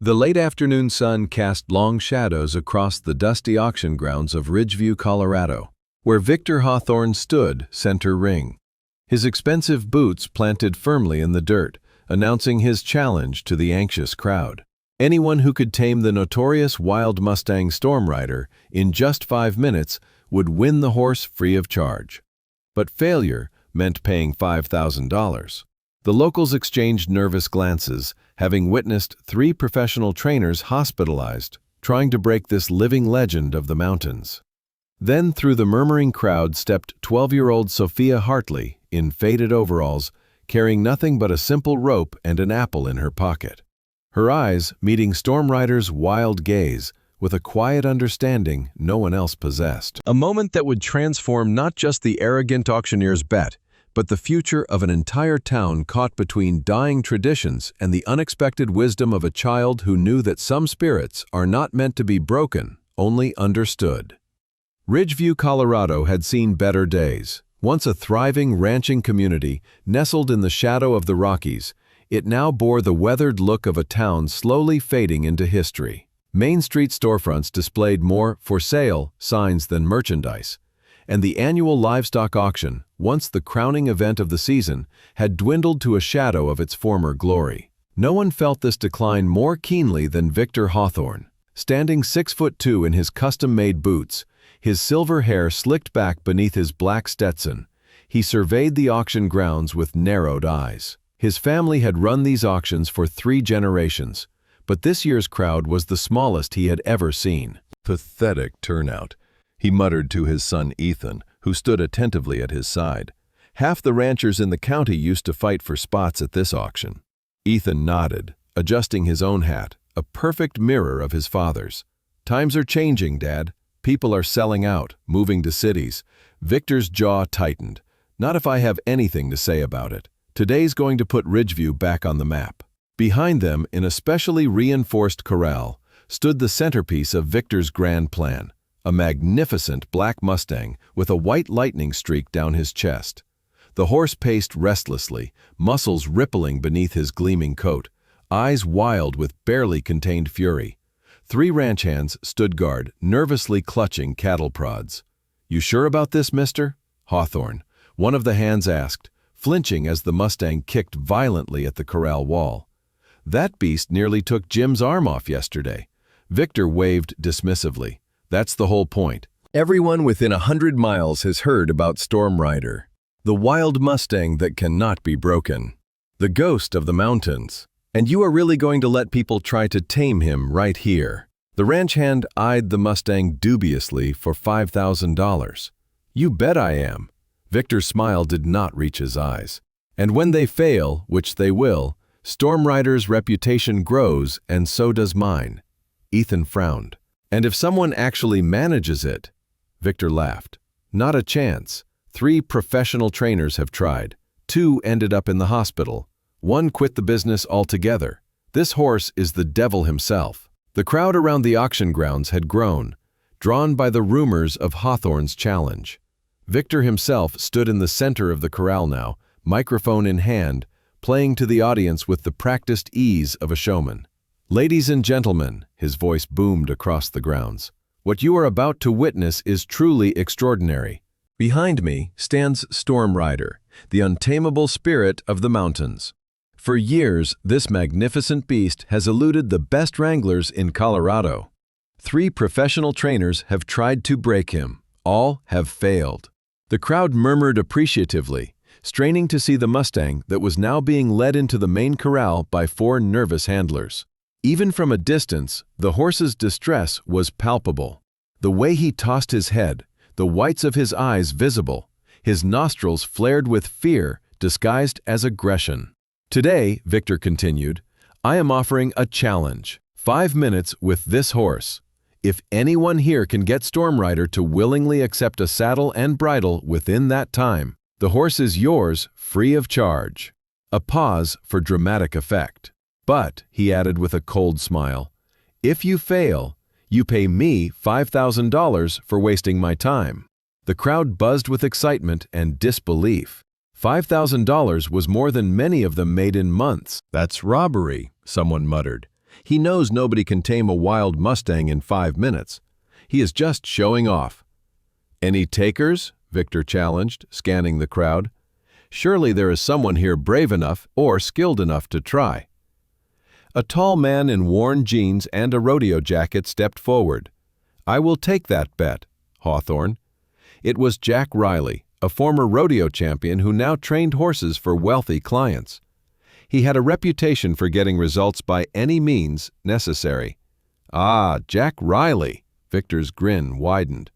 The late afternoon sun cast long shadows across the dusty auction grounds of Ridgeview, Colorado, where Victor Hawthorne stood center ring. His expensive boots planted firmly in the dirt, announcing his challenge to the anxious crowd. Anyone who could tame the notorious wild Mustang Storm Rider in just 5 minutes would win the horse free of charge. But failure meant paying $5,000. The locals exchanged nervous glances, having witnessed 3 professional trainers hospitalized, trying to break this living legend of the mountains. Then through the murmuring crowd stepped 12-year-old Sophia Hartley in faded overalls, carrying nothing but a simple rope and an apple in her pocket. Her eyes meeting Storm Rider's wild gaze with a quiet understanding no one else possessed. A moment that would transform not just the arrogant auctioneer's bet, but the future of an entire town caught between dying traditions and the unexpected wisdom of a child who knew that some spirits are not meant to be broken, only understood. Ridgeview, Colorado had seen better days. Once a thriving ranching community nestled in the shadow of the Rockies, it now bore the weathered look of a town slowly fading into history. Main Street storefronts displayed more "for sale" signs than merchandise, and the annual livestock auction, once the crowning event of the season, had dwindled to a shadow of its former glory. No one felt this decline more keenly than Victor Hawthorne. Standing 6'2" in his custom-made boots, his silver hair slicked back beneath his black Stetson, he surveyed the auction grounds with narrowed eyes. His family had run these auctions for 3 generations, but this year's crowd was the smallest he had ever seen. "Pathetic turnout," he muttered to his son Ethan, who stood attentively at his side. "Half the ranchers in the county used to fight for spots at this auction." Ethan nodded, adjusting his own hat, a perfect mirror of his father's. "Times are changing, Dad. People are selling out, moving to cities." Victor's jaw tightened. "Not if I have anything to say about it. Today's going to put Ridgeview back on the map." Behind them, in a specially reinforced corral, stood the centerpiece of Victor's grand plan, a magnificent black Mustang with a white lightning streak down his chest. The horse paced restlessly, muscles rippling beneath his gleaming coat, eyes wild with barely contained fury. 3 ranch hands stood guard, nervously clutching cattle prods. "You sure about this, mister?" Hawthorne, one of the hands asked, flinching as the Mustang kicked violently at the corral wall. "That beast nearly took Jim's arm off yesterday." Victor waved dismissively. "That's the whole point. Everyone within 100 miles has heard about Storm Rider, the wild Mustang that cannot be broken, the ghost of the mountains. And you are really going to let people try to tame him right here?" The ranch hand eyed the Mustang dubiously for $5,000. "You bet I am." Victor's smile did not reach his eyes. "And when they fail, which they will, Storm Rider's reputation grows, and so does mine." Ethan frowned. "And if someone actually manages it?" Victor laughed. "Not a chance. 3 professional trainers have tried. 2 ended up in the hospital. 1 quit the business altogether. This horse is the devil himself." The crowd around the auction grounds had grown, drawn by the rumors of Hawthorne's challenge. Victor himself stood in the center of the corral now, microphone in hand, playing to the audience with the practiced ease of a showman. "Ladies and gentlemen," his voice boomed across the grounds, "what you are about to witness is truly extraordinary. Behind me stands Storm Rider, the untamable spirit of the mountains. For years, this magnificent beast has eluded the best wranglers in Colorado. 3 professional trainers have tried to break him. All have failed." The crowd murmured appreciatively, straining to see the Mustang that was now being led into the main corral by 4 nervous handlers. Even from a distance, the horse's distress was palpable. The way he tossed his head, the whites of his eyes visible, his nostrils flared with fear disguised as aggression. "Today," Victor continued, "I am offering a challenge. 5 minutes with this horse. If anyone here can get Storm Rider to willingly accept a saddle and bridle within that time, the horse is yours free of charge." A pause for dramatic effect. "But," he added with a cold smile, "if you fail, you pay me $5,000 for wasting my time." The crowd buzzed with excitement and disbelief. $5,000 was more than many of them made in months. "That's robbery," someone muttered. He knows nobody can tame a wild Mustang in 5 minutes. He is just showing off. "Any takers?" Victor challenged, scanning the crowd. "Surely there is someone here brave enough or skilled enough to try." A tall man in worn jeans and a rodeo jacket stepped forward. "I will take that bet, Hawthorne." It was Jack Riley, a former rodeo champion who now trained horses for wealthy clients. He had a reputation for getting results by any means necessary. "Ah, Jack Riley!" Victor's grin widened.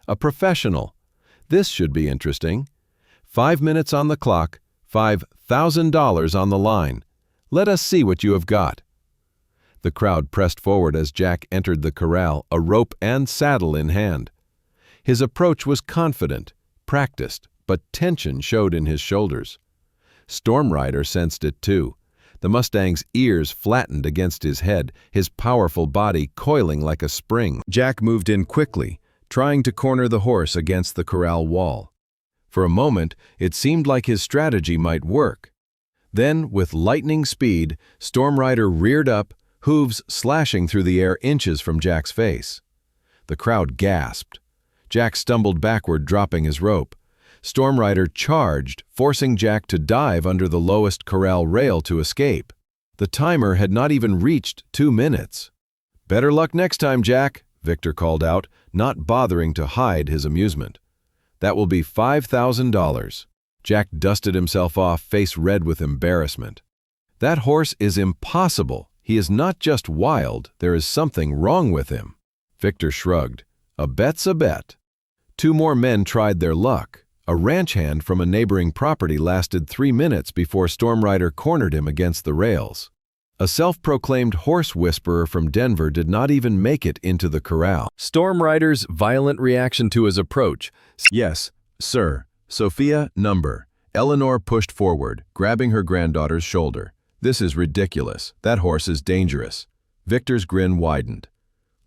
"A professional. This should be interesting. 5 minutes on the clock, $5,000 on the line. Let us see what you have got." The crowd pressed forward as Jack entered the corral, a rope and saddle in hand. His approach was confident, practiced, but tension showed in his shoulders. Storm Rider sensed it too. The Mustang's ears flattened against his head, his powerful body coiling like a spring. Jack moved in quickly, trying to corner the horse against the corral wall. For a moment, it seemed like his strategy might work. Then, with lightning speed, Storm Rider reared up, hooves slashing through the air inches from Jack's face. The crowd gasped. Jack stumbled backward, dropping his rope. Storm Rider charged, forcing Jack to dive under the lowest corral rail to escape. The timer had not even reached 2 minutes. "Better luck next time, Jack," Victor called out, not bothering to hide his amusement. "That will be $5,000. Jack dusted himself off, face red with embarrassment. "That horse is impossible. He is not just wild, there is something wrong with him." Victor shrugged. "A bet's a bet." 2 more men tried their luck. A ranch hand from a neighboring property lasted 3 minutes before Storm Rider cornered him against the rails. A self-proclaimed horse whisperer from Denver did not even make it into the corral. Storm Rider's violent reaction to his approach. "Yes, sir. Sophia, number." Eleanor pushed forward, grabbing her granddaughter's shoulder. "This is ridiculous. That horse is dangerous." Victor's grin widened.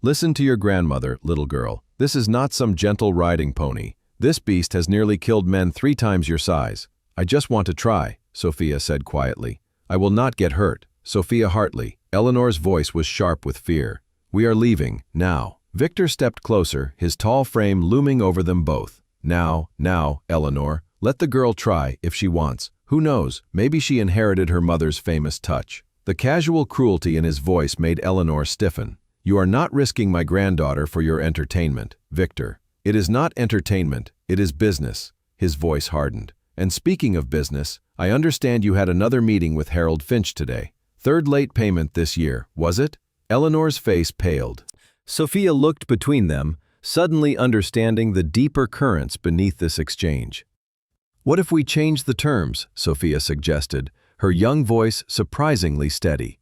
"Listen to your grandmother, little girl. This is not some gentle riding pony. This beast has nearly killed men 3 times your size." "I just want to try," Sophia said quietly. "I will not get hurt." "Sophia Hartley." Eleanor's voice was sharp with fear. "We are leaving, now." Victor stepped closer, his tall frame looming over them both. Now, Eleanor. Let the girl try, if she wants. Who knows, maybe she inherited her mother's famous touch." The casual cruelty in his voice made Eleanor stiffen. "You are not risking my granddaughter for your entertainment, Victor." "It is not entertainment, it is business." His voice hardened. "And speaking of business, I understand you had another meeting with Harold Finch today. 3rd late payment this year, was it?" Eleanor's face paled. Sophia looked between them, suddenly understanding the deeper currents beneath this exchange. "What if we change the terms?" Sophia suggested, her young voice surprisingly steady.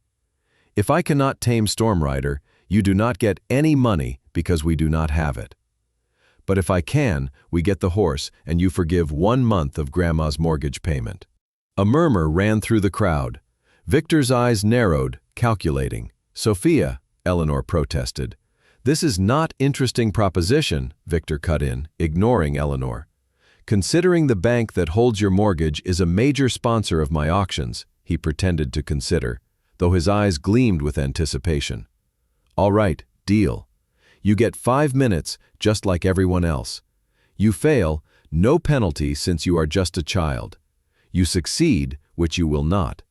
"If I cannot tame Storm Rider, you do not get any money because we do not have it. But if I can, we get the horse and you forgive 1 month of Grandma's mortgage payment." A murmur ran through the crowd. Victor's eyes narrowed, calculating. "Sophia," Eleanor protested. "This is not interesting proposition," Victor cut in, ignoring Eleanor. "Considering the bank that holds your mortgage is a major sponsor of my auctions," he pretended to consider, though his eyes gleamed with anticipation. "All right, deal. You get 5 minutes, just like everyone else. You fail, no penalty since you are just a child. You succeed, which you will not.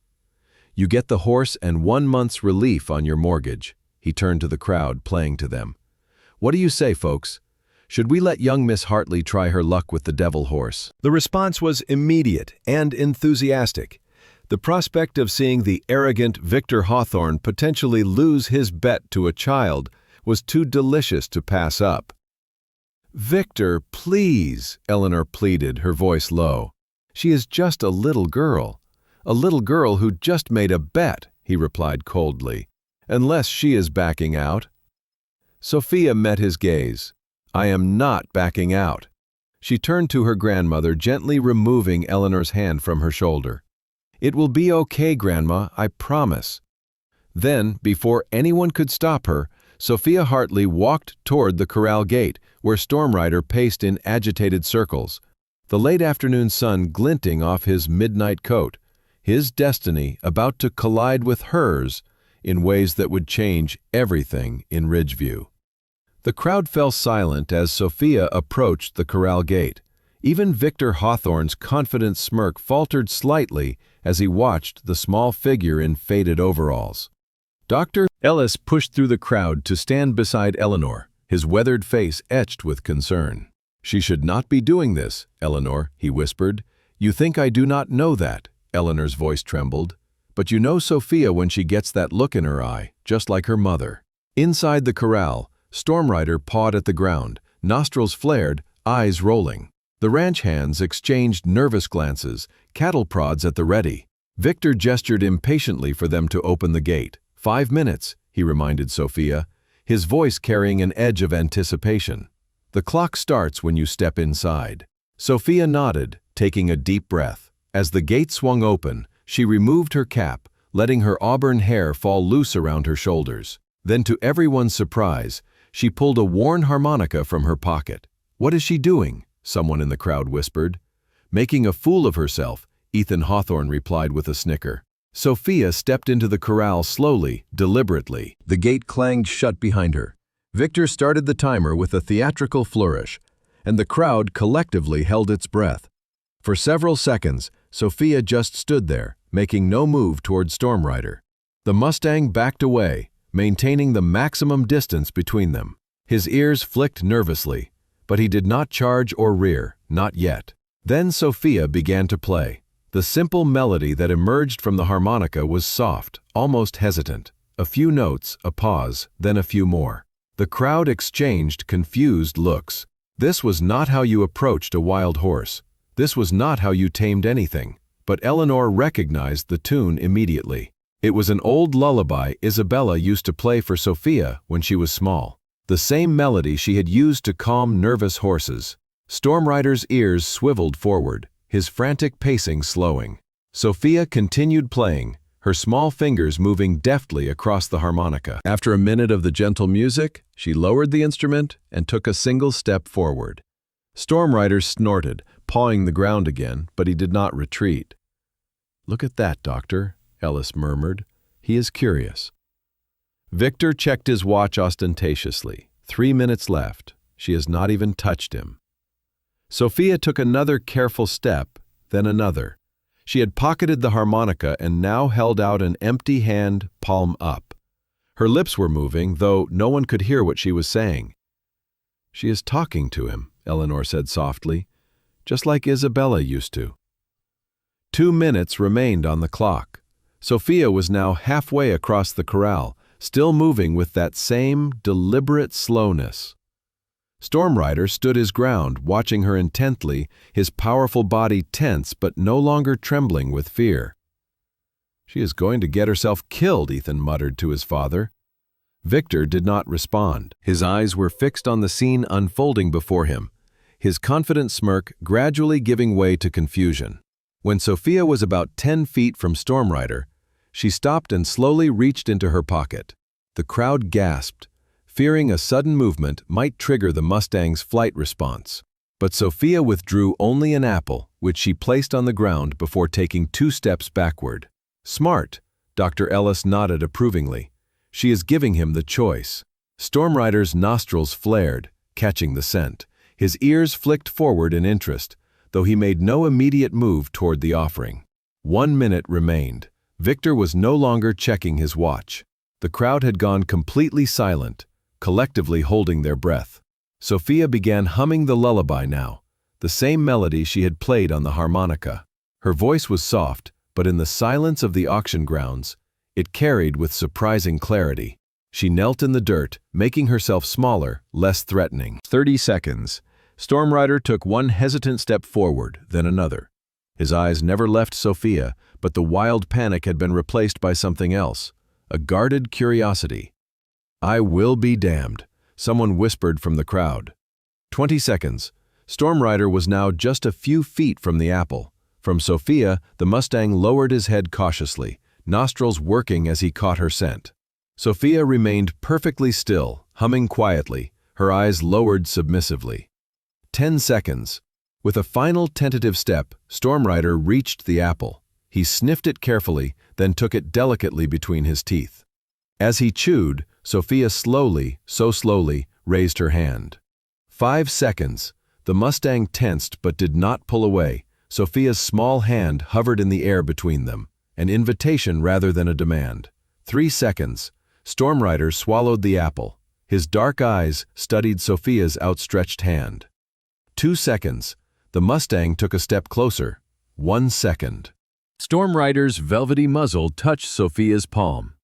You get the horse and 1 month's relief on your mortgage." He turned to the crowd, playing to them. "What do you say, folks? Should we let young Miss Hartley try her luck with the devil horse?" The response was immediate and enthusiastic. The prospect of seeing the arrogant Victor Hawthorne potentially lose his bet to a child was too delicious to pass up. "Victor, please," Eleanor pleaded, her voice low. "She is just a little girl who just made a bet," he replied coldly. "Unless she is backing out." Sophia met his gaze. "I am not backing out." She turned to her grandmother, gently removing Eleanor's hand from her shoulder. "It will be okay, Grandma, I promise." Then, before anyone could stop her, Sophia Hartley walked toward the corral gate, where Storm Rider paced in agitated circles, the late afternoon sun glinting off his midnight coat, his destiny about to collide with hers in ways that would change everything in Ridgeview. The crowd fell silent as Sophia approached the corral gate. Even Victor Hawthorne's confident smirk faltered slightly as he watched the small figure in faded overalls. Dr. Ellis pushed through the crowd to stand beside Eleanor, his weathered face etched with concern. "She should not be doing this, Eleanor," he whispered. "You think I do not know that?" Eleanor's voice trembled. "But you know Sophia when she gets that look in her eye, just like her mother." Inside the corral, Stormrider pawed at the ground, nostrils flared, eyes rolling. The ranch hands exchanged nervous glances, cattle prods at the ready. Victor gestured impatiently for them to open the gate. 5 minutes, he reminded Sophia, his voice carrying an edge of anticipation. "The clock starts when you step inside." Sophia nodded, taking a deep breath. As the gate swung open, she removed her cap, letting her auburn hair fall loose around her shoulders. Then, to everyone's surprise, she pulled a worn harmonica from her pocket. "What is she doing?" someone in the crowd whispered. "Making a fool of herself," Ethan Hawthorne replied with a snicker. Sophia stepped into the corral slowly, deliberately. The gate clanged shut behind her. Victor started the timer with a theatrical flourish, and the crowd collectively held its breath. For several seconds, Sophia just stood there, making no move toward Stormrider. The Mustang backed away, maintaining the maximum distance between them. His ears flicked nervously, but he did not charge or rear, not yet. Then Sophia began to play. The simple melody that emerged from the harmonica was soft, almost hesitant. A few notes, a pause, then a few more. The crowd exchanged confused looks. This was not how you approached a wild horse. This was not how you tamed anything. But Eleanor recognized the tune immediately. It was an old lullaby Isabella used to play for Sophia when she was small. The same melody she had used to calm nervous horses. Stormrider's ears swiveled forward, his frantic pacing slowing. Sophia continued playing, her small fingers moving deftly across the harmonica. After a minute of the gentle music, she lowered the instrument and took a single step forward. Stormrider snorted, pawing the ground again, but he did not retreat. "Look at that, Doctor," Ellis murmured. "He is curious." Victor checked his watch ostentatiously. 3 minutes left. She has not even touched him. Sophia took another careful step, then another. She had pocketed the harmonica and now held out an empty hand, palm up. Her lips were moving, though no one could hear what she was saying. "She is talking to him," Eleanor said softly, "just like Isabella used to." 2 minutes remained on the clock. Sophia was now halfway across the corral, still moving with that same deliberate slowness. Stormrider stood his ground, watching her intently, his powerful body tense but no longer trembling with fear. "She is going to get herself killed," Ethan muttered to his father. Victor did not respond. His eyes were fixed on the scene unfolding before him, his confident smirk gradually giving way to confusion. When Sophia was about 10 feet from Stormrider, she stopped and slowly reached into her pocket. The crowd gasped, fearing a sudden movement might trigger the Mustang's flight response. But Sophia withdrew only an apple, which she placed on the ground before taking 2 steps backward. "Smart," Dr. Ellis nodded approvingly. "She is giving him the choice." Stormrider's nostrils flared, catching the scent. His ears flicked forward in interest, though he made no immediate move toward the offering. 1 minute remained. Victor was no longer checking his watch. The crowd had gone completely silent, collectively holding their breath. Sophia began humming the lullaby now, the same melody she had played on the harmonica. Her voice was soft, but in the silence of the auction grounds, it carried with surprising clarity. She knelt in the dirt, making herself smaller, less threatening. 30 seconds. Stormrider took one hesitant step forward, then another. His eyes never left Sophia, but the wild panic had been replaced by something else, a guarded curiosity. "I will be damned," someone whispered from the crowd. 20 seconds. Stormrider was now just a few feet from the apple. From Sophia, the Mustang lowered his head cautiously, nostrils working as he caught her scent. Sophia remained perfectly still, humming quietly, her eyes lowered submissively. 10 seconds. With a final tentative step, Stormrider reached the apple. He sniffed it carefully, then took it delicately between his teeth. As he chewed, Sophia slowly, so slowly, raised her hand. 5 seconds. The Mustang tensed but did not pull away. Sophia's small hand hovered in the air between them, an invitation rather than a demand. 3 seconds. Stormrider swallowed the apple. His dark eyes studied Sophia's outstretched hand. 2 seconds. The Mustang took a step closer. 1 second. Stormrider's velvety muzzle touched Sophia's palm.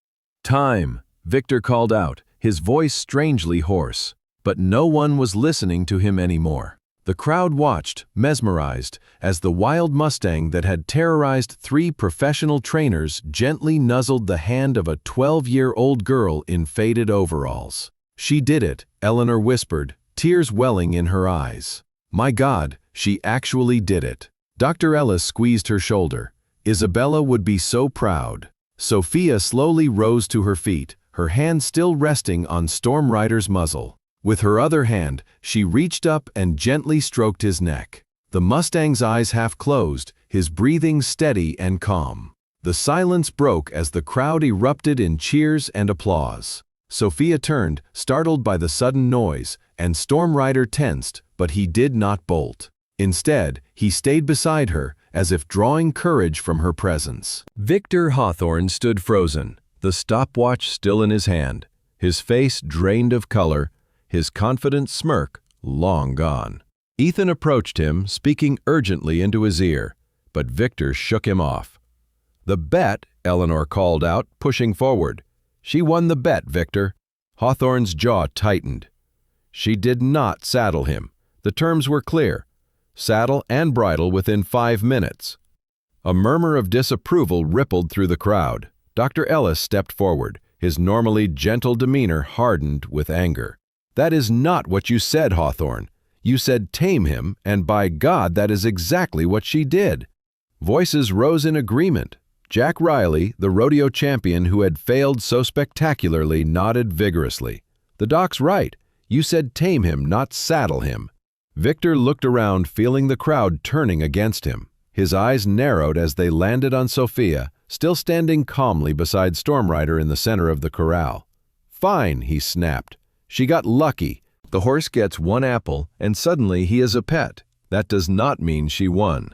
"Time," Victor called out, his voice strangely hoarse. But no one was listening to him anymore. The crowd watched, mesmerized, as the wild Mustang that had terrorized 3 professional trainers gently nuzzled the hand of a 12-year-old girl in faded overalls. "She did it," Eleanor whispered, tears welling in her eyes. "My God, she actually did it." Dr. Ellis squeezed her shoulder. Isabella would be so proud. Sophia slowly rose to her feet, her hand still resting on Stormrider's muzzle. With her other hand, she reached up and gently stroked his neck. The Mustang's eyes half closed, his breathing steady and calm. The silence broke as the crowd erupted in cheers and applause. Sophia turned, startled by the sudden noise, and Stormrider tensed, but he did not bolt. Instead, he stayed beside her, as if drawing courage from her presence. Victor Hawthorne stood frozen, the stopwatch still in his hand, his face drained of color, his confident smirk long gone. Ethan approached him, speaking urgently into his ear, but Victor shook him off. "The bet," Eleanor called out, pushing forward. "She won the bet, Victor." Hawthorne's jaw tightened. She did not saddle him. The terms were clear. Saddle and bridle within 5 minutes. A murmur of disapproval rippled through the crowd. Dr. Ellis stepped forward, his normally gentle demeanor hardened with anger. "That is not what you said, Hawthorne. You said tame him, and by God, that is exactly what she did." Voices rose in agreement. Jack Riley, the rodeo champion who had failed so spectacularly, nodded vigorously. "The doc's right. You said tame him, not saddle him." Victor looked around, feeling the crowd turning against him. His eyes narrowed as they landed on Sophia, still standing calmly beside Stormrider in the center of the corral. "Fine," he snapped. "She got lucky. The horse gets 1 apple, and suddenly he is a pet. That does not mean she won."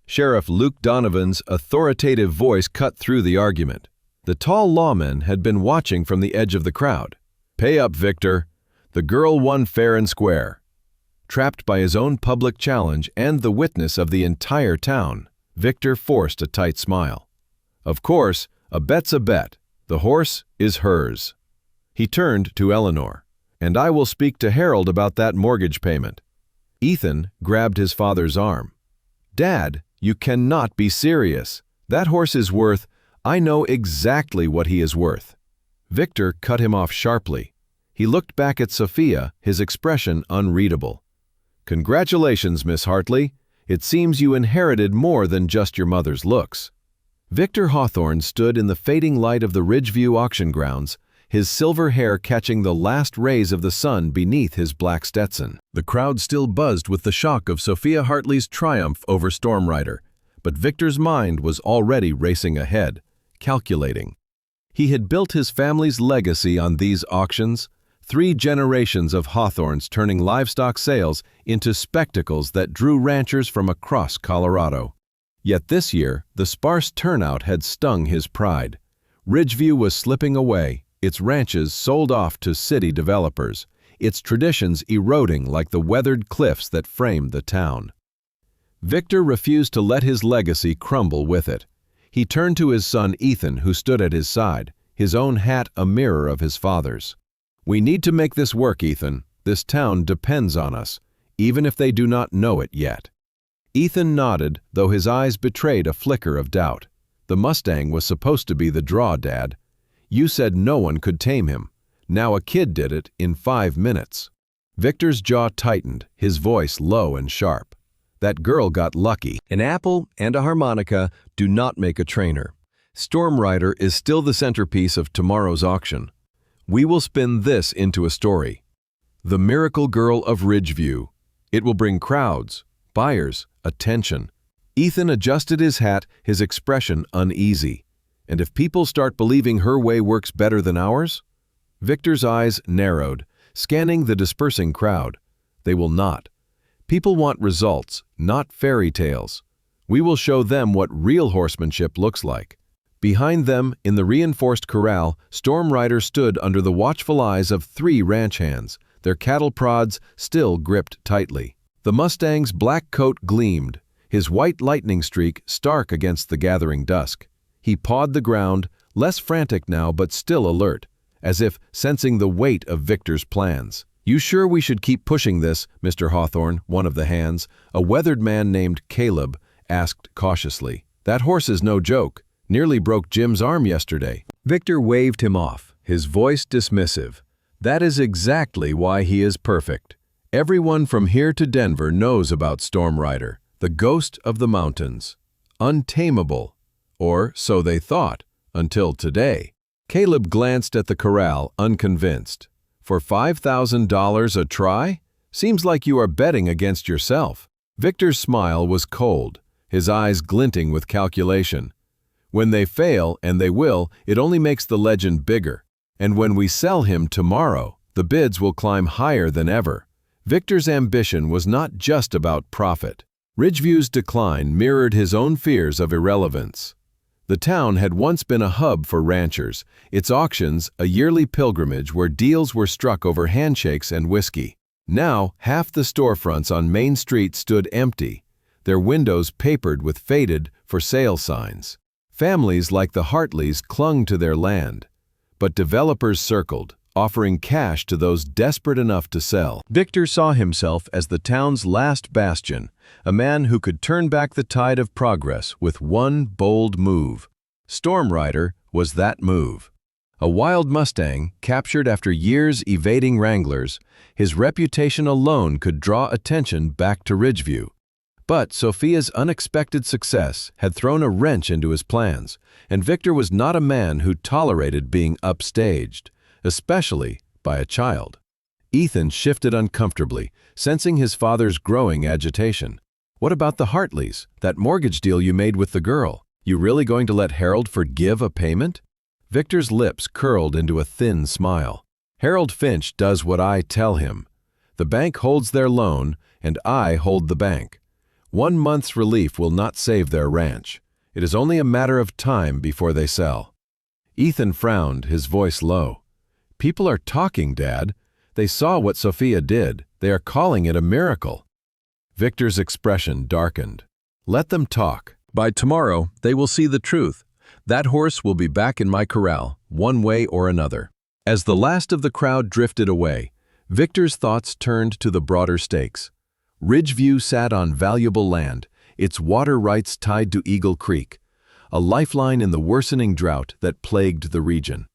Sheriff Luke Donovan's authoritative voice cut through the argument. The tall lawman had been watching from the edge of the crowd. "Pay up, Victor. The girl won fair and square." Trapped by his own public challenge and the witness of the entire town, Victor forced a tight smile. "Of course, a bet's a bet. The horse is hers." He turned to Eleanor. "And I will speak to Harold about that mortgage payment." Ethan grabbed his father's arm. "Dad, you cannot be serious. That horse is worth— I know exactly what he is worth." Victor cut him off sharply. He looked back at Sophia, his expression unreadable. "Congratulations, Miss Hartley. It seems you inherited more than just your mother's looks." Victor Hawthorne stood in the fading light of the Ridgeview auction grounds, his silver hair catching the last rays of the sun beneath his black Stetson. The crowd still buzzed with the shock of Sophia Hartley's triumph over Stormrider, but Victor's mind was already racing ahead, calculating. He had built his family's legacy on these auctions, 3 generations of Hawthornes turning livestock sales into spectacles that drew ranchers from across Colorado. Yet this year, the sparse turnout had stung his pride. Ridgeview was slipping away, its ranches sold off to city developers, its traditions eroding like the weathered cliffs that framed the town. Victor refused to let his legacy crumble with it. He turned to his son Ethan, who stood at his side, his own hat a mirror of his father's. "We need to make this work, Ethan. This town depends on us, even if they do not know it yet." Ethan nodded, though his eyes betrayed a flicker of doubt. "The Mustang was supposed to be the draw, Dad. You said no one could tame him. Now a kid did it in 5 minutes." Victor's jaw tightened, his voice low and sharp. "That girl got lucky. An apple and a harmonica do not make a trainer. Stormrider is still the centerpiece of tomorrow's auction. We will spin this into a story. The Miracle Girl of Ridgeview. It will bring crowds, buyers, attention." Ethan adjusted his hat, his expression uneasy. And if people start believing her way works better than ours? Victor's eyes narrowed, scanning the dispersing crowd. They will not. People want results, not fairy tales. We will show them what real horsemanship looks like. Behind them, in the reinforced corral, Storm Rider stood under the watchful eyes of 3 ranch hands, their cattle prods still gripped tightly. The Mustang's black coat gleamed, his white lightning streak stark against the gathering dusk. He pawed the ground, less frantic now but still alert, as if sensing the weight of Victor's plans. "You sure we should keep pushing this, Mr. Hawthorne?" one of the hands, a weathered man named Caleb, asked cautiously. "That horse is no joke. Nearly broke Jim's arm yesterday." Victor waved him off, his voice dismissive. "That is exactly why he is perfect. Everyone from here to Denver knows about Storm Rider, the ghost of the mountains. Untamable. Or so they thought, until today." Caleb glanced at the corral, unconvinced. "For $5,000 a try? Seems like you are betting against yourself." Victor's smile was cold, his eyes glinting with calculation. "When they fail, and they will, it only makes the legend bigger. And when we sell him tomorrow, the bids will climb higher than ever." Victor's ambition was not just about profit. Ridgeview's decline mirrored his own fears of irrelevance. The town had once been a hub for ranchers, its auctions a yearly pilgrimage where deals were struck over handshakes and whiskey. Now, half the storefronts on Main Street stood empty, their windows papered with faded for sale signs. Families like the Hartleys clung to their land, but developers circled, offering cash to those desperate enough to sell. Victor saw himself as the town's last bastion, a man who could turn back the tide of progress with one bold move. Storm Rider was that move. A wild Mustang, captured after years evading wranglers, his reputation alone could draw attention back to Ridgeview. But Sophia's unexpected success had thrown a wrench into his plans, and Victor was not a man who tolerated being upstaged, especially by a child. Ethan shifted uncomfortably, sensing his father's growing agitation. "What about the Hartleys, that mortgage deal you made with the girl? You really going to let Harold forgive a payment?" Victor's lips curled into a thin smile. "Harold Finch does what I tell him. The bank holds their loan, and I hold the bank. 1 month's relief will not save their ranch. It is only a matter of time before they sell." Ethan frowned, his voice low. "People are talking, Dad. They saw what Sophia did. They are calling it a miracle." Victor's expression darkened. "Let them talk. By tomorrow, they will see the truth. That horse will be back in my corral, one way or another." As the last of the crowd drifted away, Victor's thoughts turned to the broader stakes. Ridgeview sat on valuable land, its water rights tied to Eagle Creek, a lifeline in the worsening drought that plagued the region.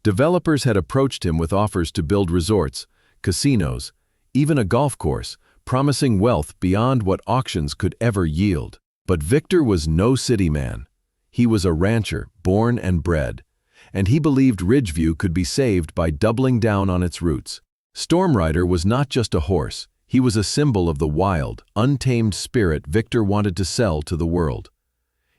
Developers had approached him with offers to build resorts, casinos, even a golf course, promising wealth beyond what auctions could ever yield. But Victor was no city man. He was a rancher, born and bred, and he believed Ridgeview could be saved by doubling down on its roots. Storm Rider was not just a horse, he was a symbol of the wild, untamed spirit Victor wanted to sell to the world.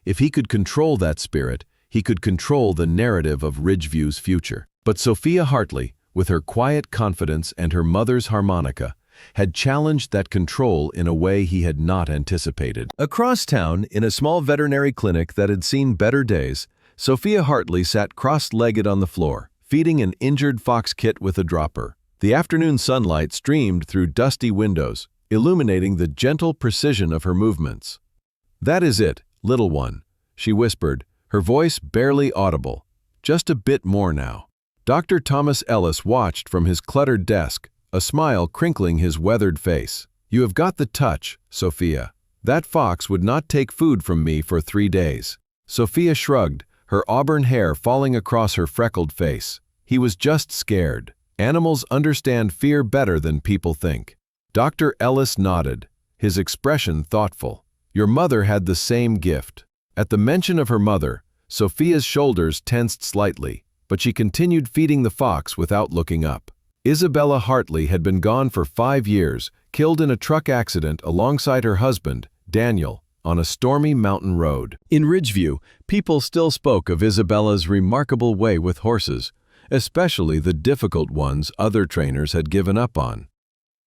If he could control that spirit, he could control the narrative of Ridgeview's future. But Sophia Hartley, with her quiet confidence and her mother's harmonica, had challenged that control in a way he had not anticipated. Across town, in a small veterinary clinic that had seen better days, Sophia Hartley sat cross-legged on the floor, feeding an injured fox kit with a dropper. The afternoon sunlight streamed through dusty windows, illuminating the gentle precision of her movements. "That is it, little one," she whispered, her voice barely audible. "Just a bit more now." Dr. Thomas Ellis watched from his cluttered desk, a smile crinkling his weathered face. "You have got the touch, Sophia. That fox would not take food from me for 3 days." Sophia shrugged, her auburn hair falling across her freckled face. "He was just scared. Animals understand fear better than people think." Dr. Ellis nodded, his expression thoughtful. "Your mother had the same gift." At the mention of her mother, Sophia's shoulders tensed slightly, but she continued feeding the fox without looking up. Isabella Hartley had been gone for 5 years, killed in a truck accident alongside her husband, Daniel, on a stormy mountain road. In Ridgeview, people still spoke of Isabella's remarkable way with horses, especially the difficult ones other trainers had given up on.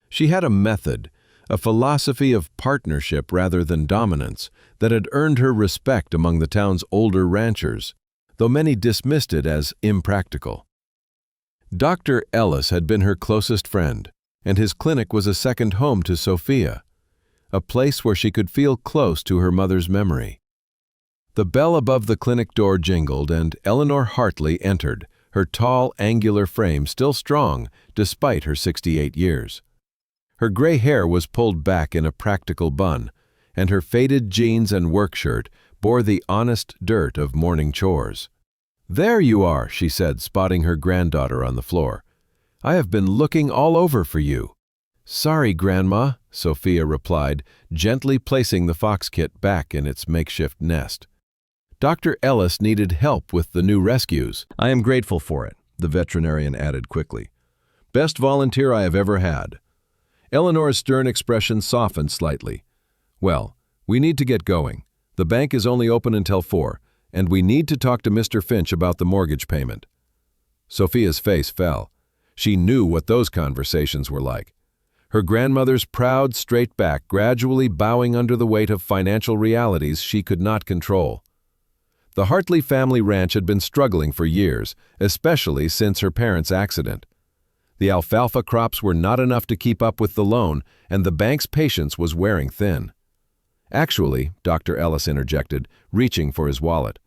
She had a method, a philosophy of partnership rather than dominance, that had earned her respect among the town's older ranchers, though many dismissed it as impractical. Dr. Ellis had been her closest friend, and his clinic was a second home to Sophia, a place where she could feel close to her mother's memory. The bell above the clinic door jingled, and Eleanor Hartley entered, her tall, angular frame still strong despite her 68 years. Her gray hair was pulled back in a practical bun, and her faded jeans and work shirt bore the honest dirt of morning chores. "There you are," she said, spotting her granddaughter on the floor. "I have been looking all over for you." "Sorry, Grandma," Sophia replied, gently placing the fox kit back in its makeshift nest. Dr. Ellis needed help with the new rescues. "I am grateful for it," the veterinarian added quickly. "Best volunteer I have ever had." Eleanor's stern expression softened slightly. "Well, we need to get going. The bank is only open until 4, and we need to talk to Mr. Finch about the mortgage payment." Sophia's face fell. She knew what those conversations were like. Her grandmother's proud, straight back gradually bowing under the weight of financial realities she could not control. The Hartley family ranch had been struggling for years, especially since her parents' accident. The alfalfa crops were not enough to keep up with the loan, and the bank's patience was wearing thin. "Actually," Dr. Ellis interjected, reaching for his wallet,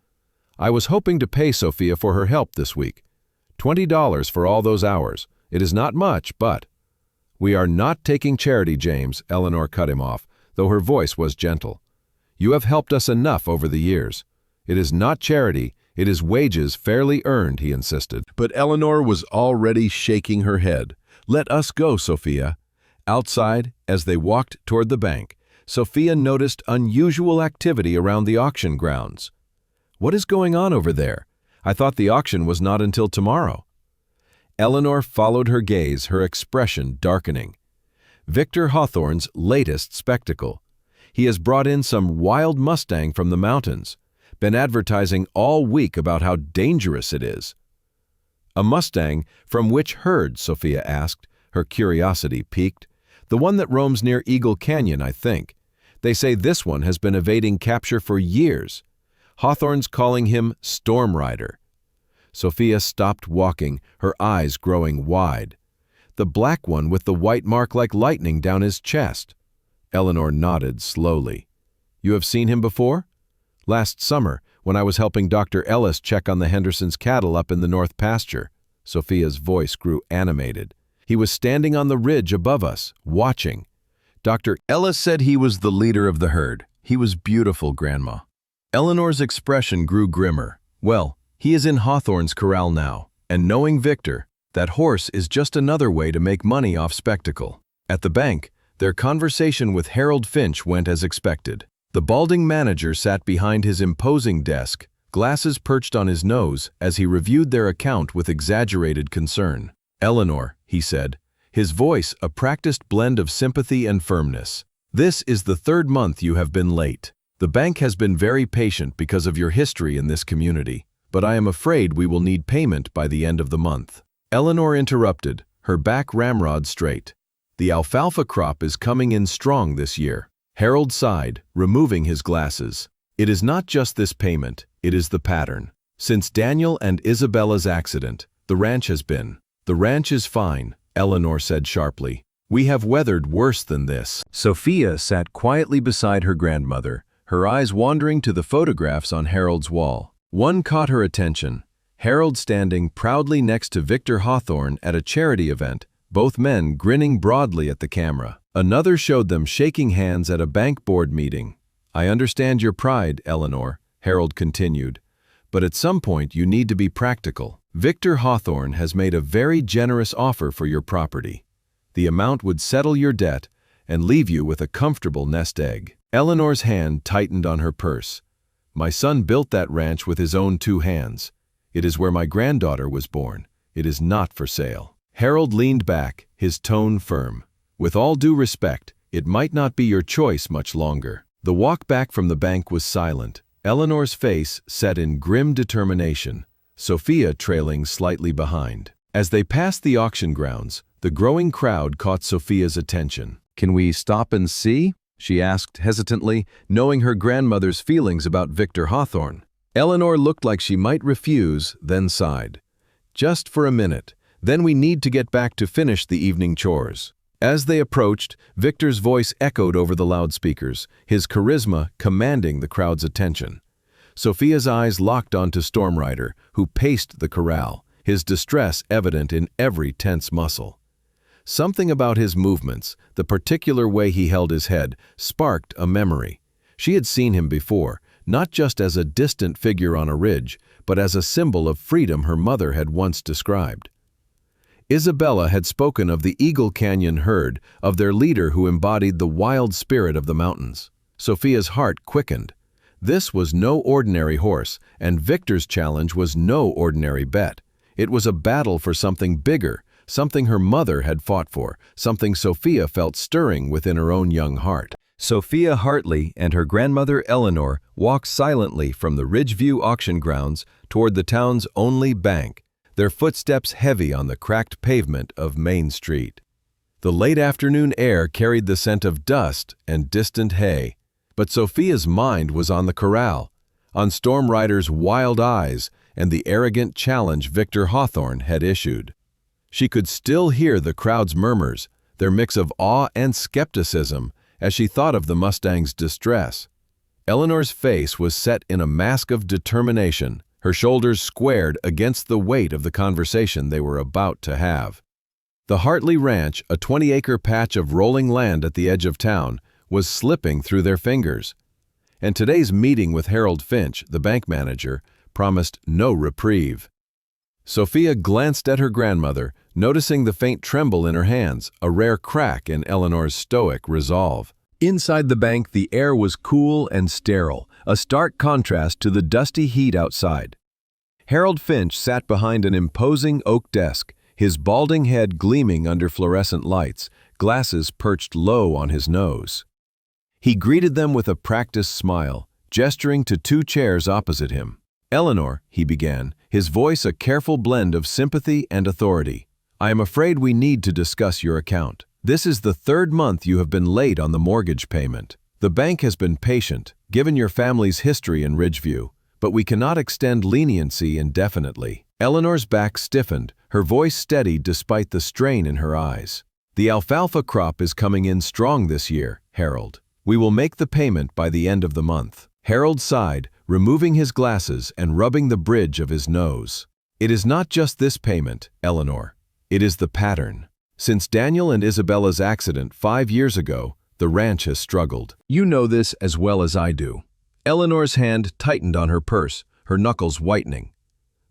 "I was hoping to pay Sophia for her help this week. $20 for all those hours. It is not much, but—" "We are not taking charity, James," Eleanor cut him off, though her voice was gentle. "You have helped us enough over the years. It is not charity, it is wages fairly earned," he insisted. But Eleanor was already shaking her head. "Let us go, Sophia." Outside, as they walked toward the bank, Sophia noticed unusual activity around the auction grounds. "What is going on over there? I thought the auction was not until tomorrow." Eleanor followed her gaze, her expression darkening. "Victor Hawthorne's latest spectacle. He has brought in some wild Mustang from the mountains. Been advertising all week about how dangerous it is." "A Mustang from which herd?" Sophia asked, her curiosity piqued. "The one that roams near Eagle Canyon, I think. They say this one has been evading capture for years. Hawthorne's calling him Storm Rider." Sophia stopped walking, her eyes growing wide. "The black one with the white mark like lightning down his chest." Eleanor nodded slowly. "You have seen him before?" "Last summer, when I was helping Dr. Ellis check on the Hendersons' cattle up in the north pasture." Sophia's voice grew animated. "He was standing on the ridge above us, watching. Dr. Ellis said he was the leader of the herd. He was beautiful, Grandma." Eleanor's expression grew grimmer. "Well, he is in Hawthorne's corral now, and knowing Victor, that horse is just another way to make money off spectacle." At the bank, their conversation with Harold Finch went as expected. The balding manager sat behind his imposing desk, glasses perched on his nose as he reviewed their account with exaggerated concern. "Eleanor," he said, his voice a practiced blend of sympathy and firmness, "this is the 3rd month you have been late. The bank has been very patient because of your history in this community, but I am afraid we will need payment by the end of the month." Eleanor interrupted, her back ramrod straight. "The alfalfa crop is coming in strong this year." Harold sighed, removing his glasses. "It is not just this payment, it is the pattern. Since Daniel and Isabella's accident, the ranch has been." "The ranch is fine," Eleanor said sharply. "We have weathered worse than this." Sophia sat quietly beside her grandmother, her eyes wandering to the photographs on Harold's wall. One caught her attention, Harold standing proudly next to Victor Hawthorne at a charity event, both men grinning broadly at the camera. Another showed them shaking hands at a bank board meeting. "I understand your pride, Eleanor," Harold continued, "but at some point you need to be practical. Victor Hawthorne has made a very generous offer for your property. The amount would settle your debt and leave you with a comfortable nest egg." Eleanor's hand tightened on her purse. "My son built that ranch with his own 2 hands. It is where my granddaughter was born. It is not for sale." Harold leaned back, his tone firm. "With all due respect, it might not be your choice much longer." The walk back from the bank was silent, Eleanor's face set in grim determination, Sophia trailing slightly behind. As they passed the auction grounds, the growing crowd caught Sophia's attention. "Can we stop and see?" she asked hesitantly, knowing her grandmother's feelings about Victor Hawthorne. Eleanor looked like she might refuse, then sighed. "Just for a minute, then we need to get back to finish the evening chores." As they approached, Victor's voice echoed over the loudspeakers, his charisma commanding the crowd's attention. Sophia's eyes locked onto Stormrider, who paced the corral, his distress evident in every tense muscle. Something about his movements, the particular way he held his head, sparked a memory. She had seen him before, not just as a distant figure on a ridge, but as a symbol of freedom her mother had once described. Isabella had spoken of the Eagle Canyon herd, of their leader who embodied the wild spirit of the mountains. Sophia's heart quickened. This was no ordinary horse, and Victor's challenge was no ordinary bet. It was a battle for something bigger, something her mother had fought for, something Sophia felt stirring within her own young heart. Sophia Hartley and her grandmother Eleanor walked silently from the Ridgeview auction grounds toward the town's only bank, their footsteps heavy on the cracked pavement of Main Street. The late afternoon air carried the scent of dust and distant hay, but Sophia's mind was on the corral, on Stormrider's wild eyes and the arrogant challenge Victor Hawthorne had issued. She could still hear the crowd's murmurs, their mix of awe and skepticism, as she thought of the Mustang's distress. Eleanor's face was set in a mask of determination, her shoulders squared against the weight of the conversation they were about to have. The Hartley Ranch, a 20-acre patch of rolling land at the edge of town, was slipping through their fingers. And today's meeting with Harold Finch, the bank manager, promised no reprieve. Sophia glanced at her grandmother, noticing the faint tremble in her hands, a rare crack in Eleanor's stoic resolve. Inside the bank, the air was cool and sterile, a stark contrast to the dusty heat outside. Harold Finch sat behind an imposing oak desk, his balding head gleaming under fluorescent lights, glasses perched low on his nose. He greeted them with a practiced smile, gesturing to two chairs opposite him. "Eleanor," he began, his voice a careful blend of sympathy and authority, "I am afraid we need to discuss your account. This is the third month you have been late on the mortgage payment. The bank has been patient, given your family's history in Ridgeview, but we cannot extend leniency indefinitely." Eleanor's back stiffened, her voice steady despite the strain in her eyes. "The alfalfa crop is coming in strong this year, Harold. We will make the payment by the end of the month." Harold sighed, removing his glasses and rubbing the bridge of his nose. "It is not just this payment, Eleanor. It is the pattern. Since Daniel and Isabella's accident 5 years ago, the ranch has struggled. You know this as well as I do." Eleanor's hand tightened on her purse, her knuckles whitening.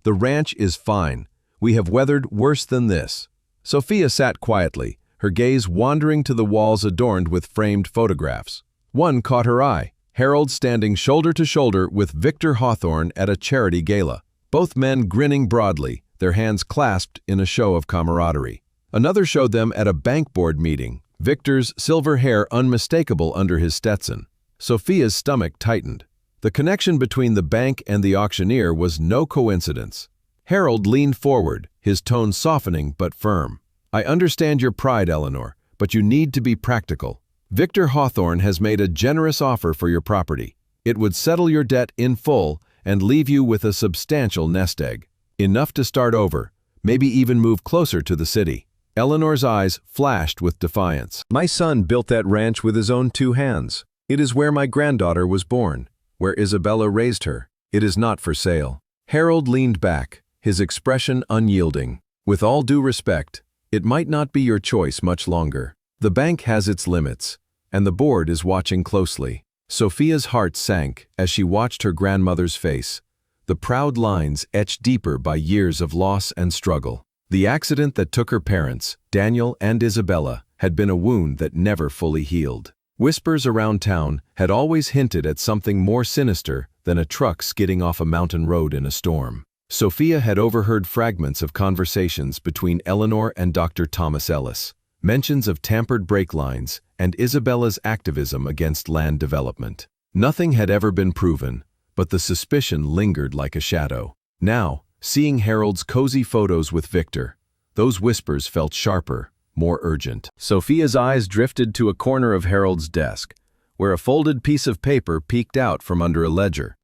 "The ranch is fine. We have weathered worse than this." Sophia sat quietly, her gaze wandering to the walls adorned with framed photographs. One caught her eye, Harold standing shoulder to shoulder with Victor Hawthorne at a charity gala, both men grinning broadly, their hands clasped in a show of camaraderie. Another showed them at a bank board meeting, Victor's silver hair unmistakable under his Stetson. Sophia's stomach tightened. The connection between the bank and the auctioneer was no coincidence. Harold leaned forward, his tone softening but firm. "I understand your pride, Eleanor, but you need to be practical. Victor Hawthorne has made a generous offer for your property. It would settle your debt in full and leave you with a substantial nest egg. Enough to start over, maybe even move closer to the city." Eleanor's eyes flashed with defiance. "My son built that ranch with his own 2 hands. It is where my granddaughter was born, where Isabella raised her. It is not for sale." Harold leaned back, his expression unyielding. "With all due respect, it might not be your choice much longer. The bank has its limits, and the board is watching closely." Sophia's heart sank as she watched her grandmother's face, the proud lines etched deeper by years of loss and struggle. The accident that took her parents, Daniel and Isabella, had been a wound that never fully healed. Whispers around town had always hinted at something more sinister than a truck skidding off a mountain road in a storm. Sophia had overheard fragments of conversations between Eleanor and Dr. Thomas Ellis, mentions of tampered brake lines, and Isabella's activism against land development. Nothing had ever been proven, but the suspicion lingered like a shadow. Now, seeing Harold's cozy photos with Victor, those whispers felt sharper, more urgent. Sophia's eyes drifted to a corner of Harold's desk, where a folded piece of paper peeked out from under a ledger.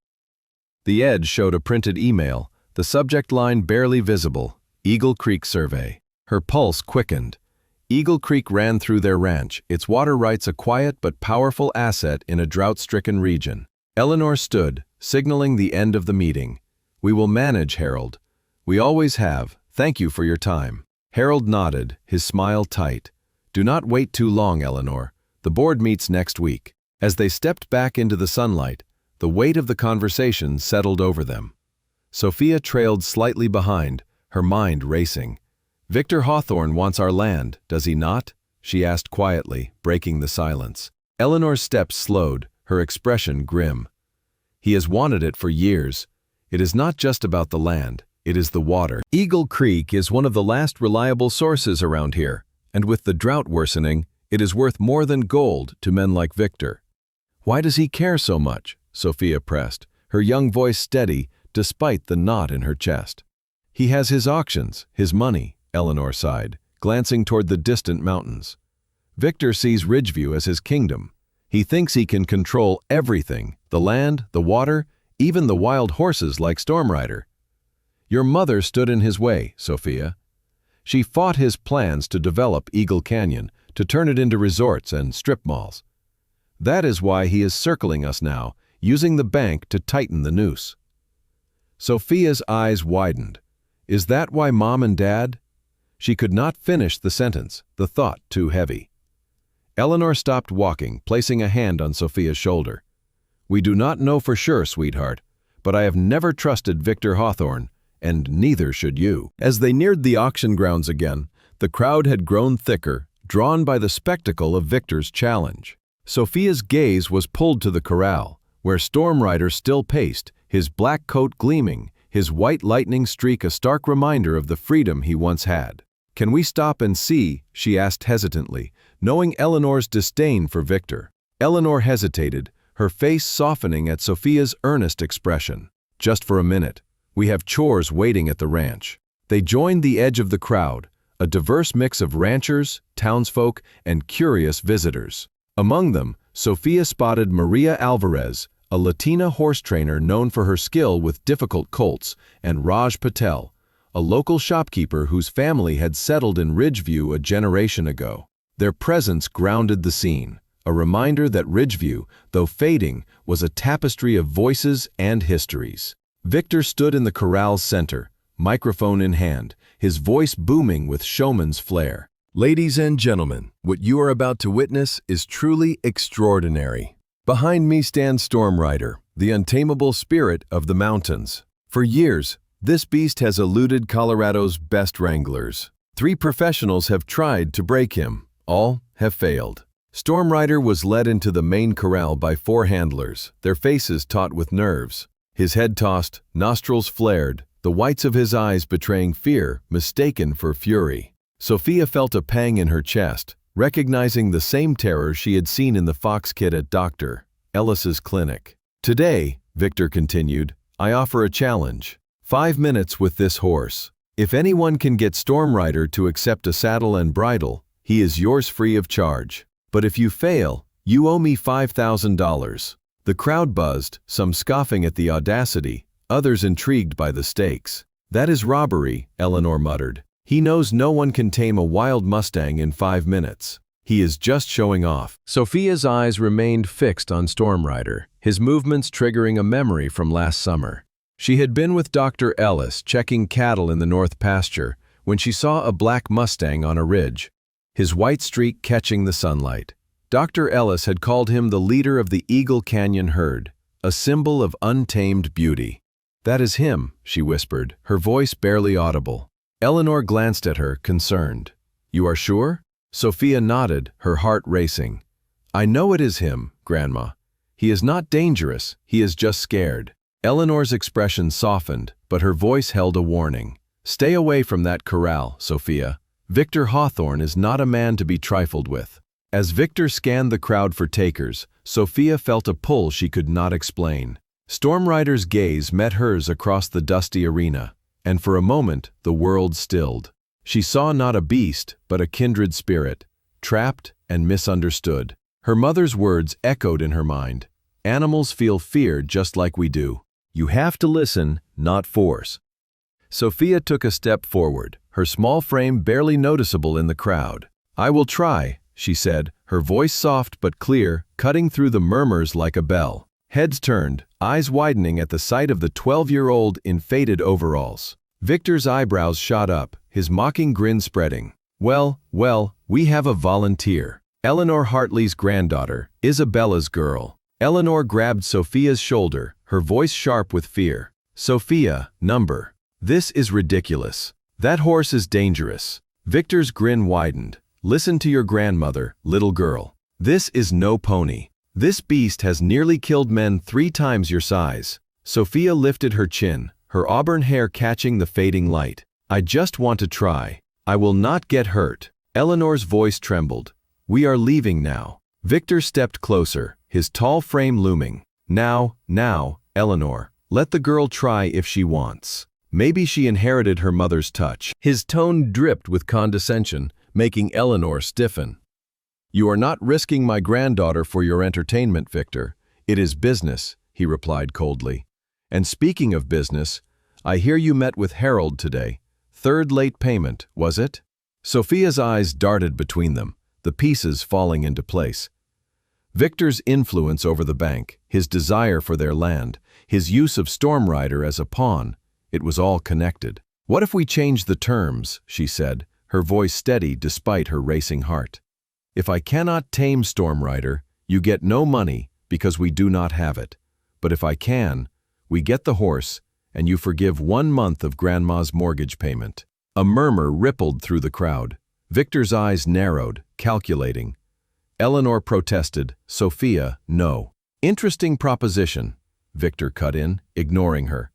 The edge showed a printed email, the subject line barely visible, Eagle Creek Survey. Her pulse quickened. Eagle Creek ran through their ranch, its water rights a quiet but powerful asset in a drought-stricken region. Eleanor stood, signaling the end of the meeting. "We will manage, Harold. We always have. Thank you for your time." Harold nodded, his smile tight. "Do not wait too long, Eleanor. The board meets next week." As they stepped back into the sunlight, the weight of the conversation settled over them. Sophia trailed slightly behind, her mind racing. "Victor Hawthorne wants our land, does he not?" she asked quietly, breaking the silence. Eleanor's steps slowed, her expression grim. "He has wanted it for years. It is not just about the land, it is the water. Eagle Creek is one of the last reliable sources around here, and with the drought worsening, it is worth more than gold to men like Victor." "Why does he care so much?" Sophia pressed, her young voice steady despite the knot in her chest. "He has his auctions, his money," Eleanor sighed, glancing toward the distant mountains. "Victor sees Ridgeview as his kingdom. He thinks he can control everything, the land, the water, even the wild horses like Stormrider. Your mother stood in his way, Sophia. She fought his plans to develop Eagle Canyon, to turn it into resorts and strip malls. That is why he is circling us now, using the bank to tighten the noose." Sophia's eyes widened. "Is that why Mom and Dad?" She could not finish the sentence, the thought too heavy. Eleanor stopped walking, placing a hand on Sophia's shoulder. "We do not know for sure, sweetheart, but I have never trusted Victor Hawthorne, and neither should you." As they neared the auction grounds again, the crowd had grown thicker, drawn by the spectacle of Victor's challenge. Sophia's gaze was pulled to the corral, where Stormrider still paced, his black coat gleaming, his white lightning streak a stark reminder of the freedom he once had. "Can we stop and see?" she asked hesitantly, knowing Eleanor's disdain for Victor. Eleanor hesitated, her face softening at Sophia's earnest expression. "Just for a minute. We have chores waiting at the ranch." They joined the edge of the crowd, a diverse mix of ranchers, townsfolk, and curious visitors. Among them, Sophia spotted Maria Alvarez, a Latina horse trainer known for her skill with difficult colts, and Raj Patel, a local shopkeeper whose family had settled in Ridgeview a generation ago. Their presence grounded the scene, a reminder that Ridgeview, though fading, was a tapestry of voices and histories. Victor stood in the corral's center, microphone in hand, his voice booming with showman's flair. "Ladies and gentlemen, what you are about to witness is truly extraordinary. Behind me stands Stormrider, the untamable spirit of the mountains. For years, this beast has eluded Colorado's best wranglers. 3 professionals have tried to break him. All have failed. Stormrider was led into the main corral by 4 handlers, their faces taut with nerves. His head tossed, nostrils flared, the whites of his eyes betraying fear, mistaken for fury. Sophia felt a pang in her chest, recognizing the same terror she had seen in the fox kit at Dr. Ellis's clinic. "Today," Victor continued, "I offer a challenge. 5 minutes with this horse. If anyone can get Stormrider to accept a saddle and bridle, he is yours free of charge. But if you fail, you owe me $5,000. The crowd buzzed, some scoffing at the audacity, others intrigued by the stakes. "That is robbery," Eleanor muttered. "He knows no one can tame a wild Mustang in 5 minutes. He is just showing off." Sophia's eyes remained fixed on Stormrider, his movements triggering a memory from last summer. She had been with Dr. Ellis checking cattle in the north pasture when she saw a black Mustang on a ridge, his white streak catching the sunlight. Dr. Ellis had called him the leader of the Eagle Canyon herd, a symbol of untamed beauty. "That is him," she whispered, her voice barely audible. Eleanor glanced at her, concerned. "You are sure?" Sophia nodded, her heart racing. "I know it is him, Grandma. He is not dangerous, he is just scared." Eleanor's expression softened, but her voice held a warning. "Stay away from that corral, Sophia. Victor Hawthorne is not a man to be trifled with. As Victor scanned the crowd for takers, Sophia felt a pull she could not explain. Stormrider's gaze met hers across the dusty arena, and for a moment the world stilled. She saw not a beast, but a kindred spirit, trapped and misunderstood. Her mother's words echoed in her mind. Animals feel fear just like we do. You have to listen, not force. Sophia took a step forward, her small frame barely noticeable in the crowd. I will try, she said, her voice soft but clear, cutting through the murmurs like a bell. Heads turned, eyes widening at the sight of the 12-year-old in faded overalls. Victor's eyebrows shot up, his mocking grin spreading. Well, we have a volunteer. Eleanor Hartley's granddaughter, Isabella's girl. Eleanor grabbed Sophia's shoulder, her voice sharp with fear. Sophia, number. This is ridiculous. That horse is dangerous. Victor's grin widened. Listen to your grandmother, little girl. This is no pony. This beast has nearly killed men 3 times your size. Sophia lifted her chin, her auburn hair catching the fading light. I just want to try. I will not get hurt. Eleanor's voice trembled. We are leaving now. Victor stepped closer, his tall frame looming. Now, Eleanor, let the girl try if she wants. Maybe she inherited her mother's touch. His tone dripped with condescension, making Eleanor stiffen. You are not risking my granddaughter for your entertainment, Victor. It is business, he replied coldly. And speaking of business, I hear you met with Harold today. 3rd late payment, was it? Sophia's eyes darted between them, the pieces falling into place. Victor's influence over the bank, his desire for their land, his use of Stormrider as a pawn, it was all connected. What if we change the terms, she said, her voice steady despite her racing heart. If I cannot tame Stormrider, you get no money because we do not have it. But if I can, we get the horse and you forgive 1 month of Grandma's mortgage payment. A murmur rippled through the crowd. Victor's eyes narrowed, calculating. Eleanor protested, Sophia, no. Interesting proposition, Victor cut in, ignoring her.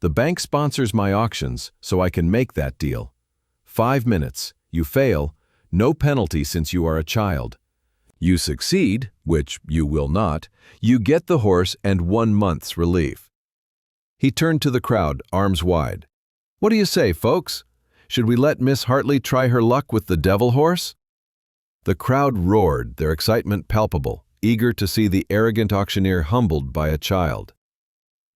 The bank sponsors my auctions, so I can make that deal. 5 minutes. You fail, no penalty since you are a child. You succeed, which you will not, you get the horse and 1 month's relief. He turned to the crowd, arms wide. What do you say, folks? Should we let Miss Hartley try her luck with the devil horse? The crowd roared, their excitement palpable, eager to see the arrogant auctioneer humbled by a child.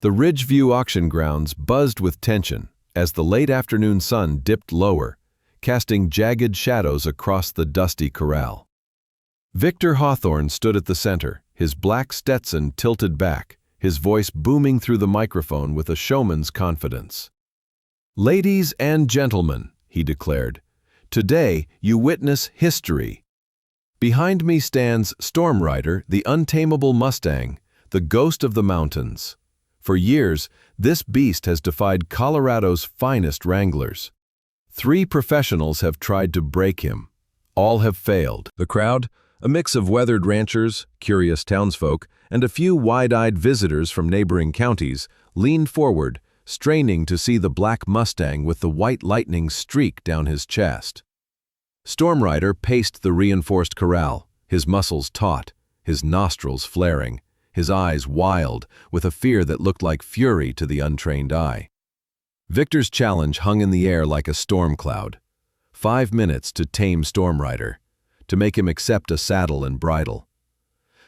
The Ridgeview auction grounds buzzed with tension as the late afternoon sun dipped lower, casting jagged shadows across the dusty corral. Victor Hawthorne stood at the center, his black Stetson tilted back, his voice booming through the microphone with a showman's confidence. Ladies and gentlemen, he declared, today you witness history. Behind me stands Stormrider, the untamable Mustang, the ghost of the mountains. For years, this beast has defied Colorado's finest wranglers. 3 professionals have tried to break him. All have failed. The crowd, a mix of weathered ranchers, curious townsfolk, and a few wide-eyed visitors from neighboring counties, leaned forward, straining to see the black Mustang with the white lightning streak down his chest. Stormrider paced the reinforced corral, his muscles taut, his nostrils flaring, his eyes wild with a fear that looked like fury to the untrained eye. Victor's challenge hung in the air like a storm cloud. 5 minutes to tame Stormrider, to make him accept a saddle and bridle.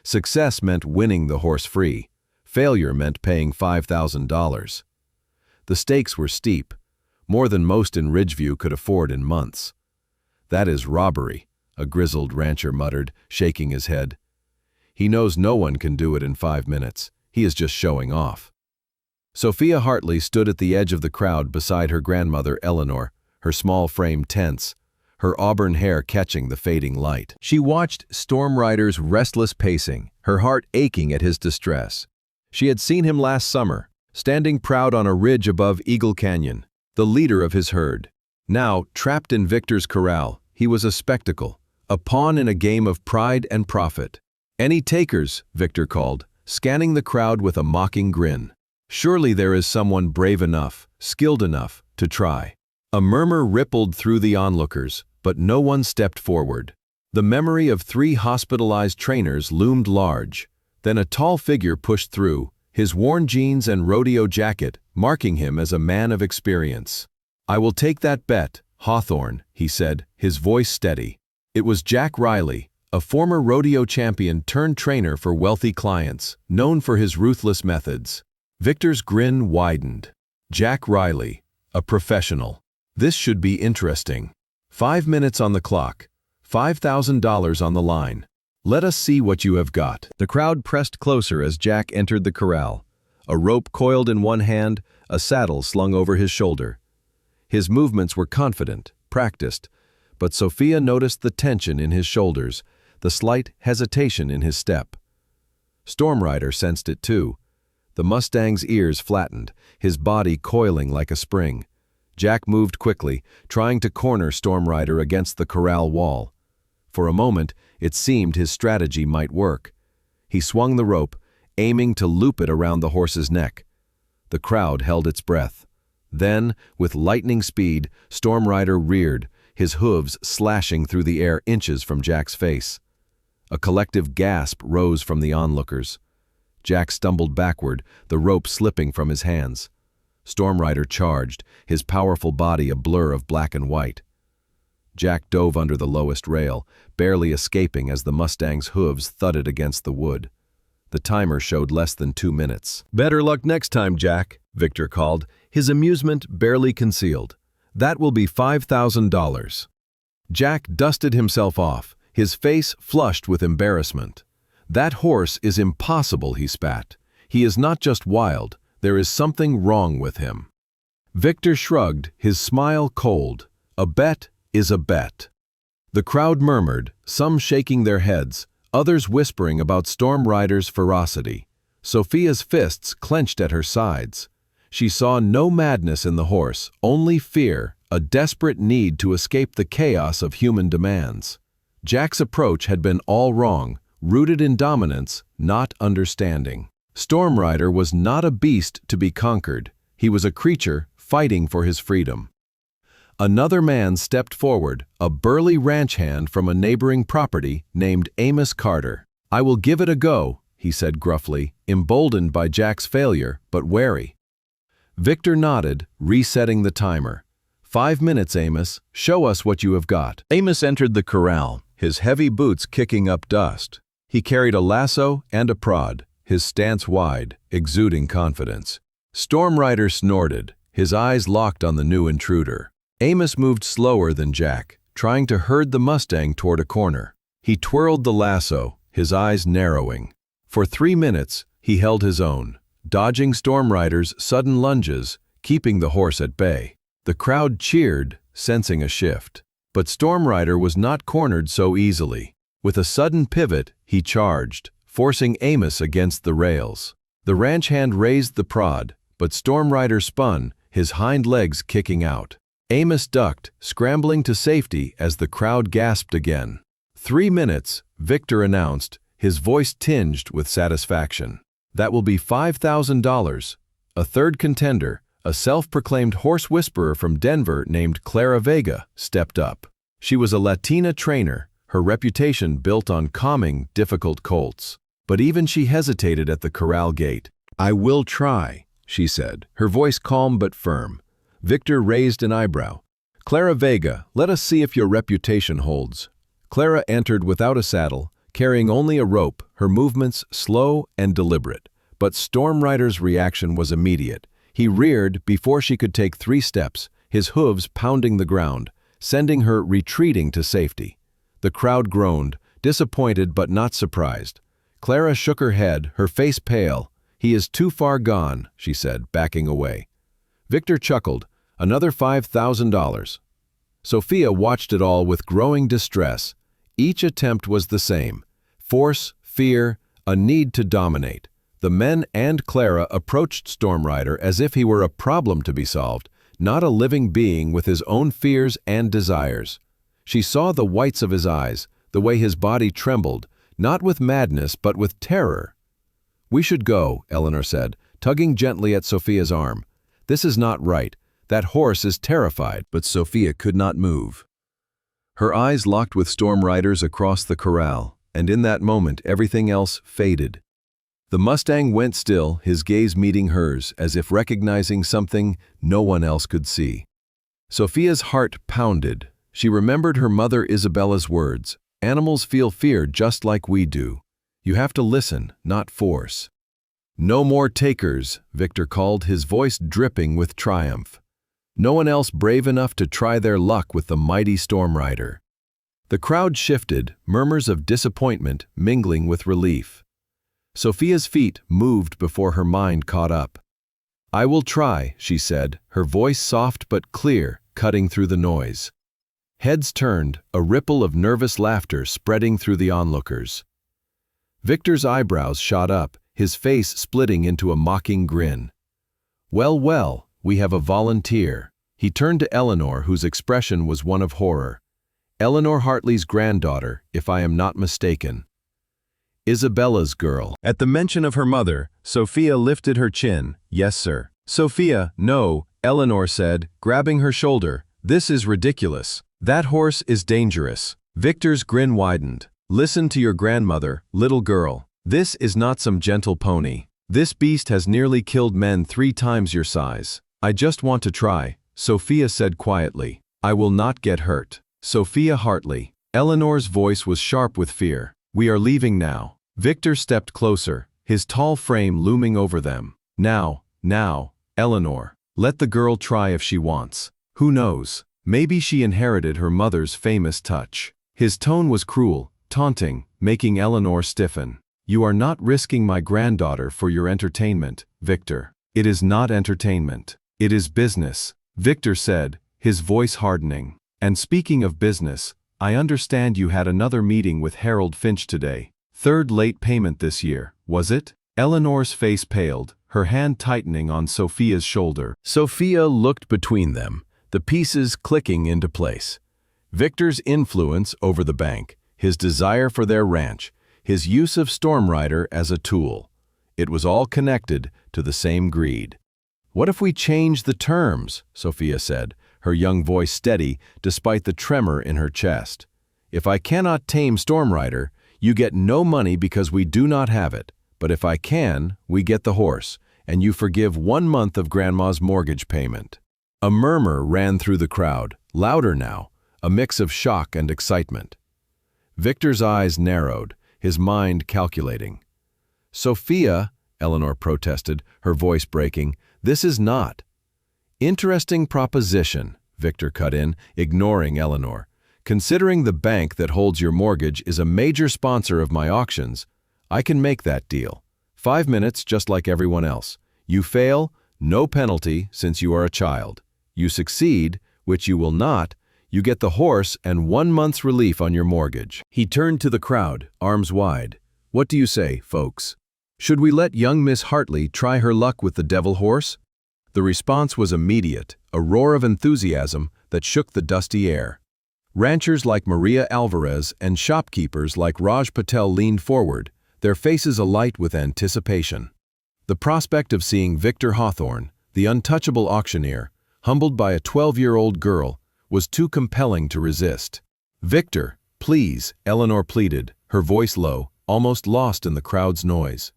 Success meant winning the horse free. Failure meant paying $5,000. The stakes were steep, more than most in Ridgeview could afford in months. That is robbery, a grizzled rancher muttered, shaking his head. He knows no one can do it in 5 minutes. He is just showing off. Sophia Hartley stood at the edge of the crowd beside her grandmother Eleanor, her small frame tense, her auburn hair catching the fading light. She watched Stormrider's restless pacing, her heart aching at his distress. She had seen him last summer, standing proud on a ridge above Eagle Canyon, the leader of his herd. Now, trapped in Victor's corral, he was a spectacle, a pawn in a game of pride and profit. Any takers, Victor called, scanning the crowd with a mocking grin. Surely there is someone brave enough, skilled enough, to try. A murmur rippled through the onlookers, but no one stepped forward. The memory of 3 hospitalized trainers loomed large. Then a tall figure pushed through, his worn jeans and rodeo jacket marking him as a man of experience. "I will take that bet, Hawthorne," he said, his voice steady. It was Jack Riley, a former rodeo champion turned trainer for wealthy clients, known for his ruthless methods. Victor's grin widened. Jack Riley, a professional. This should be interesting. 5 minutes on the clock, $5,000 on the line. Let us see what you have got. The crowd pressed closer as Jack entered the corral, a rope coiled in one hand, a saddle slung over his shoulder. His movements were confident, practiced, but Sophia noticed the tension in his shoulders, the slight hesitation in his step. Stormrider sensed it too. The Mustang's ears flattened, his body coiling like a spring. Jack moved quickly, trying to corner Stormrider against the corral wall. For a moment, it seemed his strategy might work. He swung the rope, aiming to loop it around the horse's neck. The crowd held its breath. Then, with lightning speed, Stormrider reared, his hooves slashing through the air inches from Jack's face. A collective gasp rose from the onlookers. Jack stumbled backward, the rope slipping from his hands. Stormrider charged, his powerful body a blur of black and white. Jack dove under the lowest rail, barely escaping as the Mustang's hooves thudded against the wood. The timer showed less than 2 minutes. "Better luck next time, Jack," Victor called, his amusement barely concealed. "That will be $5,000. Jack dusted himself off, his face flushed with embarrassment. "That horse is impossible," he spat. "He is not just wild, there is something wrong with him." Victor shrugged, his smile cold. "A bet is a bet." The crowd murmured, some shaking their heads, others whispering about Stormrider's ferocity. Sophia's fists clenched at her sides. She saw no madness in the horse, only fear, a desperate need to escape the chaos of human demands. Jack's approach had been all wrong, rooted in dominance, not understanding. Stormrider was not a beast to be conquered. He was a creature fighting for his freedom. Another man stepped forward, a burly ranch hand from a neighboring property named Amos Carter. "I will give it a go," he said gruffly, emboldened by Jack's failure, but wary. Victor nodded, resetting the timer. 5 minutes, Amos. Show us what you have got." Amos entered the corral, his heavy boots kicking up dust. He carried a lasso and a prod, his stance wide, exuding confidence. Stormrider snorted, his eyes locked on the new intruder. Amos moved slower than Jack, trying to herd the Mustang toward a corner. He twirled the lasso, his eyes narrowing. For 3 minutes, he held his own, dodging Stormrider's sudden lunges, keeping the horse at bay. The crowd cheered, sensing a shift. But Stormrider was not cornered so easily. With a sudden pivot, he charged, forcing Amos against the rails. The ranch hand raised the prod, but Stormrider spun, his hind legs kicking out. Amos ducked, scrambling to safety as the crowd gasped again. 3 minutes, Victor announced, his voice tinged with satisfaction. "That will be $5,000. A third contender, a self-proclaimed horse whisperer from Denver named Clara Vega, stepped up. She was a Latina trainer, her reputation built on calming difficult colts. But even she hesitated at the corral gate. "I will try," she said, her voice calm but firm. Victor raised an eyebrow. "Clara Vega, let us see if your reputation holds." Clara entered without a saddle, carrying only a rope, her movements slow and deliberate. But Stormrider's reaction was immediate. He reared before she could take 3 steps, his hooves pounding the ground, sending her retreating to safety. The crowd groaned, disappointed but not surprised. Clara shook her head, her face pale. "He is too far gone," she said, backing away. Victor chuckled. "Another $5,000. Sophia watched it all with growing distress. Each attempt was the same. Force, fear, a need to dominate. The men and Clara approached Stormrider as if he were a problem to be solved, not a living being with his own fears and desires. She saw the whites of his eyes, the way his body trembled, not with madness but with terror. "We should go," Eleanor said, tugging gently at Sophia's arm. "This is not right. That horse is terrified." But Sophia could not move. Her eyes locked with storm riders across the corral, and in that moment everything else faded. The Mustang went still, his gaze meeting hers, as if recognizing something no one else could see. Sophia's heart pounded. She remembered her mother Isabella's words, "Animals feel fear just like we do. You have to listen, not force." "No more takers," Victor called, his voice dripping with triumph. No one else brave enough to try their luck with the mighty storm rider. The crowd shifted, murmurs of disappointment mingling with relief. Sophia's feet moved before her mind caught up. "I will try," she said, her voice soft but clear, cutting through the noise. Heads turned, a ripple of nervous laughter spreading through the onlookers. Victor's eyebrows shot up, his face splitting into a mocking grin. "Well, well, we have a volunteer." He turned to Eleanor, whose expression was one of horror. "Eleanor Hartley's granddaughter, if I am not mistaken." "Isabella's girl." At the mention of her mother, Sophia lifted her chin. "Yes, sir." "Sophia, no," Eleanor said, grabbing her shoulder. "This is ridiculous. That horse is dangerous." Victor's grin widened. "Listen to your grandmother, little girl. This is not some gentle pony. This beast has nearly killed men 3 times your size." "I just want to try," Sophia said quietly. "I will not get hurt." "Sophia Hartley." Eleanor's voice was sharp with fear. "We are leaving now." Victor stepped closer, his tall frame looming over them. Now, Eleanor. Let the girl try if she wants. Who knows? Maybe she inherited her mother's famous touch." His tone was cruel, taunting, making Eleanor stiffen. "You are not risking my granddaughter for your entertainment, Victor." "It is not entertainment. It is business," Victor said, his voice hardening. "And speaking of business, I understand you had another meeting with Harold Finch today. 3rd late payment this year, was it?" Eleanor's face paled, her hand tightening on Sophia's shoulder. Sophia looked between them, the pieces clicking into place. Victor's influence over the bank, his desire for their ranch, his use of Storm Rider as a tool. It was all connected to the same greed. "What if we change the terms?" Sophia said, her young voice steady despite the tremor in her chest. "If I cannot tame Storm Rider, you get no money because we do not have it. But if I can, we get the horse, and you forgive 1 month of Grandma's mortgage payment." A murmur ran through the crowd, louder now, a mix of shock and excitement. Victor's eyes narrowed, his mind calculating. "Sophia," Eleanor protested, her voice breaking, "this is not." "Interesting proposition," Victor cut in, ignoring Eleanor. "Considering the bank that holds your mortgage is a major sponsor of my auctions, I can make that deal. 5 minutes, just like everyone else. You fail, no penalty since you are a child. You succeed, which you will not, you get the horse and 1 month's relief on your mortgage." He turned to the crowd, arms wide. "What do you say, folks? Should we let young Miss Hartley try her luck with the devil horse?" The response was immediate, a roar of enthusiasm that shook the dusty air. Ranchers like Maria Alvarez and shopkeepers like Raj Patel leaned forward, their faces alight with anticipation. The prospect of seeing Victor Hawthorne, the untouchable auctioneer, humbled by a 12-year-old girl, was too compelling to resist. "Victor, please," Eleanor pleaded, her voice low, almost lost in the crowd's noise.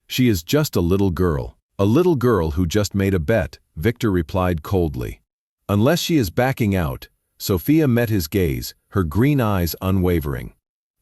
"She is just a little girl who just made a bet," Victor replied coldly. "Unless she is backing out." Sophia met his gaze, her green eyes unwavering.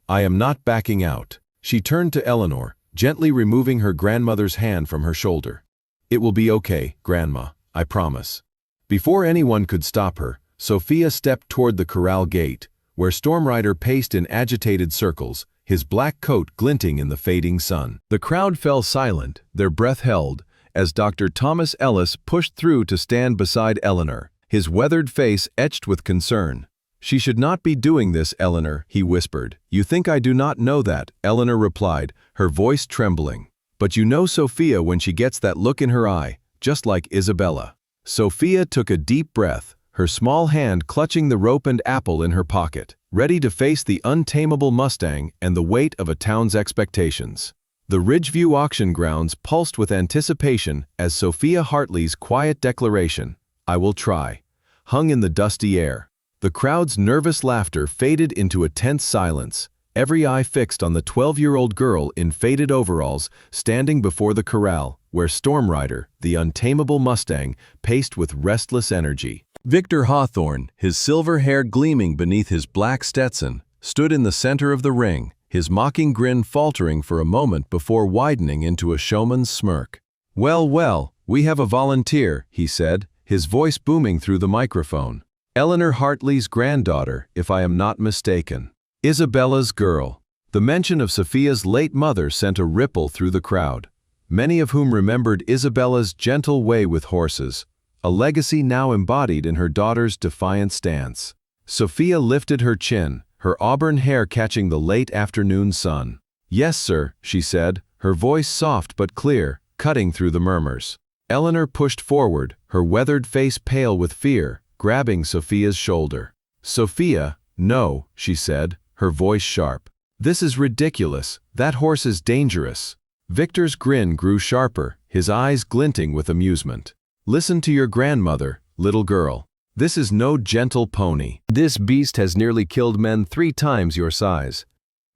"I am not backing out." She turned to Eleanor, gently removing her grandmother's hand from her shoulder. "It will be okay, Grandma, I promise." Before anyone could stop her, Sophia stepped toward the corral gate, where Storm Rider paced in agitated circles, his black coat glinting in the fading sun. The crowd fell silent, their breath held, as Dr. Thomas Ellis pushed through to stand beside Eleanor, his weathered face etched with concern. "She should not be doing this, Eleanor," he whispered. "You think I do not know that," Eleanor replied, her voice trembling. "But you know Sophia when she gets that look in her eye, just like Isabella." Sophia took a deep breath, her small hand clutching the rope and apple in her pocket, ready to face the untamable Mustang and the weight of a town's expectations. The Ridgeview auction grounds pulsed with anticipation as Sophia Hartley's quiet declaration, "I will try," hung in the dusty air. The crowd's nervous laughter faded into a tense silence, every eye fixed on the 12-year-old girl in faded overalls standing before the corral, where Stormrider, the untamable Mustang, paced with restless energy. Victor Hawthorne, his silver hair gleaming beneath his black Stetson, stood in the center of the ring, his mocking grin faltering for a moment before widening into a showman's smirk. "Well, well, we have a volunteer," he said, his voice booming through the microphone. "Eleanor Hartley's granddaughter, if I am not mistaken. Isabella's girl." The mention of Sophia's late mother sent a ripple through the crowd, many of whom remembered Isabella's gentle way with horses, a legacy now embodied in her daughter's defiant stance. Sophia lifted her chin, her auburn hair catching the late afternoon sun. "Yes, sir," she said, her voice soft but clear, cutting through the murmurs. Eleanor pushed forward, her weathered face pale with fear, grabbing Sophia's shoulder. "Sophia, no," she said, her voice sharp. "This is ridiculous. That horse is dangerous." Victor's grin grew sharper, his eyes glinting with amusement. "Listen to your grandmother, little girl. This is no gentle pony. This beast has nearly killed men 3 times your size."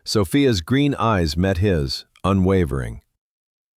Sophia's green eyes met his, unwavering.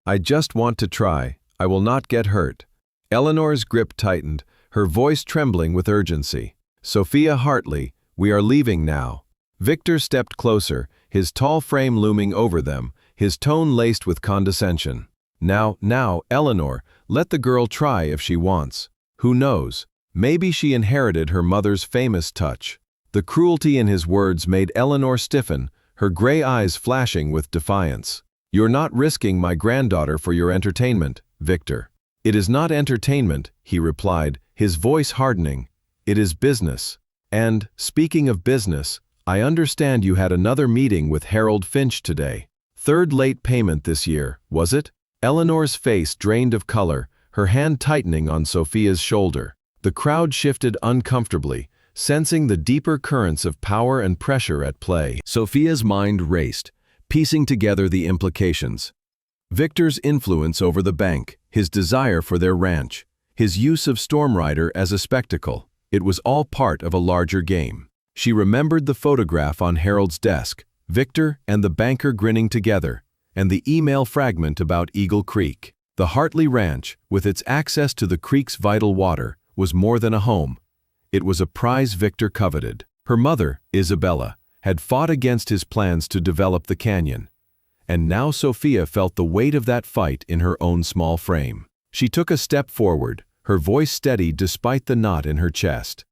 "I just want to try. I will not get hurt." Eleanor's grip tightened, her voice trembling with urgency. "Sophia Hartley, we are leaving now." Victor stepped closer, his tall frame looming over them, his tone laced with condescension. Now, Eleanor, let the girl try if she wants. Who knows? Maybe she inherited her mother's famous touch." The cruelty in his words made Eleanor stiffen, her gray eyes flashing with defiance. "You're not risking my granddaughter for your entertainment, Victor." "It is not entertainment," he replied, his voice hardening. "It is business. And, speaking of business, I understand you had another meeting with Harold Finch today. 3rd late payment this year, was it?" Eleanor's face drained of color, her hand tightening on Sophia's shoulder. The crowd shifted uncomfortably, sensing the deeper currents of power and pressure at play. Sophia's mind raced, piecing together the implications. Victor's influence over the bank, his desire for their ranch, his use of Stormrider as a spectacle, it was all part of a larger game. She remembered the photograph on Harold's desk, Victor and the banker grinning together, and the email fragment about Eagle Creek. The Hartley Ranch, with its access to the creek's vital water, was more than a home. It was a prize Victor coveted. Her mother, Isabella, had fought against his plans to develop the canyon. And now Sophia felt the weight of that fight in her own small frame. She took a step forward, her voice steady despite the knot in her chest.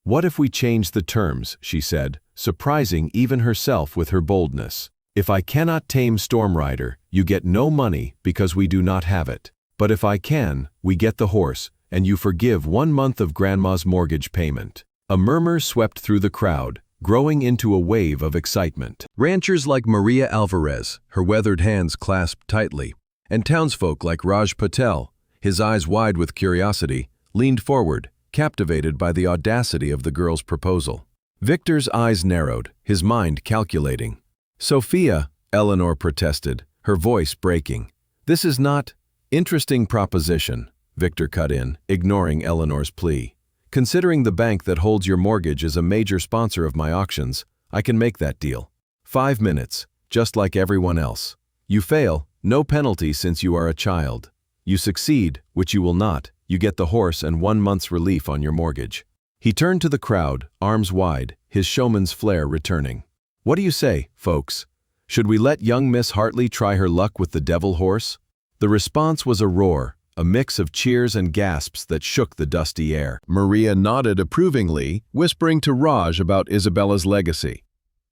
"What if we change the terms?" she said, surprising even herself with her boldness. "If I cannot tame Stormrider, you get no money because we do not have it. But if I can, we get the horse, and you forgive 1 month of Grandma's mortgage payment." A murmur swept through the crowd, growing into a wave of excitement. Ranchers like Maria Alvarez, her weathered hands clasped tightly, and townsfolk like Raj Patel, his eyes wide with curiosity, leaned forward, captivated by the audacity of the girl's proposal. Victor's eyes narrowed, his mind calculating. "Sophia," Eleanor protested, her voice breaking. "This is not—" "Interesting proposition," Victor cut in, ignoring Eleanor's plea. "Considering the bank that holds your mortgage is a major sponsor of my auctions, I can make that deal. 5 minutes, just like everyone else. You fail, no penalty since you are a child. You succeed, which you will not, you get the horse and 1 month's relief on your mortgage." He turned to the crowd, arms wide, his showman's flair returning. "What do you say, folks? Should we let young Miss Hartley try her luck with the devil horse?" The response was a roar, a mix of cheers and gasps that shook the dusty air. Maria nodded approvingly, whispering to Raj about Isabella's legacy,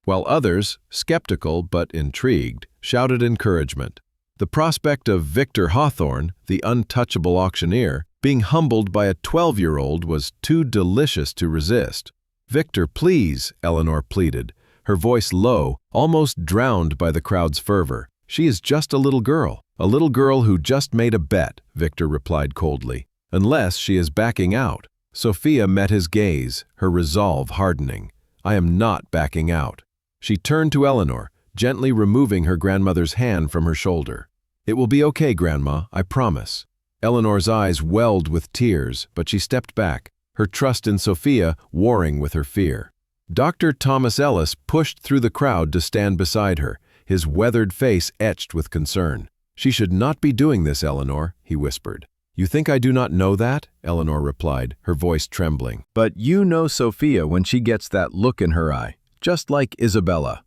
while others, skeptical but intrigued, shouted encouragement. The prospect of Victor Hawthorne, the untouchable auctioneer, being humbled by a 12-year-old was too delicious to resist. "Victor, please," Eleanor pleaded, her voice low, almost drowned by the crowd's fervor. "She is just a little girl who just made a bet," Victor replied coldly. "Unless she is backing out." Sophia met his gaze, her resolve hardening. "I am not backing out." She turned to Eleanor, gently removing her grandmother's hand from her shoulder. "It will be okay, Grandma, I promise." Eleanor's eyes welled with tears, but she stepped back, her trust in Sophia warring with her fear. Dr. Thomas Ellis pushed through the crowd to stand beside her, his weathered face etched with concern. "She should not be doing this, Eleanor," he whispered. "You think I do not know that?" Eleanor replied, her voice trembling. "But you know Sophia when she gets that look in her eye, just like Isabella."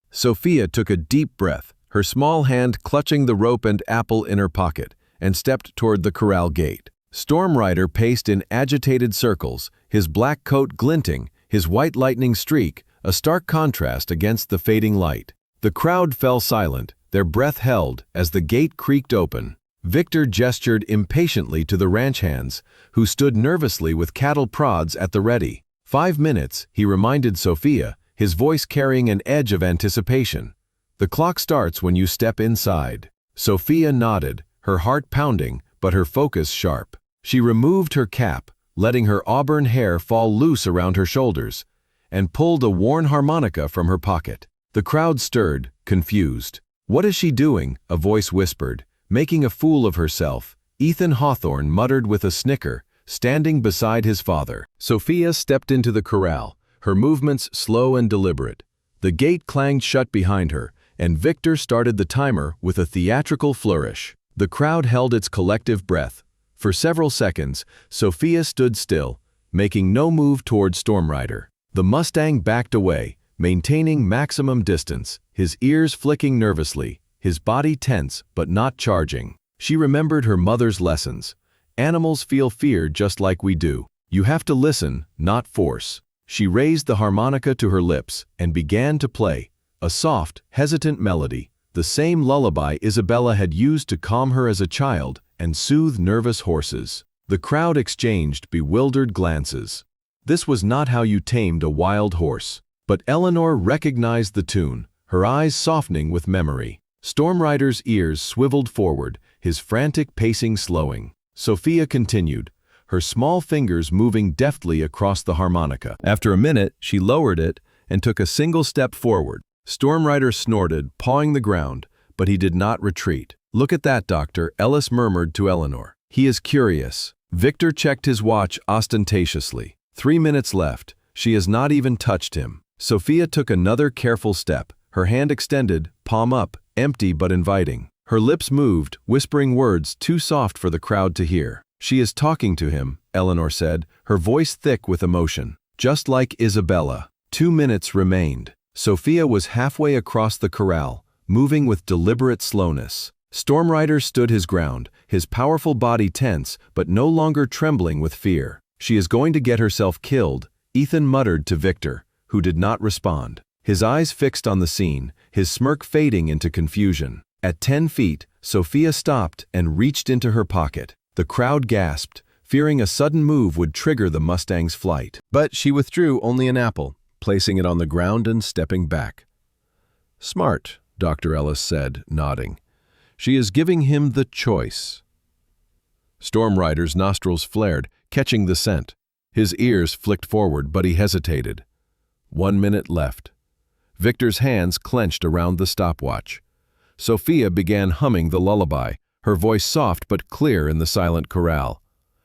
Sophia took a deep breath, her small hand clutching the rope and apple in her pocket, and stepped toward the corral gate. Storm Rider paced in agitated circles, his black coat glinting, his white lightning streak, a stark contrast against the fading light. The crowd fell silent, their breath held as the gate creaked open. Victor gestured impatiently to the ranch hands, who stood nervously with cattle prods at the ready. 5 minutes, he reminded Sophia, his voice carrying an edge of anticipation. "The clock starts when you step inside." Sophia nodded, her heart pounding, but her focus sharp. She removed her cap, letting her auburn hair fall loose around her shoulders, and pulled a worn harmonica from her pocket. The crowd stirred, confused. "What is she doing?" a voice whispered. "Making a fool of herself," Ethan Hawthorne muttered with a snicker, standing beside his father. Sophia stepped into the corral, her movements slow and deliberate. The gate clanged shut behind her, and Victor started the timer with a theatrical flourish. The crowd held its collective breath. For several seconds, Sophia stood still, making no move toward Storm Rider. The Mustang backed away, maintaining maximum distance, his ears flicking nervously, his body tense but not charging. She remembered her mother's lessons. Animals feel fear just like we do. You have to listen, not force. She raised the harmonica to her lips and began to play, a soft, hesitant melody, the same lullaby Isabella had used to calm her as a child and soothe nervous horses. The crowd exchanged bewildered glances. This was not how you tamed a wild horse. But Eleanor recognized the tune, her eyes softening with memory. Storm Rider's ears swiveled forward, his frantic pacing slowing. Sophia continued, her small fingers moving deftly across the harmonica. After a minute, she lowered it and took a single step forward. Storm Rider snorted, pawing the ground, but he did not retreat. "Look at that, Doctor," Ellis murmured to Eleanor. "He is curious." Victor checked his watch ostentatiously. 3 minutes left. She has not even touched him. Sophia took another careful step, her hand extended, palm up, empty but inviting. Her lips moved, whispering words too soft for the crowd to hear. "She is talking to him," Eleanor said, her voice thick with emotion. "Just like Isabella." 2 minutes remained. Sophia was halfway across the corral, moving with deliberate slowness. Storm Rider stood his ground, his powerful body tense but no longer trembling with fear. "She is going to get herself killed," Ethan muttered to Victor, who did not respond. His eyes fixed on the scene, his smirk fading into confusion. At 10 feet, Sophia stopped and reached into her pocket. The crowd gasped, fearing a sudden move would trigger the Mustang's flight. But she withdrew only an apple, placing it on the ground and stepping back. "Smart," Dr. Ellis said, nodding. "She is giving him the choice." Storm Rider's nostrils flared, catching the scent. His ears flicked forward, but he hesitated. 1 minute left. Victor's hands clenched around the stopwatch. Sophia began humming the lullaby, her voice soft but clear in the silent corral.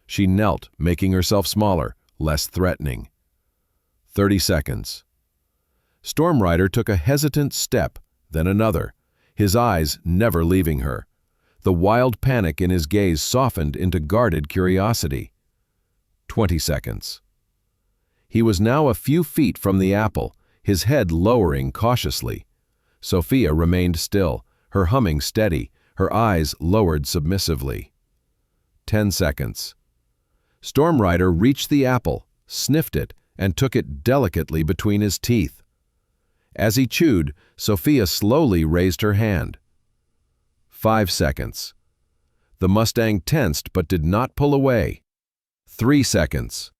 She knelt, making herself smaller, less threatening. 30 seconds. Storm Rider took a hesitant step, then another, his eyes never leaving her. The wild panic in his gaze softened into guarded curiosity. 20 seconds. He was now a few feet from the apple, his head lowering cautiously. Sophia remained still, her humming steady, her eyes lowered submissively. 10 seconds. Storm Rider reached the apple, sniffed it, and took it delicately between his teeth. As he chewed, Sophia slowly raised her hand. 5 seconds. The Mustang tensed but did not pull away. 3 seconds.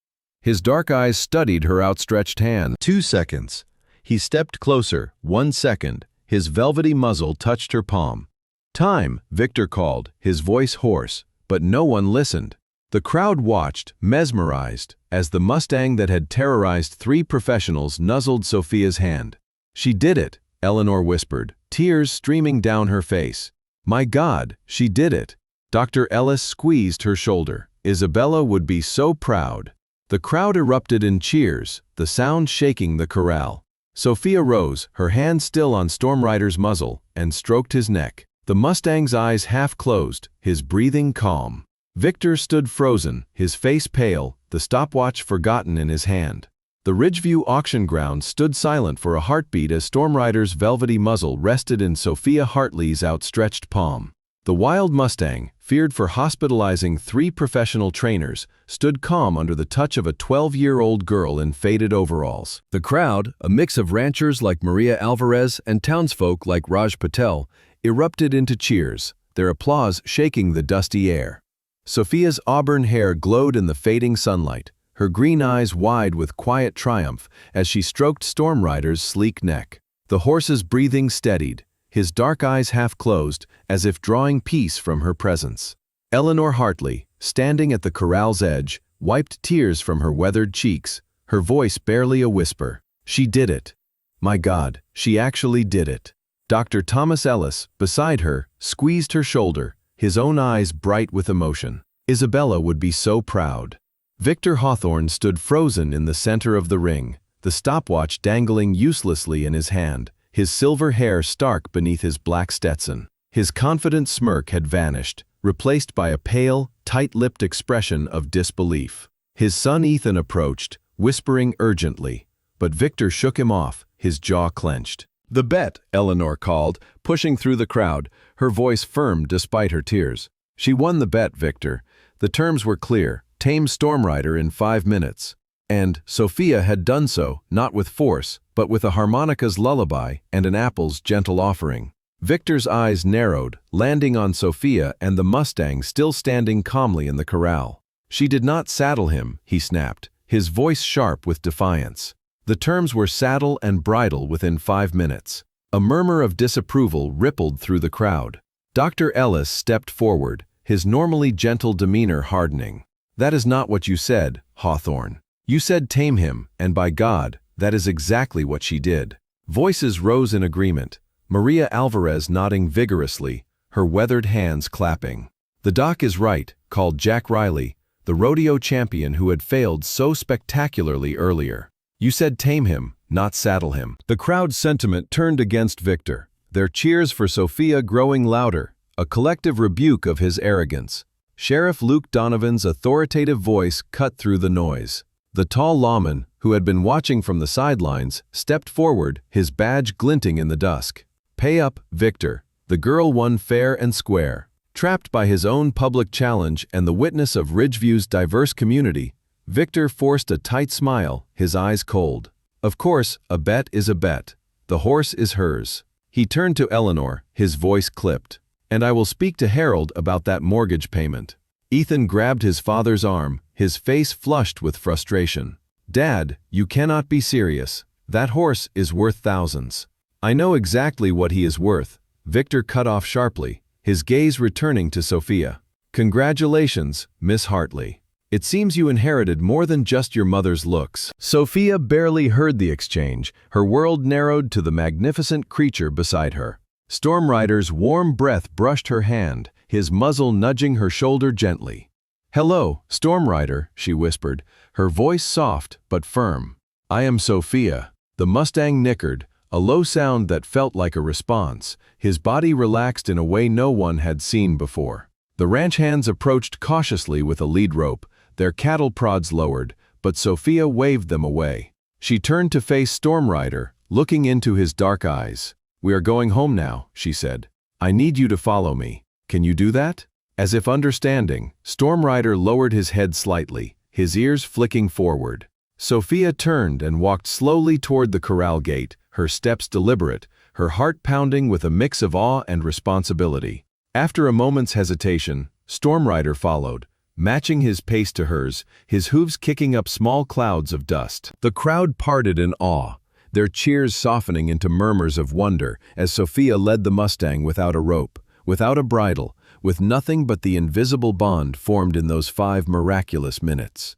His dark eyes studied her outstretched hand. 2 seconds. He stepped closer. 1 second. His velvety muzzle touched her palm. "Time," Victor called, his voice hoarse, but no one listened. The crowd watched, mesmerized, as the Mustang that had terrorized 3 professionals nuzzled Sophia's hand. "She did it," Eleanor whispered, tears streaming down her face. "My God, she did it." Dr. Ellis squeezed her shoulder. "Isabella would be so proud." The crowd erupted in cheers, the sound shaking the corral. Sophia rose, her hand still on Stormrider's muzzle, and stroked his neck. The Mustang's eyes half closed, his breathing calm. Victor stood frozen, his face pale, the stopwatch forgotten in his hand. The Ridgeview auction grounds stood silent for a heartbeat as Stormrider's velvety muzzle rested in Sophia Hartley's outstretched palm. The wild Mustang, feared for hospitalizing 3 professional trainers, stood calm under the touch of a 12-year-old girl in faded overalls. The crowd, a mix of ranchers like Maria Alvarez and townsfolk like Raj Patel, erupted into cheers, their applause shaking the dusty air. Sophia's auburn hair glowed in the fading sunlight, her green eyes wide with quiet triumph as she stroked Stormrider's sleek neck. The horse's breathing steadied, his dark eyes half closed, as if drawing peace from her presence. Eleanor Hartley, standing at the corral's edge, wiped tears from her weathered cheeks, her voice barely a whisper. She did it. My God, she actually did it. Dr. Thomas Ellis, beside her, squeezed her shoulder, his own eyes bright with emotion. Isabella would be so proud. Victor Hawthorne stood frozen in the center of the ring, the stopwatch dangling uselessly in his hand, his silver hair stark beneath his black Stetson. His confident smirk had vanished, replaced by a pale, tight-lipped expression of disbelief. His son Ethan approached, whispering urgently, but Victor shook him off, his jaw clenched. "The bet," Eleanor called, pushing through the crowd, her voice firm despite her tears. "She won the bet, Victor. The terms were clear. Tame Stormrider in 5 minutes." And Sophia had done so, not with force, but with a harmonica's lullaby and an apple's gentle offering. Victor's eyes narrowed, landing on Sophia and the Mustang still standing calmly in the corral. "She did not saddle him," he snapped, his voice sharp with defiance. The terms were saddle and bridle within 5 minutes. A murmur of disapproval rippled through the crowd. Dr. Ellis stepped forward, his normally gentle demeanor hardening. "That is not what you said, Hawthorne. You said tame him, and by God, that is exactly what she did." Voices rose in agreement, Maria Alvarez nodding vigorously, her weathered hands clapping. "The doc is right," called Jack Riley, the rodeo champion who had failed so spectacularly earlier. "You said tame him, not saddle him." The crowd's sentiment turned against Victor, their cheers for Sophia growing louder, a collective rebuke of his arrogance. Sheriff Luke Donovan's authoritative voice cut through the noise. The tall lawman, who had been watching from the sidelines, stepped forward, his badge glinting in the dusk. "Pay up, Victor." The girl won fair and square. Trapped by his own public challenge and the witness of Ridgeview's diverse community, Victor forced a tight smile, his eyes cold. Of course, a bet is a bet. The horse is hers. He turned to Eleanor, his voice clipped. "And I will speak to Harold about that mortgage payment." Ethan grabbed his father's arm, his face flushed with frustration. "Dad, you cannot be serious. That horse is worth thousands." "I know exactly what he is worth," Victor cut off sharply, his gaze returning to Sophia. "Congratulations, Miss Hartley. It seems you inherited more than just your mother's looks." Sophia barely heard the exchange, her world narrowed to the magnificent creature beside her. Stormrider's warm breath brushed her hand, his muzzle nudging her shoulder gently. "Hello, Stormrider," she whispered, her voice soft but firm. "I am Sophia." The Mustang nickered, a low sound that felt like a response, his body relaxed in a way no one had seen before. The ranch hands approached cautiously with a lead rope, their cattle prods lowered, but Sophia waved them away. She turned to face Stormrider, looking into his dark eyes. "We are going home now," she said. "I need you to follow me. Can you do that?" As if understanding, Stormrider lowered his head slightly, his ears flicking forward. Sophia turned and walked slowly toward the corral gate, her steps deliberate, her heart pounding with a mix of awe and responsibility. After a moment's hesitation, Stormrider followed, matching his pace to hers, his hooves kicking up small clouds of dust. The crowd parted in awe, their cheers softening into murmurs of wonder as Sophia led the Mustang without a rope, without a bridle, with nothing but the invisible bond formed in those 5 miraculous minutes.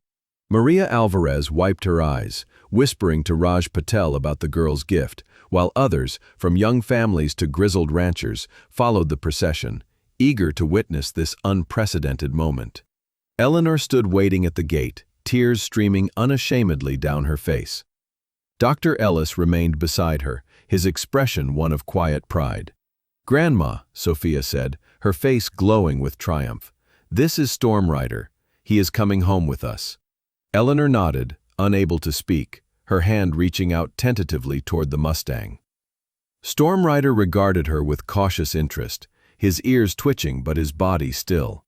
Maria Alvarez wiped her eyes, whispering to Raj Patel about the girl's gift, while others, from young families to grizzled ranchers, followed the procession, eager to witness this unprecedented moment. Eleanor stood waiting at the gate, tears streaming unashamedly down her face. Dr. Ellis remained beside her, his expression one of quiet pride. "Grandma," Sophia said, her face glowing with triumph, "this is Storm Rider. He is coming home with us." Eleanor nodded, unable to speak, her hand reaching out tentatively toward the Mustang. Storm Rider regarded her with cautious interest, his ears twitching but his body still.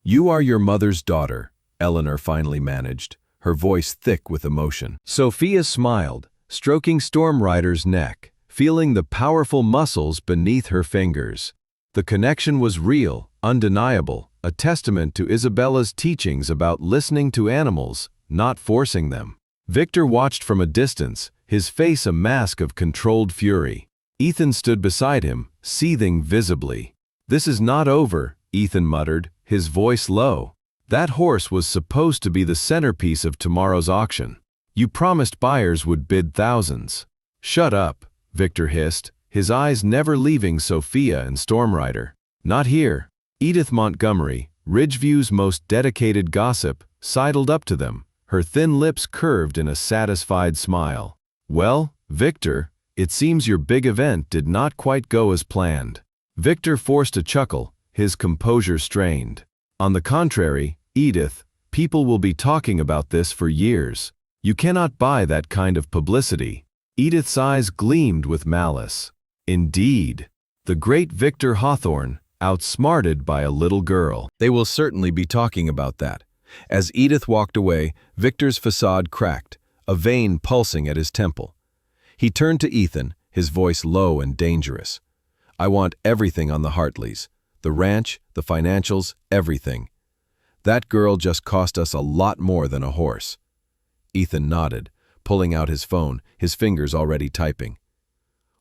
"You are your mother's daughter," Eleanor finally managed, her voice thick with emotion. Sophia smiled, stroking Storm Rider's neck, feeling the powerful muscles beneath her fingers. The connection was real, undeniable, a testament to Isabella's teachings about listening to animals, not forcing them. Victor watched from a distance, his face a mask of controlled fury. Ethan stood beside him, seething visibly. "This is not over," Ethan muttered, his voice low. "That horse was supposed to be the centerpiece of tomorrow's auction. You promised buyers would bid thousands." "Shut up," Victor hissed, his eyes never leaving Sophia and Storm Rider. "Not here." Edith Montgomery, Ridgeview's most dedicated gossip, sidled up to them, her thin lips curved in a satisfied smile. "Well, Victor, it seems your big event did not quite go as planned." Victor forced a chuckle, his composure strained. "On the contrary, Edith, people will be talking about this for years. You cannot buy that kind of publicity." Edith's eyes gleamed with malice. "Indeed. The great Victor Hawthorne, outsmarted by a little girl. They will certainly be talking about that." As Edith walked away, Victor's facade cracked, a vein pulsing at his temple. He turned to Ethan, his voice low and dangerous. "I want everything on the Hartleys. The ranch, the financials, everything. That girl just cost us a lot more than a horse." Ethan nodded, pulling out his phone, his fingers already typing.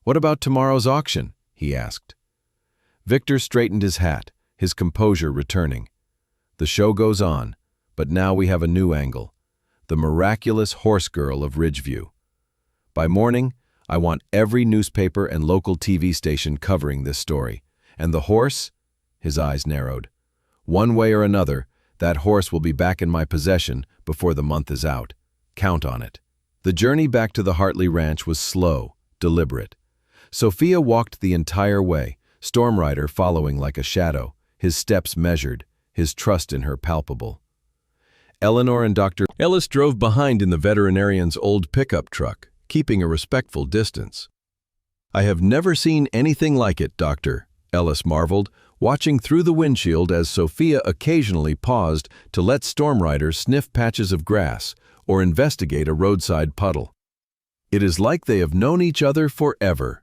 "What about tomorrow's auction?" he asked. Victor straightened his hat, his composure returning. "The show goes on, but now we have a new angle. The miraculous horse girl of Ridgeview. By morning, I want every newspaper and local TV station covering this story. And the horse?" His eyes narrowed. "One way or another, that horse will be back in my possession before the month is out. Count on it." The journey back to the Hartley Ranch was slow, deliberate. Sophia walked the entire way, Storm Rider following like a shadow, his steps measured, his trust in her palpable. Eleanor and Dr. Ellis drove behind in the veterinarian's old pickup truck, keeping a respectful distance. "I have never seen anything like it, Doctor," Ellis marveled, watching through the windshield as Sophia occasionally paused to let Storm Rider sniff patches of grass or investigate a roadside puddle. "It is like they have known each other forever."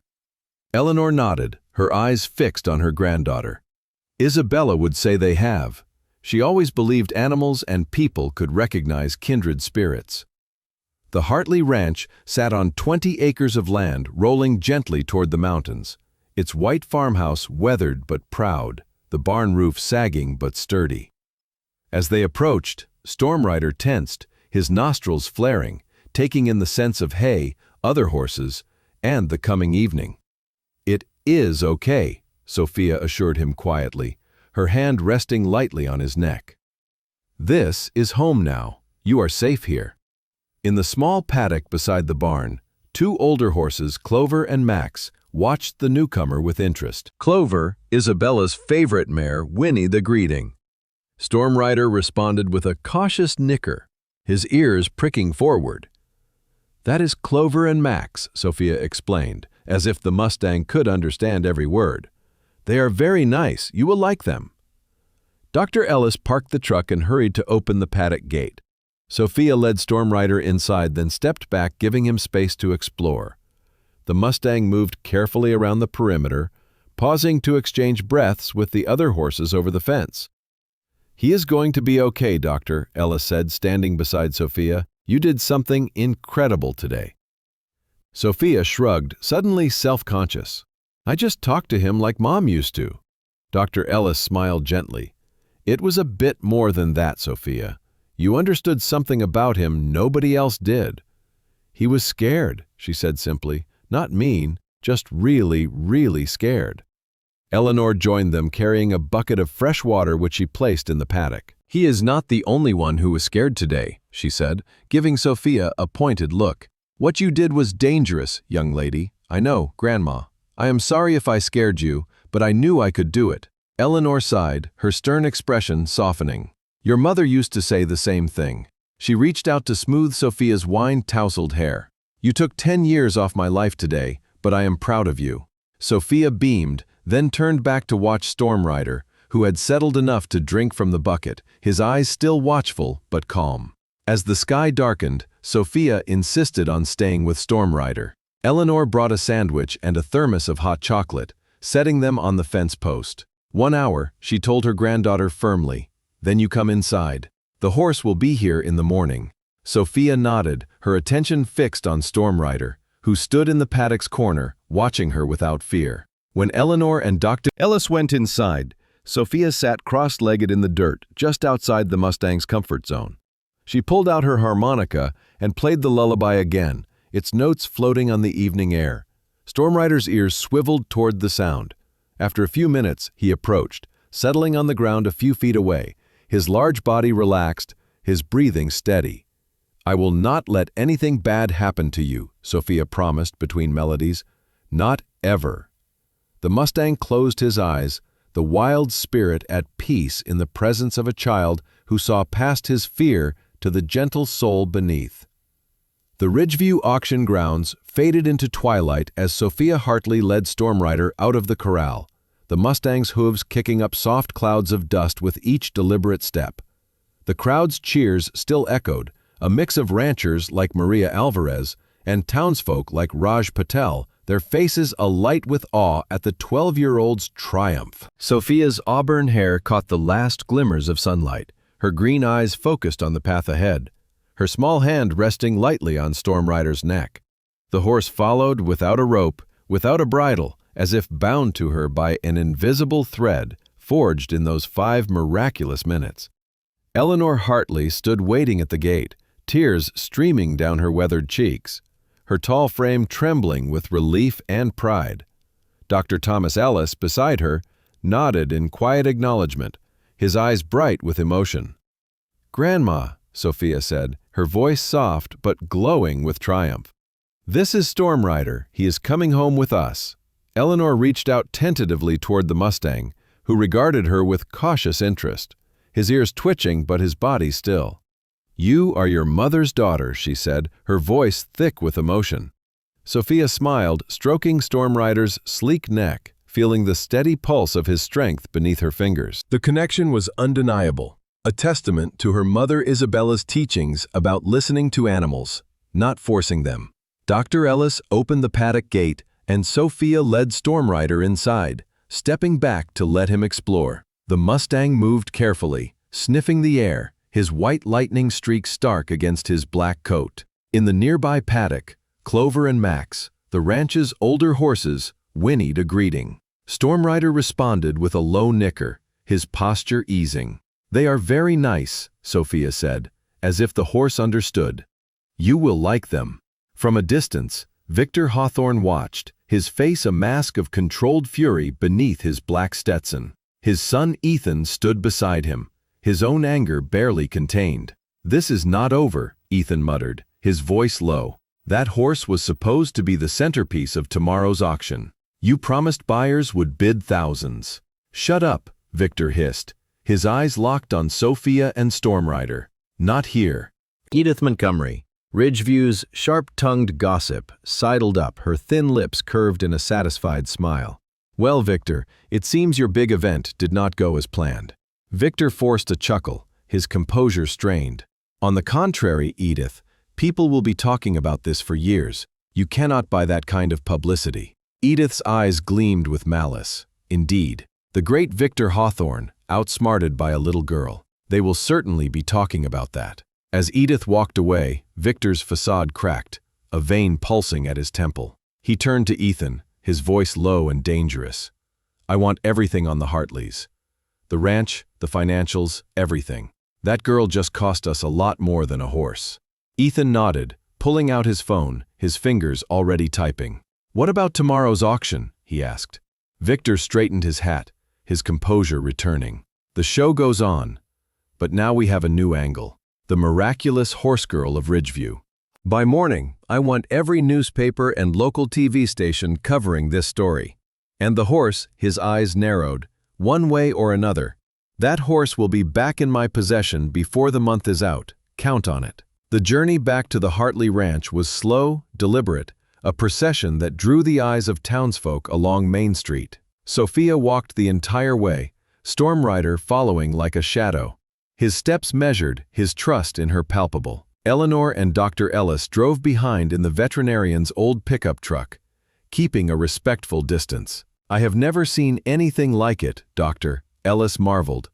Eleanor nodded, her eyes fixed on her granddaughter. "Isabella would say they have. She always believed animals and people could recognize kindred spirits." The Hartley Ranch sat on 20 acres of land rolling gently toward the mountains, its white farmhouse weathered but proud, the barn roof sagging but sturdy. As they approached, Storm Rider tensed, his nostrils flaring, taking in the scents of hay, other horses, and the coming evening. "It is okay," Sophia assured him quietly, her hand resting lightly on his neck. "This is home now. You are safe here." In the small paddock beside the barn, two older horses, Clover and Max, watched the newcomer with interest. Clover, Isabella's favorite mare, whinnied the greeting. Storm Rider responded with a cautious nicker, his ears pricking forward. "That is Clover and Max," Sophia explained, as if the Mustang could understand every word. "They are very nice. You will like them." Dr. Ellis parked the truck and hurried to open the paddock gate. Sophia led Storm Rider inside, then stepped back, giving him space to explore. The Mustang moved carefully around the perimeter, pausing to exchange breaths with the other horses over the fence. "He is going to be okay, Doctor," Ellis said, standing beside Sophia. "You did something incredible today." Sophia shrugged, suddenly self-conscious. "I just talked to him like Mom used to." Dr. Ellis smiled gently. "It was a bit more than that, Sophia. You understood something about him nobody else did." "He was scared," she said simply. "Not mean, just really, really scared." Eleanor joined them, carrying a bucket of fresh water which she placed in the paddock. He is not the only one who was scared today, she said, giving Sophia a pointed look. What you did was dangerous, young lady. I know, Grandma. I am sorry if I scared you, but I knew I could do it. Eleanor sighed, her stern expression softening. Your mother used to say the same thing. She reached out to smooth Sophia's wine-tousled hair. You took 10 years off my life today, but I am proud of you. Sophia beamed, then turned back to watch Stormrider, who had settled enough to drink from the bucket, his eyes still watchful but calm. As the sky darkened, Sophia insisted on staying with Stormrider. Eleanor brought a sandwich and a thermos of hot chocolate, setting them on the fence post. 1 hour, she told her granddaughter firmly. Then you come inside. The horse will be here in the morning. Sophia nodded, her attention fixed on Stormrider, who stood in the paddock's corner, watching her without fear. When Eleanor and Dr. Ellis went inside, Sophia sat cross-legged in the dirt, just outside the Mustang's comfort zone. She pulled out her harmonica and played the lullaby again, its notes floating on the evening air. Stormrider's ears swiveled toward the sound. After a few minutes, he approached, settling on the ground a few feet away, his large body relaxed, his breathing steady. I will not let anything bad happen to you, Sophia promised between melodies. Not ever. The Mustang closed his eyes, the wild spirit at peace in the presence of a child who saw past his fear to the gentle soul beneath. The Ridgeview auction grounds faded into twilight as Sophia Hartley led Stormrider out of the corral, the Mustang's hooves kicking up soft clouds of dust with each deliberate step. The crowd's cheers still echoed, a mix of ranchers like Maria Alvarez and townsfolk like Raj Patel, their faces alight with awe at the 12-year-old's triumph. Sophia's auburn hair caught the last glimmers of sunlight, her green eyes focused on the path ahead, her small hand resting lightly on Stormrider's neck. The horse followed without a rope, without a bridle, as if bound to her by an invisible thread forged in those 5 miraculous minutes. Eleanor Hartley stood waiting at the gate, tears streaming down her weathered cheeks, her tall frame trembling with relief and pride. Dr. Thomas Ellis, beside her, nodded in quiet acknowledgement, his eyes bright with emotion. Grandma, Sophia said, her voice soft but glowing with triumph. This is Stormrider. He is coming home with us. Eleanor reached out tentatively toward the Mustang, who regarded her with cautious interest, his ears twitching but his body still. You are your mother's daughter, she said, her voice thick with emotion. Sophia smiled, stroking Stormrider's sleek neck, feeling the steady pulse of his strength beneath her fingers. The connection was undeniable, a testament to her mother Isabella's teachings about listening to animals, not forcing them. Dr. Ellis opened the paddock gate, and Sophia led Stormrider inside, stepping back to let him explore. The Mustang moved carefully, sniffing the air, his white lightning streak stark against his black coat. In the nearby paddock, Clover and Max, the ranch's older horses, whinnied a greeting. Stormrider responded with a low nicker, his posture easing. They are very nice, Sophia said, as if the horse understood. You will like them. From a distance, Victor Hawthorne watched, his face a mask of controlled fury beneath his black Stetson. His son Ethan stood beside him, his own anger barely contained. This is not over, Ethan muttered, his voice low. That horse was supposed to be the centerpiece of tomorrow's auction. You promised buyers would bid thousands. Shut up, Victor hissed, his eyes locked on Sophia and Stormrider. Not here. Edith Montgomery, Ridgeview's sharp-tongued gossip, sidled up, her thin lips curved in a satisfied smile. Well, Victor, it seems your big event did not go as planned. Victor forced a chuckle, his composure strained. On the contrary, Edith, people will be talking about this for years. You cannot buy that kind of publicity. Edith's eyes gleamed with malice. Indeed, the great Victor Hawthorne, outsmarted by a little girl. They will certainly be talking about that. As Edith walked away, Victor's facade cracked, a vein pulsing at his temple. He turned to Ethan, his voice low and dangerous. I want everything on the Hartleys. The ranch, the financials, everything. That girl just cost us a lot more than a horse. Ethan nodded, pulling out his phone, his fingers already typing. What about tomorrow's auction? He asked. Victor straightened his hat, his composure returning. The show goes on. but now we have a new angle. The miraculous horse girl of Ridgeview. By morning, I want every newspaper and local TV station covering this story. And the horse, his eyes narrowed, one way or another. That horse will be back in my possession before the month is out. Count on it. The journey back to the Hartley Ranch was slow, deliberate, a procession that drew the eyes of townsfolk along Main Street. Sophia walked the entire way, Stormrider following like a shadow. His steps measured, his trust in her palpable. Eleanor and Dr. Ellis drove behind in the veterinarian's old pickup truck, keeping a respectful distance. I have never seen anything like it, Dr. Ellis marveled,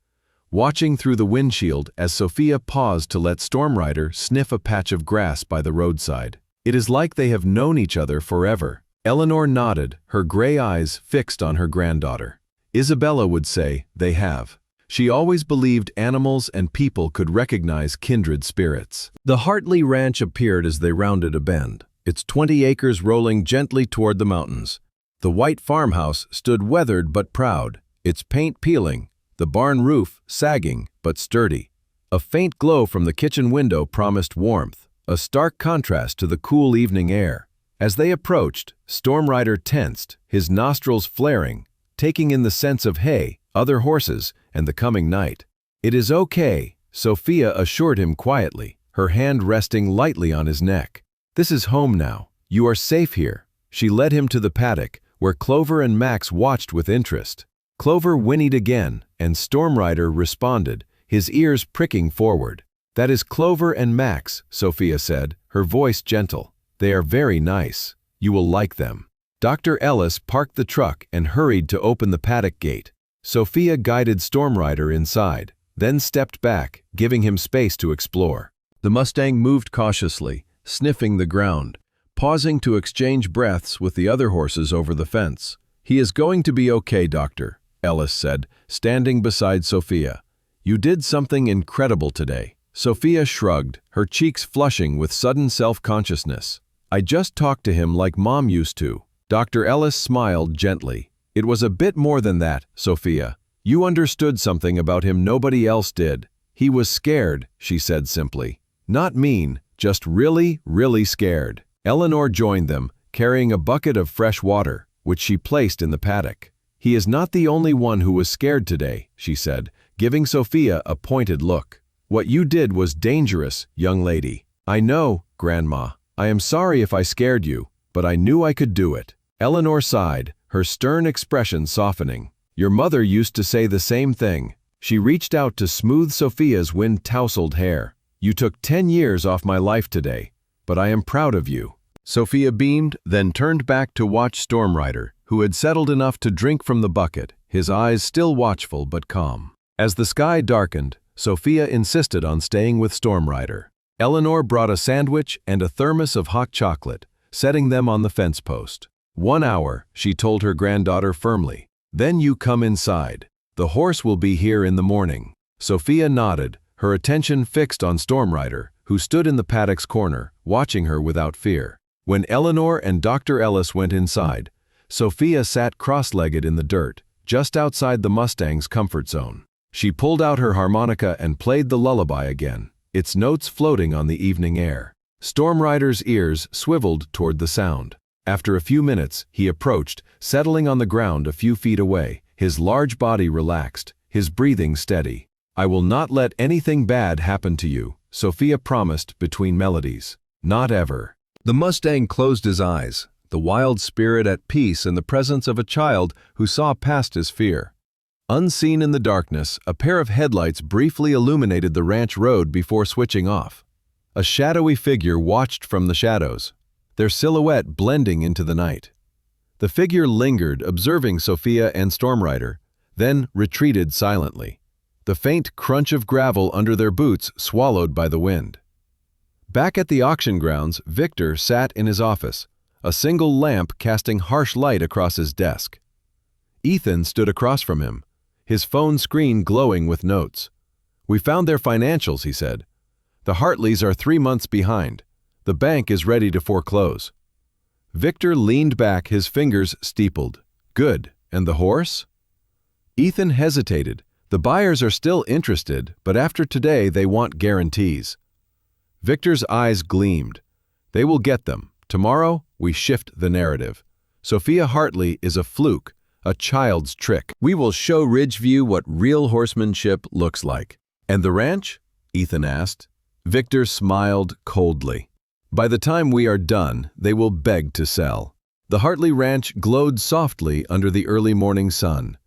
watching through the windshield as Sophia paused to let Stormrider sniff a patch of grass by the roadside. It is like they have known each other forever. Eleanor nodded, her gray eyes fixed on her granddaughter. Isabella would say, they have. She always believed animals and people could recognize kindred spirits. The Hartley Ranch appeared as they rounded a bend, its 20 acres rolling gently toward the mountains. The white farmhouse stood weathered but proud, its paint peeling, the barn roof sagging but sturdy. A faint glow from the kitchen window promised warmth, a stark contrast to the cool evening air. As they approached, Stormrider tensed, his nostrils flaring, taking in the scents of hay, other horses, and the coming night. It is okay, Sophia assured him quietly, her hand resting lightly on his neck. This is home now. You are safe here. She led him to the paddock, where Clover and Max watched with interest. Clover whinnied again, and Stormrider responded, his ears pricking forward. That is Clover and Max, Sophia said, her voice gentle. They are very nice. You will like them. Dr. Ellis parked the truck and hurried to open the paddock gate. Sophia guided Stormrider inside, then stepped back, giving him space to explore. The Mustang moved cautiously, sniffing the ground, pausing to exchange breaths with the other horses over the fence. He is going to be okay, Doctor, Ellis said, standing beside Sophia. You did something incredible today. Sophia shrugged, her cheeks flushing with sudden self-consciousness. I just talked to him like Mom used to. Dr. Ellis smiled gently. It was a bit more than that, Sophia. You understood something about him nobody else did. He was scared, she said simply. Not mean, just really, really scared. Eleanor joined them, carrying a bucket of fresh water, which she placed in the paddock. He is not the only one who was scared today, she said, giving Sophia a pointed look. What you did was dangerous, young lady. I know, Grandma. I am sorry if I scared you, but I knew I could do it. Eleanor sighed, her stern expression softening. Your mother used to say the same thing. She reached out to smooth Sophia's wind-tousled hair. You took 10 years off my life today, but I am proud of you. Sophia beamed, then turned back to watch Stormrider, who had settled enough to drink from the bucket, his eyes still watchful but calm. As the sky darkened, Sophia insisted on staying with Stormrider. Eleanor brought a sandwich and a thermos of hot chocolate, setting them on the fence post. 1 hour, she told her granddaughter firmly. Then you come inside. The horse will be here in the morning. Sophia nodded, her attention fixed on Stormrider, who stood in the paddock's corner, watching her without fear. When Eleanor and Dr. Ellis went inside, Sophia sat cross-legged in the dirt, just outside the Mustang's comfort zone. She pulled out her harmonica and played the lullaby again, its notes floating on the evening air. Stormrider's ears swiveled toward the sound. After a few minutes, he approached, settling on the ground a few feet away, his large body relaxed, his breathing steady. I will not let anything bad happen to you, Sophia promised between melodies. Not ever. The Mustang closed his eyes, the wild spirit at peace in the presence of a child who saw past his fear. Unseen in the darkness, a pair of headlights briefly illuminated the ranch road before switching off. A shadowy figure watched from the shadows, their silhouette blending into the night. The figure lingered, observing Sophia and Stormrider, then retreated silently, the faint crunch of gravel under their boots swallowed by the wind. Back at the auction grounds, Victor sat in his office, a single lamp casting harsh light across his desk. Ethan stood across from him, his phone screen glowing with notes. We found their financials, he said. The Hartleys are 3 months behind. The bank is ready to foreclose. Victor leaned back, his fingers steepled. Good. And the horse? Ethan hesitated, The buyers are still interested, but after today they want guarantees. Victor's eyes gleamed. They will get them. Tomorrow, we shift the narrative. Sophia Hartley is a fluke, a child's trick. We will show Ridgeview what real horsemanship looks like. And the ranch? Ethan asked. Victor smiled coldly. By the time we are done, they will beg to sell. The Hartley Ranch glowed softly under the early morning sun.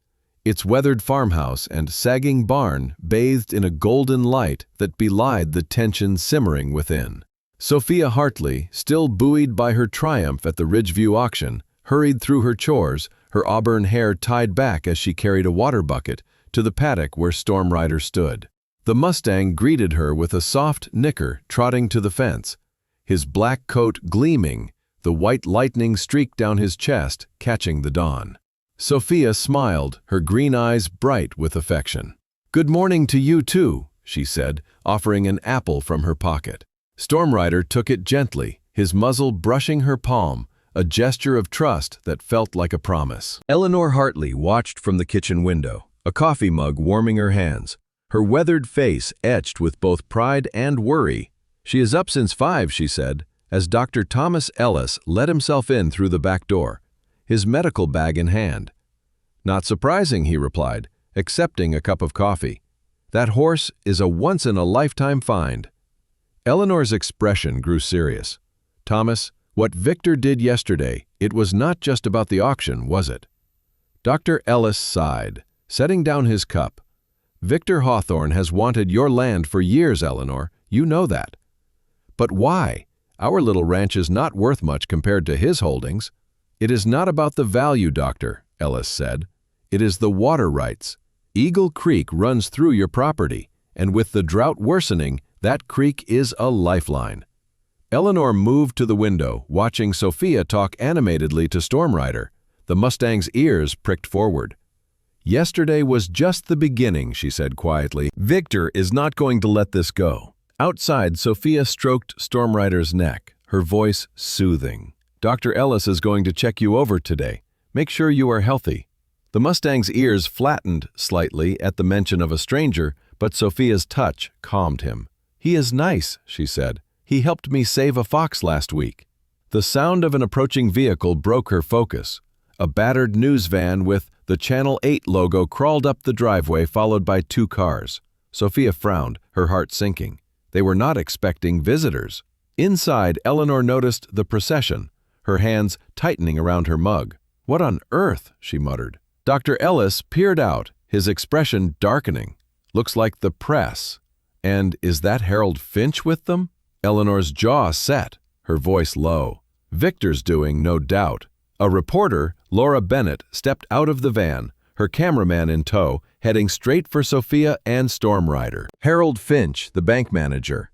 Its weathered farmhouse and sagging barn bathed in a golden light that belied the tension simmering within. Sophia Hartley, still buoyed by her triumph at the Ridgeview auction, hurried through her chores, her auburn hair tied back as she carried a water bucket, to the paddock where Storm Rider stood. The Mustang greeted her with a soft nicker trotting to the fence, his black coat gleaming, the white lightning streak down his chest catching the dawn. Sophia smiled, her green eyes bright with affection. "Good morning to you too," she said, offering an apple from her pocket. Storm Rider took it gently, his muzzle brushing her palm, a gesture of trust that felt like a promise. Eleanor Hartley watched from the kitchen window, a coffee mug warming her hands, her weathered face etched with both pride and worry. "She is up since 5, she said, as Dr. Thomas Ellis let himself in through the back door, his medical bag in hand. "Not surprising," he replied, accepting a cup of coffee. "That horse is a once-in-a-lifetime find." Eleanor's expression grew serious. "Thomas, what Victor did yesterday, it was not just about the auction, was it?" Dr. Ellis sighed, setting down his cup. "Victor Hawthorne has wanted your land for years, Eleanor. You know that." "But why? Our little ranch is not worth much compared to his holdings." "It is not about the value, Doctor," Ellis said. "It is the water rights. Eagle Creek runs through your property, and with the drought worsening, that creek is a lifeline." Eleanor moved to the window, watching Sophia talk animatedly to Storm Rider. The Mustang's ears pricked forward. "Yesterday was just the beginning," she said quietly. "Victor is not going to let this go." Outside, Sophia stroked Storm Rider's neck, her voice soothing. "Dr. Ellis is going to check you over today. Make sure you are healthy." The Mustang's ears flattened slightly at the mention of a stranger, but Sophia's touch calmed him. "He is nice," she said. "He helped me save a fox last week." The sound of an approaching vehicle broke her focus. A battered news van with the Channel 8 logo crawled up the driveway, followed by 2 cars. Sophia frowned, her heart sinking. They were not expecting visitors. Inside, Eleanor noticed the procession, her hands tightening around her mug. "What on earth?" she muttered. Dr. Ellis peered out, his expression darkening. "Looks like the press. And is that Harold Finch with them?" Eleanor's jaw set, her voice low. "Victor's doing, no doubt." A reporter, Laura Bennett, stepped out of the van, her cameraman in tow, heading straight for Sophia and Storm Rider. Harold Finch, the bank manager,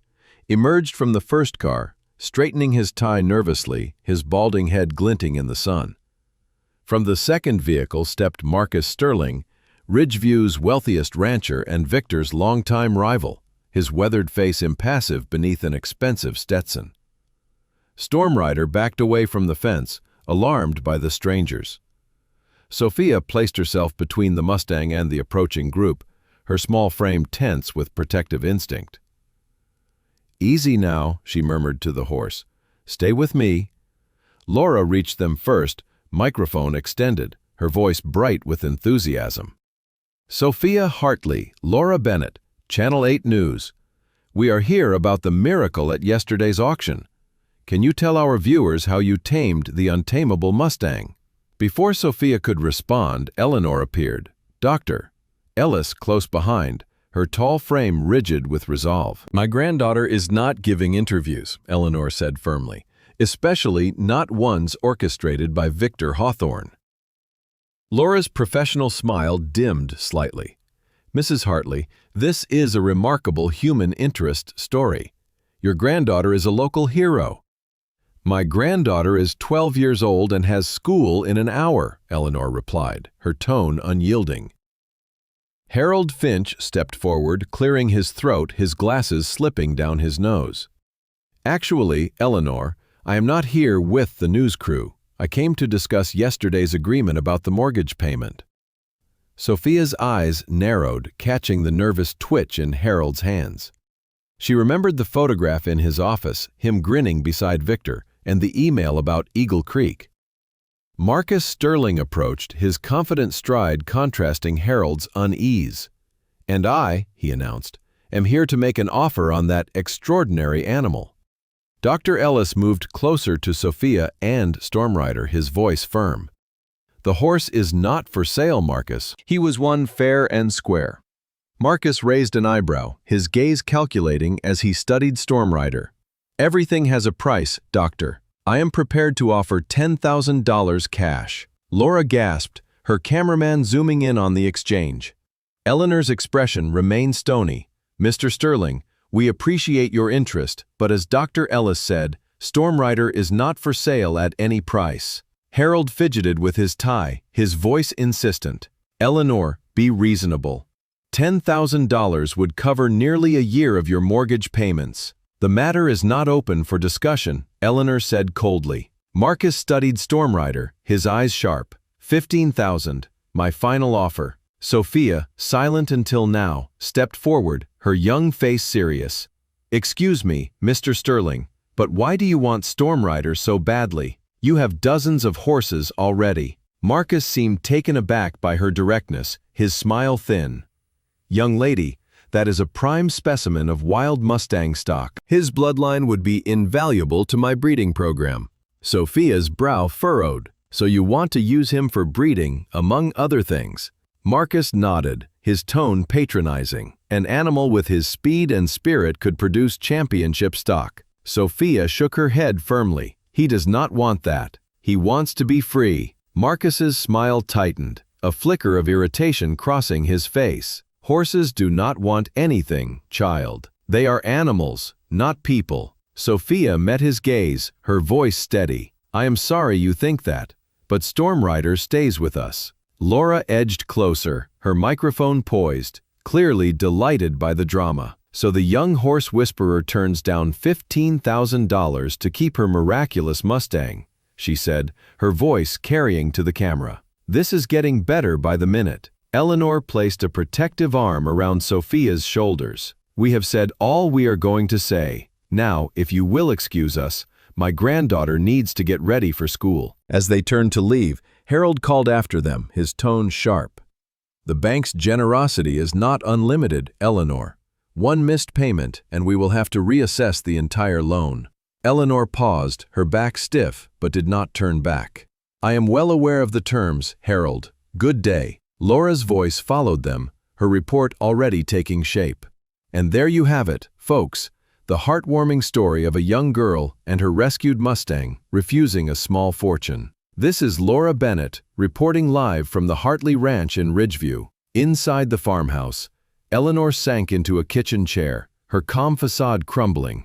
emerged from the first car, straightening his tie nervously, his balding head glinting in the sun. From the second vehicle stepped Marcus Sterling, Ridgeview's wealthiest rancher and Victor's longtime rival, his weathered face impassive beneath an expensive Stetson. Storm Rider backed away from the fence, alarmed by the strangers. Sophia placed herself between the Mustang and the approaching group, her small frame tense with protective instinct. "Easy now," she murmured to the horse. "Stay with me." Laura reached them first, microphone extended, her voice bright with enthusiasm. "Sophia Hartley, Laura Bennett, Channel 8 News. We are here about the miracle at yesterday's auction. Can you tell our viewers how you tamed the untamable Mustang?" Before Sophia could respond, Eleanor appeared. Dr. Ellis close behind, her tall frame rigid with resolve. "My granddaughter is not giving interviews," Eleanor said firmly, "especially not ones orchestrated by Victor Hawthorne." Laura's professional smile dimmed slightly. "Mrs. Hartley, this is a remarkable human interest story. Your granddaughter is a local hero." "My granddaughter is 12 years old and has school in an hour," Eleanor replied, her tone unyielding. Harold Finch stepped forward, clearing his throat, his glasses slipping down his nose. "Actually, Eleanor, I am not here with the news crew. I came to discuss yesterday's agreement about the mortgage payment." Sophia's eyes narrowed, catching the nervous twitch in Harold's hands. She remembered the photograph in his office, him grinning beside Victor, and the email about Eagle Creek. Marcus Sterling approached, his confident stride contrasting Harold's unease. "And I," he announced, "am here to make an offer on that extraordinary animal." Dr. Ellis moved closer to Sophia and Stormrider, his voice firm. "The horse is not for sale, Marcus. He was won fair and square." Marcus raised an eyebrow, his gaze calculating as he studied Stormrider. "Everything has a price, Doctor. I am prepared to offer $10,000 cash." Laura gasped, her cameraman zooming in on the exchange. Eleanor's expression remained stony. "Mr. Sterling, we appreciate your interest, but as Dr. Ellis said, Stormrider is not for sale at any price." Harold fidgeted with his tie, his voice insistent. "Eleanor, be reasonable. $10,000 would cover nearly a year of your mortgage payments." "The matter is not open for discussion," Eleanor said coldly. Marcus studied Stormrider, his eyes sharp. "15,000, my final offer." Sophia, silent until now, stepped forward, her young face serious. "Excuse me, Mr. Sterling, but why do you want Stormrider so badly? You have dozens of horses already." Marcus seemed taken aback by her directness, his smile thin. "Young lady, that is a prime specimen of wild Mustang stock. His bloodline would be invaluable to my breeding program." Sophia's brow furrowed. "So you want to use him for breeding, among other things?" Marcus nodded, his tone patronizing. "An animal with his speed and spirit could produce championship stock." Sophia shook her head firmly. "He does not want that. He wants to be free." Marcus's smile tightened, a flicker of irritation crossing his face. "Horses do not want anything, child. They are animals, not people." Sophia met his gaze, her voice steady. "I am sorry you think that, but Stormrider stays with us." Laura edged closer, her microphone poised, clearly delighted by the drama. "So the young horse whisperer turns down $15,000 to keep her miraculous Mustang," she said, her voice carrying to the camera. "This is getting better by the minute." Eleanor placed a protective arm around Sophia's shoulders. "We have said all we are going to say. Now, if you will excuse us, my granddaughter needs to get ready for school." As they turned to leave, Harold called after them, his tone sharp. "The bank's generosity is not unlimited, Eleanor. One missed payment, and we will have to reassess the entire loan." Eleanor paused, her back stiff, but did not turn back. "I am well aware of the terms, Harold. Good day." Laura's voice followed them, her report already taking shape. And there you have it, folks, the heartwarming story of a young girl and her rescued Mustang, refusing a small fortune. This is Laura Bennett, reporting live from the Hartley Ranch in Ridgeview. Inside the farmhouse, Eleanor sank into a kitchen chair, her calm facade crumbling,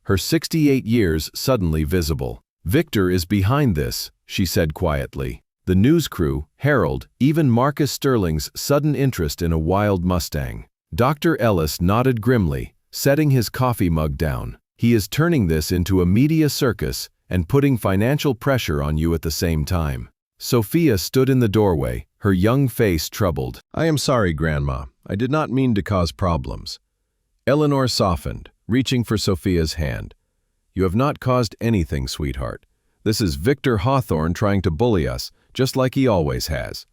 her 68 years suddenly visible. "Victor is behind this," she said quietly. The news crew, Harold, even Marcus Sterling's sudden interest in a wild Mustang. Dr. Ellis nodded grimly, setting his coffee mug down. "He is turning this into a media circus and putting financial pressure on you at the same time." Sophia stood in the doorway, her young face troubled. "I am sorry, Grandma. I did not mean to cause problems." Eleanor softened, reaching for Sophia's hand. "You have not caused anything, sweetheart. This is Victor Hawthorne trying to bully us, just like he always has."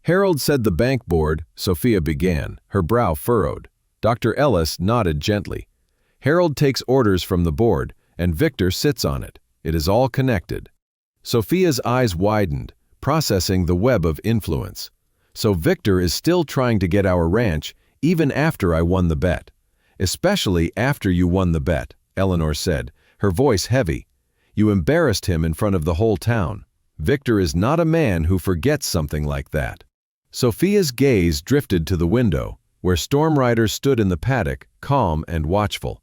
"Harold said the bank board," Sophia began, her brow furrowed. Dr. Ellis nodded gently. "Harold takes orders from the board, and Victor sits on it. It is all connected." Sophia's eyes widened, processing the web of influence. "So Victor is still trying to get our ranch, even after I won the bet." "Especially after you won the bet," Eleanor said, her voice heavy. "You embarrassed him in front of the whole town. Victor is not a man who forgets something like that." Sophia's gaze drifted to the window, where Stormrider stood in the paddock, calm and watchful.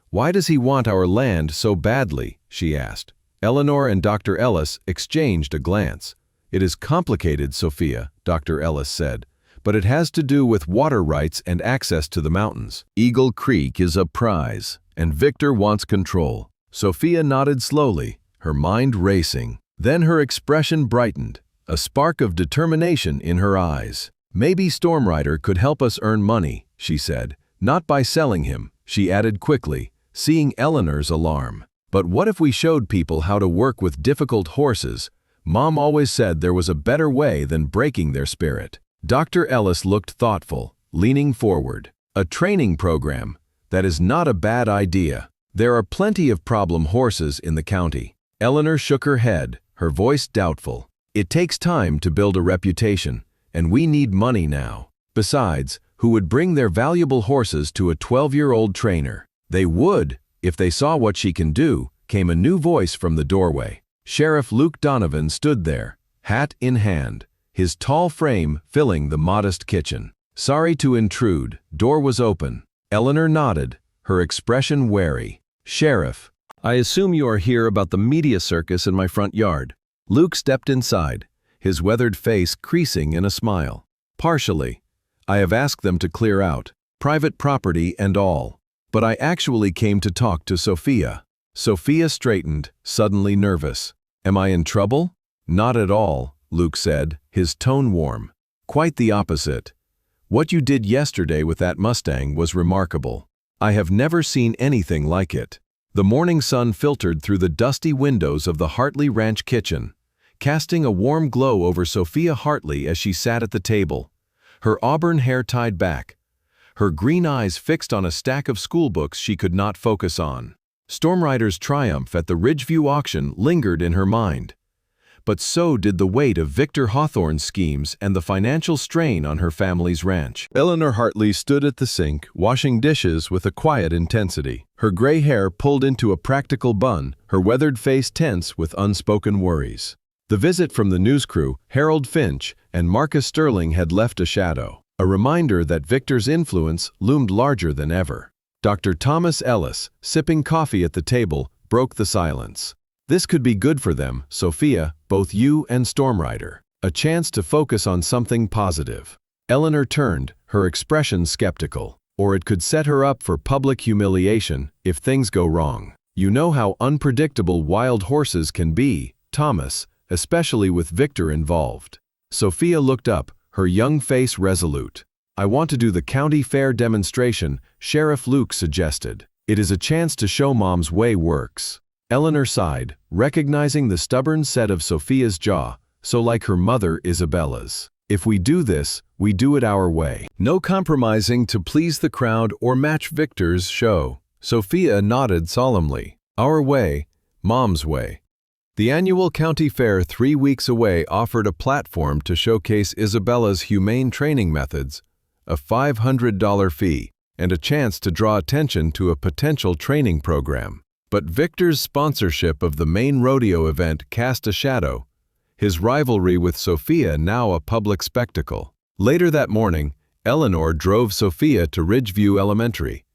"Why does he want our land so badly?" she asked. Eleanor and Dr. Ellis exchanged a glance. "It is complicated, Sophia," Dr. Ellis said, "but it has to do with water rights and access to the mountains. Eagle Creek is a prize, and Victor wants control." Sophia nodded slowly, her mind racing. Then her expression brightened, a spark of determination in her eyes. Maybe Stormrider could help us earn money, she said. Not by selling him, she added quickly, seeing Eleanor's alarm. But what if we showed people how to work with difficult horses? Mom always said there was a better way than breaking their spirit. Dr. Ellis looked thoughtful, leaning forward. A training program. That is not a bad idea. There are plenty of problem horses in the county. Eleanor shook her head, her voice doubtful. It takes time to build a reputation, and we need money now. Besides, who would bring their valuable horses to a 12-year-old trainer? They would, if they saw what she can do, came a new voice from the doorway. Sheriff Luke Donovan stood there, hat in hand, his tall frame filling the modest kitchen. Sorry to intrude, door was open. Eleanor nodded, her expression wary. Sheriff, I assume you are here about the media circus in my front yard. Luke stepped inside, his weathered face creasing in a smile. Partially. I have asked them to clear out, private property and all. But I actually came to talk to Sophia. Sophia straightened, suddenly nervous. Am I in trouble? Not at all, Luke said, his tone warm. Quite the opposite. What you did yesterday with that Mustang was remarkable. I have never seen anything like it. The morning sun filtered through the dusty windows of the Hartley Ranch kitchen, casting a warm glow over Sophia Hartley as she sat at the table, her auburn hair tied back, her green eyes fixed on a stack of schoolbooks she could not focus on. Stormrider's triumph at the Ridgeview auction lingered in her mind. But so did the weight of Victor Hawthorne's schemes and the financial strain on her family's ranch. Eleanor Hartley stood at the sink, washing dishes with a quiet intensity. Her gray hair pulled into a practical bun, her weathered face tense with unspoken worries. The visit from the news crew, Harold Finch, and Marcus Sterling had left a shadow, a reminder that Victor's influence loomed larger than ever. Dr. Thomas Ellis, sipping coffee at the table, broke the silence. This could be good for them, Sophia, both you and Stormrider. A chance to focus on something positive. Eleanor turned, her expression skeptical. Or it could set her up for public humiliation if things go wrong. You know how unpredictable wild horses can be, Thomas, especially with Victor involved. Sophia looked up, her young face resolute. I want to do the county fair demonstration, Sheriff Luke suggested. It is a chance to show Mom's way works. Eleanor sighed, recognizing the stubborn set of Sophia's jaw, so like her mother Isabella's. If we do this, we do it our way. No compromising to please the crowd or match Victor's show. Sophia nodded solemnly. Our way, Mom's way. The annual county fair 3 weeks away offered a platform to showcase Isabella's humane training methods, a $500 fee, and a chance to draw attention to a potential training program. But Victor's sponsorship of the main rodeo event cast a shadow, his rivalry with Sophia now a public spectacle. Later that morning, Eleanor drove Sophia to Ridgeview Elementary,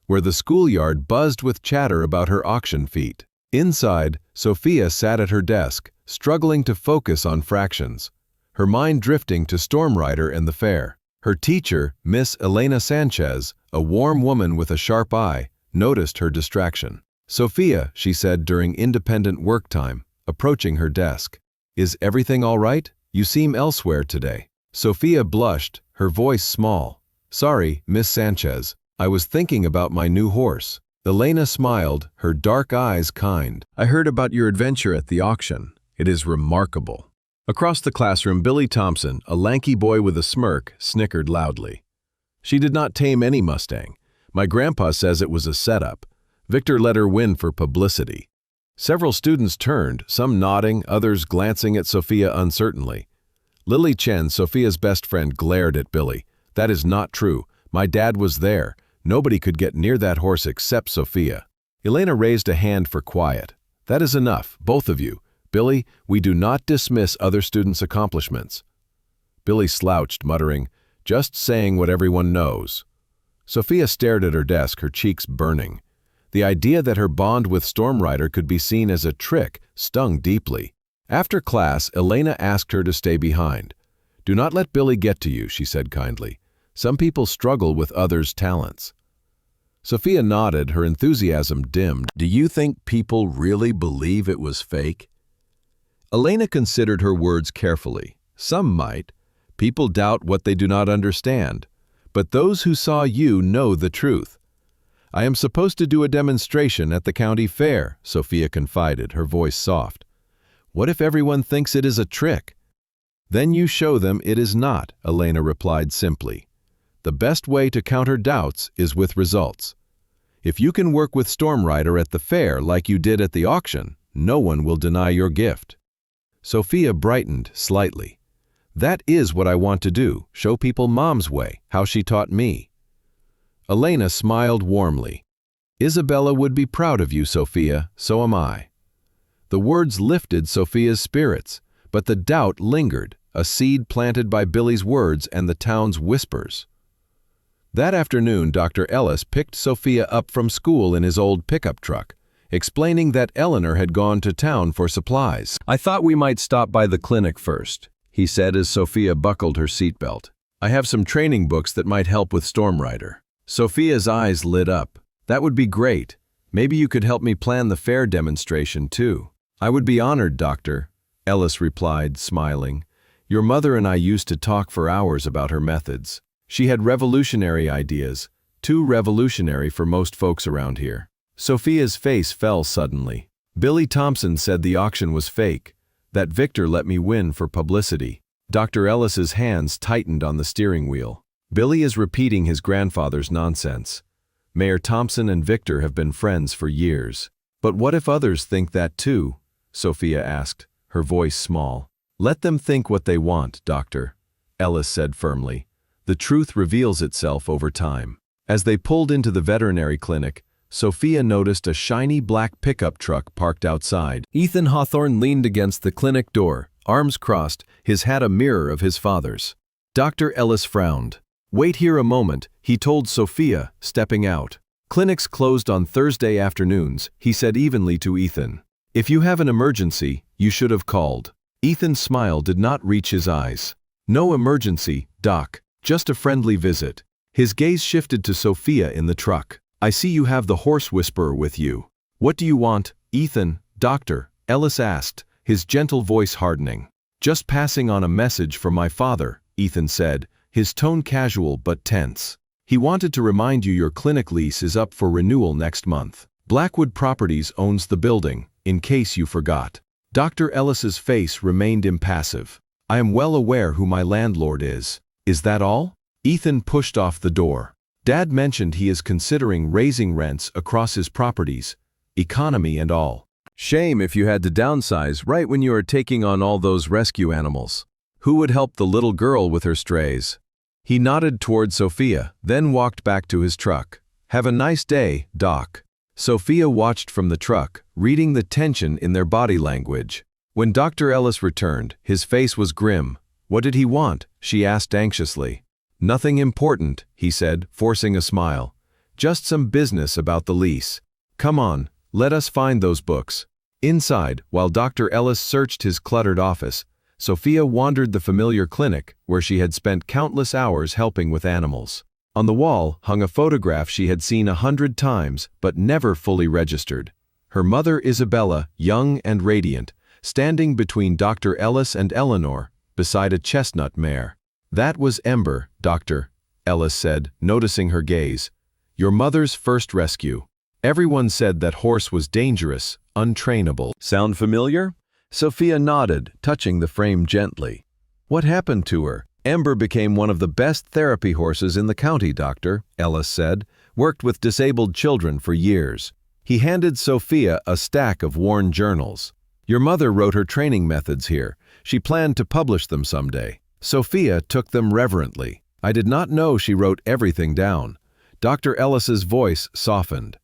where the schoolyard buzzed with chatter about her auction feat. Inside, Sophia sat at her desk, struggling to focus on fractions, her mind drifting to Stormrider and the fair. Her teacher, Miss Elena Sanchez, a warm woman with a sharp eye, noticed her distraction. Sophia, she said during independent work time, approaching her desk. Is everything all right? You seem elsewhere today. Sophia blushed, her voice small. Sorry, Miss Sanchez. I was thinking about my new horse. Elena smiled, her dark eyes kind. I heard about your adventure at the auction. It is remarkable. Across the classroom, Billy Thompson, a lanky boy with a smirk, snickered loudly. She did not tame any Mustang. My grandpa says it was a setup. Victor let her win for publicity. Several students turned, some nodding, others glancing at Sophia uncertainly. Lily Chen, Sophia's best friend, glared at Billy. That is not true. My dad was there. Nobody could get near that horse except Sophia. Elena raised a hand for quiet. That is enough, both of you. Billy, we do not dismiss other students' accomplishments. Billy slouched, muttering, just saying what everyone knows. Sophia stared at her desk, her cheeks burning. The idea that her bond with Stormrider could be seen as a trick stung deeply. After class, Elena asked her to stay behind. Do not let Billy get to you, she said kindly. Some people struggle with others' talents. Sophia nodded, her enthusiasm dimmed. Do you think people really believe it was fake? Elena considered her words carefully. Some might. People doubt what they do not understand, but those who saw you know the truth. I am supposed to do a demonstration at the county fair, Sophia confided, her voice soft. What if everyone thinks it is a trick? Then you show them it is not, Elena replied simply. The best way to counter doubts is with results. If you can work with Stormrider at the fair like you did at the auction, no one will deny your gift. Sophia brightened slightly. That is what I want to do, show people Mom's way, how she taught me. Elena smiled warmly. Isabella would be proud of you, Sophia, so am I. The words lifted Sophia's spirits, but the doubt lingered, a seed planted by Billy's words and the town's whispers. That afternoon, Dr. Ellis picked Sophia up from school in his old pickup truck, explaining that Eleanor had gone to town for supplies. I thought we might stop by the clinic first, he said as Sophia buckled her seatbelt. I have some training books that might help with Stormrider. Sophia's eyes lit up. That would be great. Maybe you could help me plan the fair demonstration too. I would be honored, Doctor, Ellis replied, smiling. Your mother and I used to talk for hours about her methods. She had revolutionary ideas, too revolutionary for most folks around here. Sophia's face fell suddenly. Billy Thompson said the auction was fake, that Victor let me win for publicity. Dr. Ellis's hands tightened on the steering wheel. Billy is repeating his grandfather's nonsense. Mayor Thompson and Victor have been friends for years. But what if others think that too? Sophia asked, her voice small. Let them think what they want, Doctor, Ellis said firmly. The truth reveals itself over time. As they pulled into the veterinary clinic, Sophia noticed a shiny black pickup truck parked outside. Ethan Hawthorne leaned against the clinic door, arms crossed, his hat a mirror of his father's. Dr. Ellis frowned. Wait here a moment, he told Sophia, stepping out. Clinics closed on Thursday afternoons, he said evenly to Ethan. If you have an emergency, you should have called. Ethan's smile did not reach his eyes. No emergency, Doc, just a friendly visit. His gaze shifted to Sophia in the truck. I see you have the horse whisperer with you. What do you want, Ethan, Doctor? Ellis asked, his gentle voice hardening. Just passing on a message from my father, Ethan said, his tone casual but tense. He wanted to remind you your clinic lease is up for renewal next month. Blackwood Properties owns the building, in case you forgot. Dr. Ellis's face remained impassive. I am well aware who my landlord is. Is that all? Ethan pushed off the door. Dad mentioned he is considering raising rents across his properties, economy and all. Shame if you had to downsize right when you are taking on all those rescue animals. Who would help the little girl with her strays? He nodded toward Sophia, then walked back to his truck. Have a nice day, Doc. Sophia watched from the truck, reading the tension in their body language. When Dr. Ellis returned, his face was grim. What did he want? She asked anxiously. Nothing important, he said, forcing a smile. Just some business about the lease. Come on, let us find those books. Inside, while Dr. Ellis searched his cluttered office, Sophia wandered the familiar clinic where she had spent countless hours helping with animals. On the wall hung a photograph she had seen 100 times but never fully registered. Her mother Isabella, young and radiant, standing between Dr. Ellis and Eleanor, beside a chestnut mare. That was Ember, Doctor, Ellis said, noticing her gaze. Your mother's first rescue. Everyone said that horse was dangerous, untrainable. Sound familiar? Sophia nodded, touching the frame gently. What happened to her? Ember became one of the best therapy horses in the county, Doctor, Ellis said, worked with disabled children for years. He handed Sophia a stack of worn journals. Your mother wrote her training methods here. She planned to publish them someday. Sophia took them reverently. I did not know she wrote everything down. Dr. Ellis's voice softened.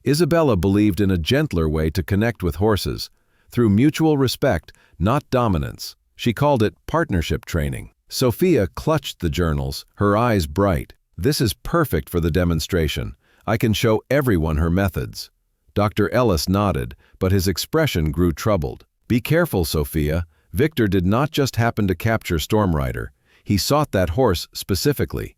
Isabella believed in a gentler way to connect with horses, through mutual respect, not dominance. She called it partnership training. Sophia clutched the journals, her eyes bright. This is perfect for the demonstration. I can show everyone her methods. Dr. Ellis nodded, but his expression grew troubled. Be careful, Sophia. Victor did not just happen to capture Stormrider. He sought that horse specifically.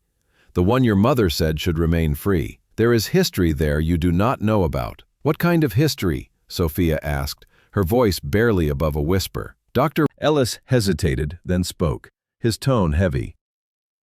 The one your mother said should remain free. There is history there you do not know about. What kind of history? Sophia asked, her voice barely above a whisper. Dr. Ellis hesitated, then spoke. his tone heavy.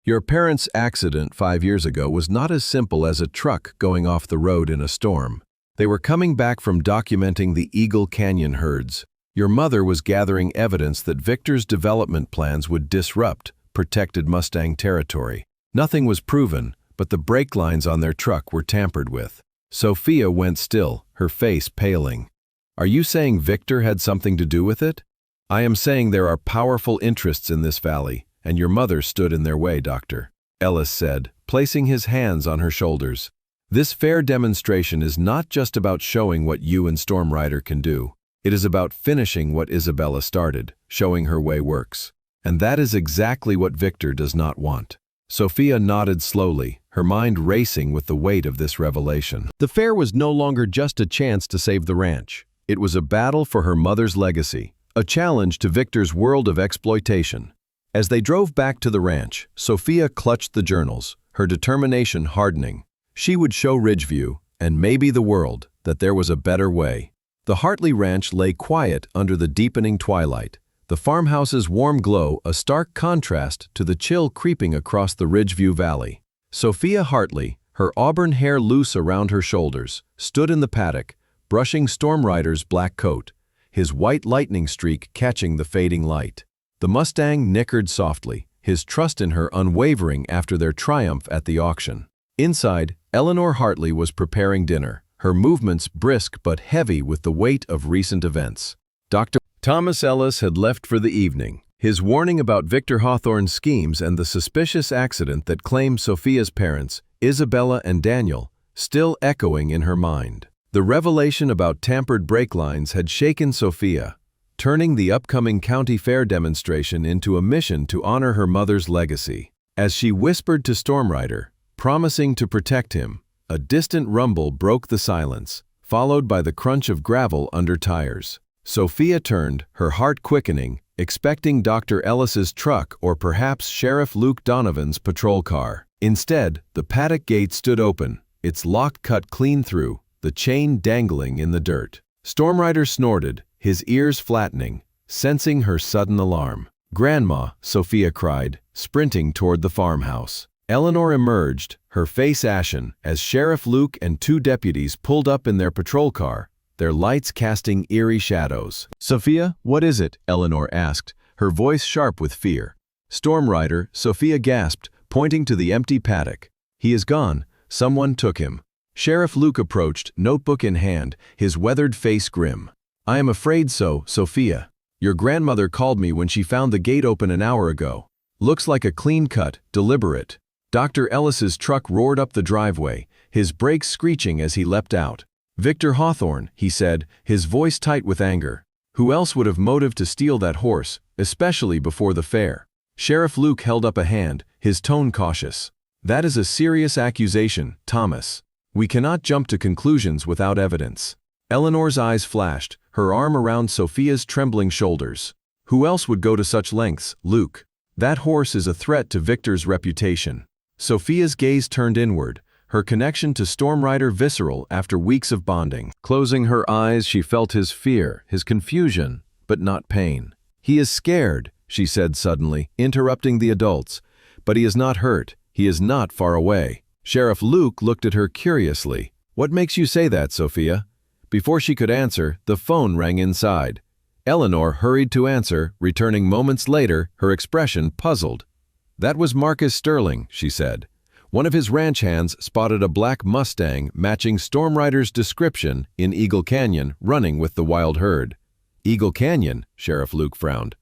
Your parents' accident 5 years ago was not as simple as a truck going off the road in a storm. They were coming back from documenting the Eagle Canyon herds. Your mother was gathering evidence that Victor's development plans would disrupt protected Mustang territory. Nothing was proven, but the brake lines on their truck were tampered with. Sophia went still, her face paling. Are you saying Victor had something to do with it? I am saying there are powerful interests in this valley, and your mother stood in their way, Doctor, Ellis said, placing his hands on her shoulders. This fair demonstration is not just about showing what you and Storm Rider can do. It is about finishing what Isabella started, showing her way works. And that is exactly what Victor does not want. Sophia nodded slowly, her mind racing with the weight of this revelation. The fair was no longer just a chance to save the ranch. It was a battle for her mother's legacy, a challenge to Victor's world of exploitation. As they drove back to the ranch, Sophia clutched the journals, her determination hardening. She would show Ridgeview, and maybe the world, that there was a better way. The Hartley Ranch lay quiet under the deepening twilight, the farmhouse's warm glow a stark contrast to the chill creeping across the Ridgeview Valley. Sophia Hartley, her auburn hair loose around her shoulders, stood in the paddock, brushing Storm Rider's black coat, his white lightning streak catching the fading light. The Mustang nickered softly, his trust in her unwavering after their triumph at the auction. Inside, Eleanor Hartley was preparing dinner, her movements brisk but heavy with the weight of recent events. Dr. Thomas Ellis had left for the evening, his warning about Victor Hawthorne's schemes and the suspicious accident that claimed Sophia's parents, Isabella and Daniel, still echoing in her mind. The revelation about tampered brake lines had shaken Sophia, turning the upcoming county fair demonstration into a mission to honor her mother's legacy. As she whispered to Storm Rider, promising to protect him, a distant rumble broke the silence, followed by the crunch of gravel under tires. Sophia turned, her heart quickening, expecting Dr. Ellis's truck or perhaps Sheriff Luke Donovan's patrol car. Instead, the paddock gate stood open, its lock cut clean through, the chain dangling in the dirt. Storm Rider snorted, his ears flattening, sensing her sudden alarm. "Grandma," Sophia cried, sprinting toward the farmhouse. Eleanor emerged, her face ashen, as Sheriff Luke and 2 deputies pulled up in their patrol car, their lights casting eerie shadows. "Sophia, what is it?" Eleanor asked, her voice sharp with fear. "Storm Rider," Sophia gasped, pointing to the empty paddock. "He is gone. Someone took him." Sheriff Luke approached, notebook in hand, his weathered face grim. "I am afraid so, Sophia. Your grandmother called me when she found the gate open an hour ago. Looks like a clean cut, deliberate." Dr. Ellis's truck roared up the driveway, his brakes screeching as he leapt out. "Victor Hawthorne," he said, his voice tight with anger. "Who else would have motive to steal that horse, especially before the fair?" Sheriff Luke held up a hand, his tone cautious. "That is a serious accusation, Thomas. We cannot jump to conclusions without evidence." Eleanor's eyes flashed, her arm around Sophia's trembling shoulders. "Who else would go to such lengths, Luke? That horse is a threat to Victor's reputation." Sophia's gaze turned inward, her connection to Storm Rider visceral after weeks of bonding. Closing her eyes, she felt his fear, his confusion, but not pain. "He is scared," she said suddenly, interrupting the adults. "But he is not hurt. He is not far away." Sheriff Luke looked at her curiously. "What makes you say that, Sophia?" Before she could answer, the phone rang inside. Eleanor hurried to answer, returning moments later, her expression puzzled. "That was Marcus Sterling," she said. "One of his ranch hands spotted a black Mustang matching Storm Rider's description in Eagle Canyon running with the wild herd." "Eagle Canyon?" Sheriff Luke frowned.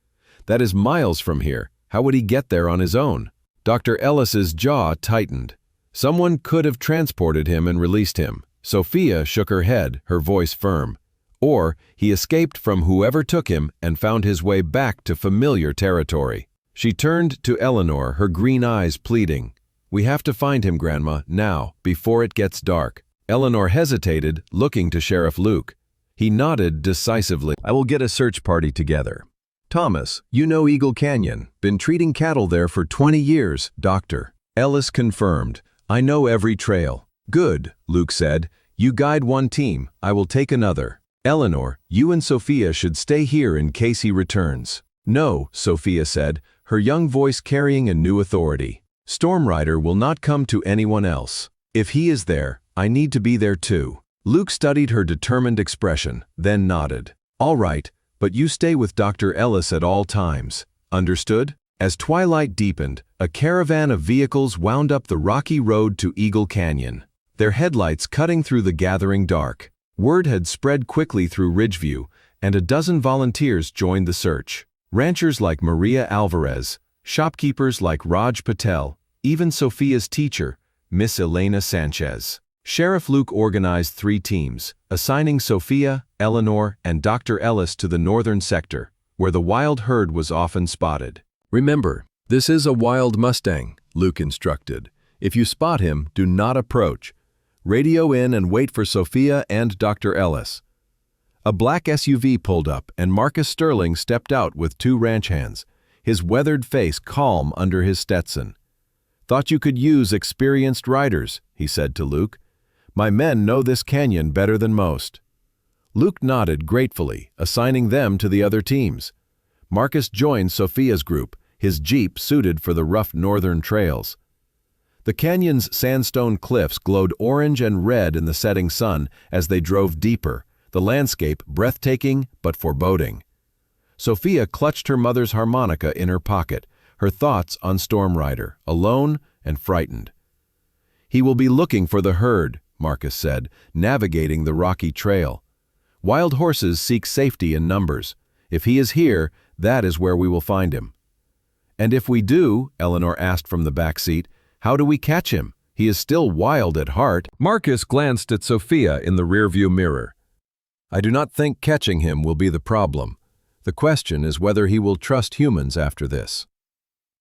"That is miles from here. How would he get there on his own?" Dr. Ellis's jaw tightened. "Someone could have transported him and released him." Sophia shook her head, her voice firm. "Or he escaped from whoever took him and found his way back to familiar territory." She turned to Eleanor, her green eyes pleading. "We have to find him, Grandma, now, before it gets dark." Eleanor hesitated, looking to Sheriff Luke. He nodded decisively. "I will get a search party together." "Thomas, you know Eagle Canyon. Been treating cattle there for 20 years, Doctor." Ellis confirmed. "I know every trail." "Good," Luke said. "You guide one team, I will take another. Eleanor, you and Sophia should stay here in case he returns." "No," Sophia said, her young voice carrying a new authority. "Stormrider will not come to anyone else. If he is there, I need to be there too." Luke studied her determined expression, then nodded. "All right, but you stay with Dr. Ellis at all times. Understood?" As twilight deepened, a caravan of vehicles wound up the rocky road to Eagle Canyon, their headlights cutting through the gathering dark. Word had spread quickly through Ridgeview, and a dozen volunteers joined the search. Ranchers like Maria Alvarez, shopkeepers like Raj Patel, even Sophia's teacher, Miss Elena Sanchez. Sheriff Luke organized 3 teams, assigning Sophia, Eleanor, and Dr. Ellis to the northern sector, where the wild herd was often spotted. "Remember, this is a wild Mustang," Luke instructed. "If you spot him, do not approach. Radio in and wait for Sophia and Dr. Ellis." A black SUV pulled up, and Marcus Sterling stepped out with 2 ranch hands, his weathered face calm under his Stetson. "Thought you could use experienced riders," he said to Luke. "My men know this canyon better than most." Luke nodded gratefully, assigning them to the other teams. Marcus joined Sophia's group, his Jeep suited for the rough northern trails. The canyon's sandstone cliffs glowed orange and red in the setting sun as they drove deeper, the landscape breathtaking but foreboding. Sophia clutched her mother's harmonica in her pocket, her thoughts on Stormrider, alone and frightened. "He will be looking for the herd," Marcus said, navigating the rocky trail. "Wild horses seek safety in numbers. If he is here, that is where we will find him." "And if we do," Eleanor asked from the back seat, "how do we catch him? He is still wild at heart." Marcus glanced at Sophia in the rearview mirror. "I do not think catching him will be the problem. The question is whether he will trust humans after this."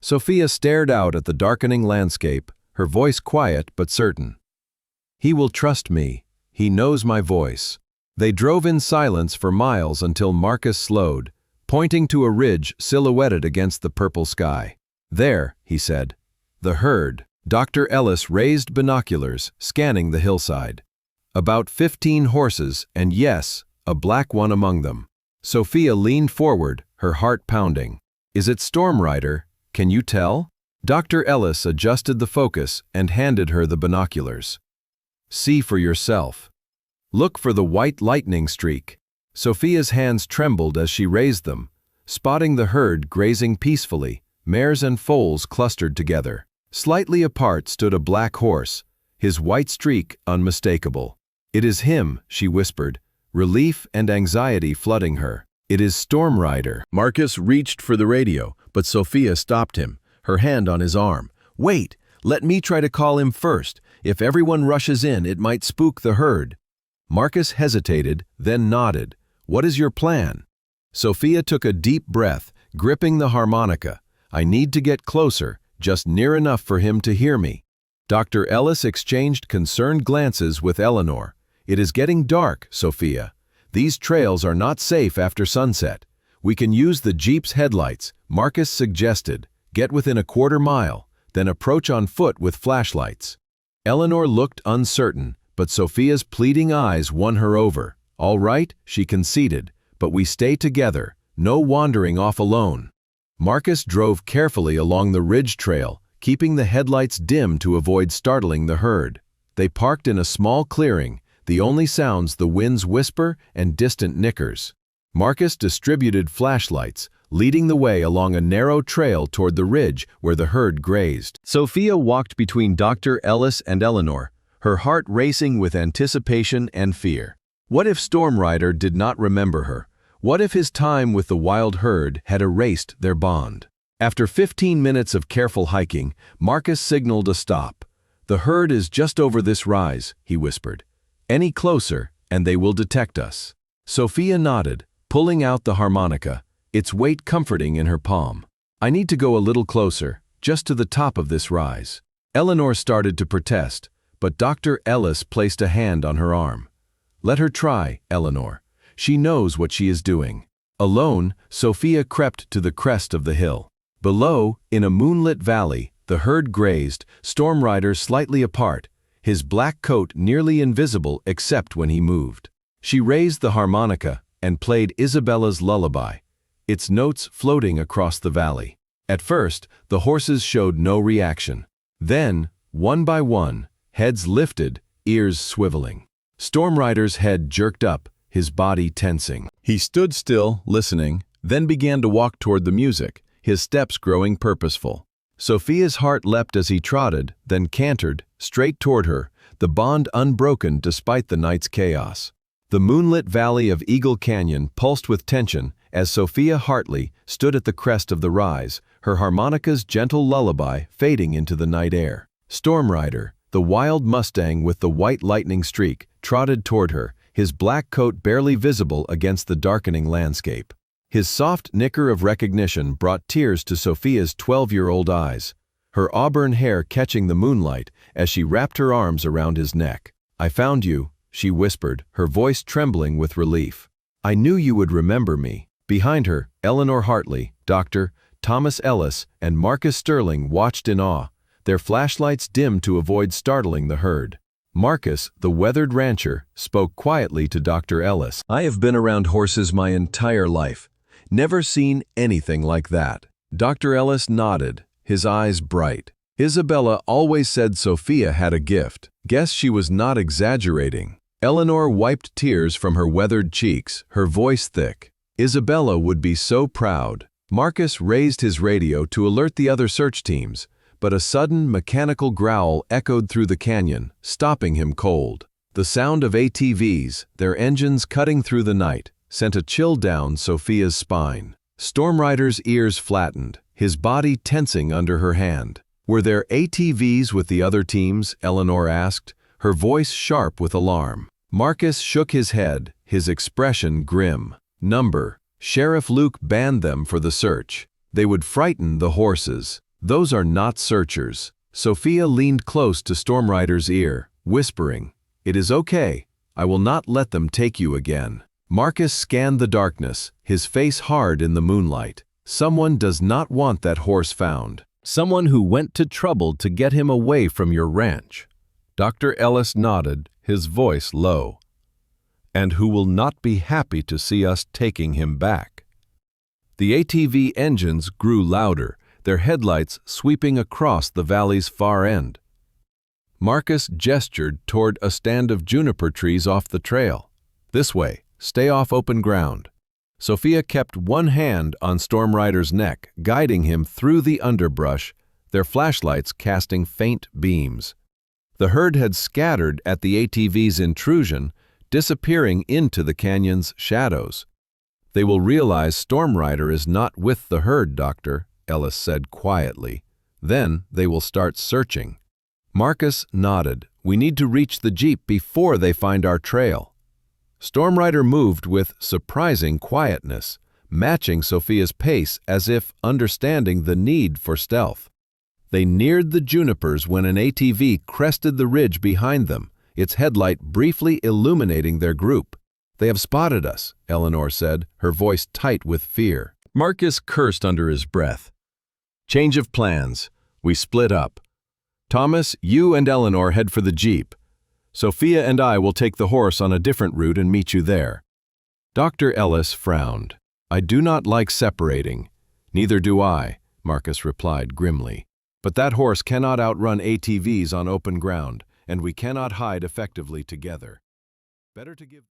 Sophia stared out at the darkening landscape, her voice quiet but certain. "He will trust me. He knows my voice." They drove in silence for miles until Marcus slowed, pointing to a ridge silhouetted against the purple sky. "There," he said. "The herd." Dr. Ellis raised binoculars, scanning the hillside. About 15 horses, and yes, a black one among them. Sophia leaned forward, her heart pounding. "Is it Stormrider? Can you tell?" Dr. Ellis adjusted the focus and handed her the binoculars. "See for yourself. Look for the white lightning streak." Sophia's hands trembled as she raised them, spotting the herd grazing peacefully, mares and foals clustered together. Slightly apart stood a black horse, his white streak unmistakable. "It is him," she whispered, relief and anxiety flooding her. "It is Stormrider." Marcus reached for the radio, but Sophia stopped him, her hand on his arm. "Wait, let me try to call him first. If everyone rushes in, it might spook the herd." Marcus hesitated, then nodded. "What is your plan?" Sophia took a deep breath, gripping the harmonica. "I need to get closer, just near enough for him to hear me." Dr. Ellis exchanged concerned glances with Eleanor. "It is getting dark, Sophia. These trails are not safe after sunset. We can use the Jeep's headlights," Marcus suggested. "Get within a quarter mile, then approach on foot with flashlights." Eleanor looked uncertain, but Sophia's pleading eyes won her over. "All right," she conceded, "but we stay together, no wandering off alone." Marcus drove carefully along the ridge trail, keeping the headlights dim to avoid startling the herd. They parked in a small clearing, the only sounds the wind's whisper and distant nickers. Marcus distributed flashlights, leading the way along a narrow trail toward the ridge where the herd grazed. Sophia walked between Dr. Ellis and Eleanor, her heart racing with anticipation and fear. What if Stormrider did not remember her? What if his time with the wild herd had erased their bond? After 15 minutes of careful hiking, Marcus signaled a stop. "The herd is just over this rise," he whispered. "Any closer, and they will detect us." Sophia nodded, pulling out the harmonica, its weight comforting in her palm. "I need to go a little closer, just to the top of this rise." Eleanor started to protest, but Dr. Ellis placed a hand on her arm. "Let her try, Eleanor. She knows what she is doing." Alone, Sophia crept to the crest of the hill. Below, in a moonlit valley, the herd grazed, Stormrider slightly apart, his black coat nearly invisible except when he moved. She raised the harmonica and played Isabella's lullaby, its notes floating across the valley. At first, the horses showed no reaction. Then, one by one, heads lifted, ears swiveling. Storm Rider's head jerked up, his body tensing. He stood still, listening, then began to walk toward the music, his steps growing purposeful. Sophia's heart leapt as he trotted, then cantered, straight toward her, the bond unbroken despite the night's chaos. The moonlit valley of Eagle Canyon pulsed with tension as Sophia Hartley stood at the crest of the rise, her harmonica's gentle lullaby fading into the night air. Storm Rider, the wild Mustang with the white lightning streak, trotted toward her, his black coat barely visible against the darkening landscape. His soft nicker of recognition brought tears to Sophia's 12-year-old eyes, her auburn hair catching the moonlight as she wrapped her arms around his neck. "I found you," she whispered, her voice trembling with relief. "I knew you would remember me." Behind her, Eleanor Hartley, Dr. Thomas Ellis, and Marcus Sterling watched in awe, their flashlights dimmed to avoid startling the herd. Marcus, the weathered rancher, spoke quietly to Dr. Ellis. "I have been around horses my entire life. Never seen anything like that." Dr. Ellis nodded, his eyes bright. "Isabella always said Sophia had a gift. Guess she was not exaggerating." Eleanor wiped tears from her weathered cheeks, her voice thick. "Isabella would be so proud." Marcus raised his radio to alert the other search teams, but a sudden mechanical growl echoed through the canyon, stopping him cold. The sound of ATVs, their engines cutting through the night, sent a chill down Sophia's spine. Storm Rider's ears flattened, his body tensing under her hand. "Were there ATVs with the other teams?" Eleanor asked, her voice sharp with alarm. Marcus shook his head, his expression grim. "Number. Sheriff Luke banned them for the search. They would frighten the horses. Those are not searchers." Sophia leaned close to Storm Rider's ear, whispering, "It is okay. I will not let them take you again." Marcus scanned the darkness, his face hard in the moonlight. "Someone does not want that horse found. Someone who went to trouble to get him away from your ranch." Dr. Ellis nodded, his voice low. "And who will not be happy to see us taking him back." The ATV engines grew louder, their headlights sweeping across the valley's far end. Marcus gestured toward a stand of juniper trees off the trail. "This way, stay off open ground." Sophia kept one hand on Storm Rider's neck, guiding him through the underbrush, their flashlights casting faint beams. The herd had scattered at the ATV's intrusion, disappearing into the canyon's shadows. "They will realize Storm Rider is not with the herd, Doctor," Ellis said quietly. "Then they will start searching." Marcus nodded. "We need to reach the jeep before they find our trail." Storm Rider moved with surprising quietness, matching Sophia's pace as if understanding the need for stealth. They neared the junipers when an ATV crested the ridge behind them, its headlight briefly illuminating their group. "They have spotted us," Eleanor said, her voice tight with fear. Marcus cursed under his breath. "Change of plans. We split up. Thomas, you and Eleanor head for the jeep. Sophia and I will take the horse on a different route and meet you there." Dr. Ellis frowned. "I do not like separating." "Neither do I," Marcus replied grimly. "But that horse cannot outrun ATVs on open ground, and we cannot hide effectively together. Better to give..."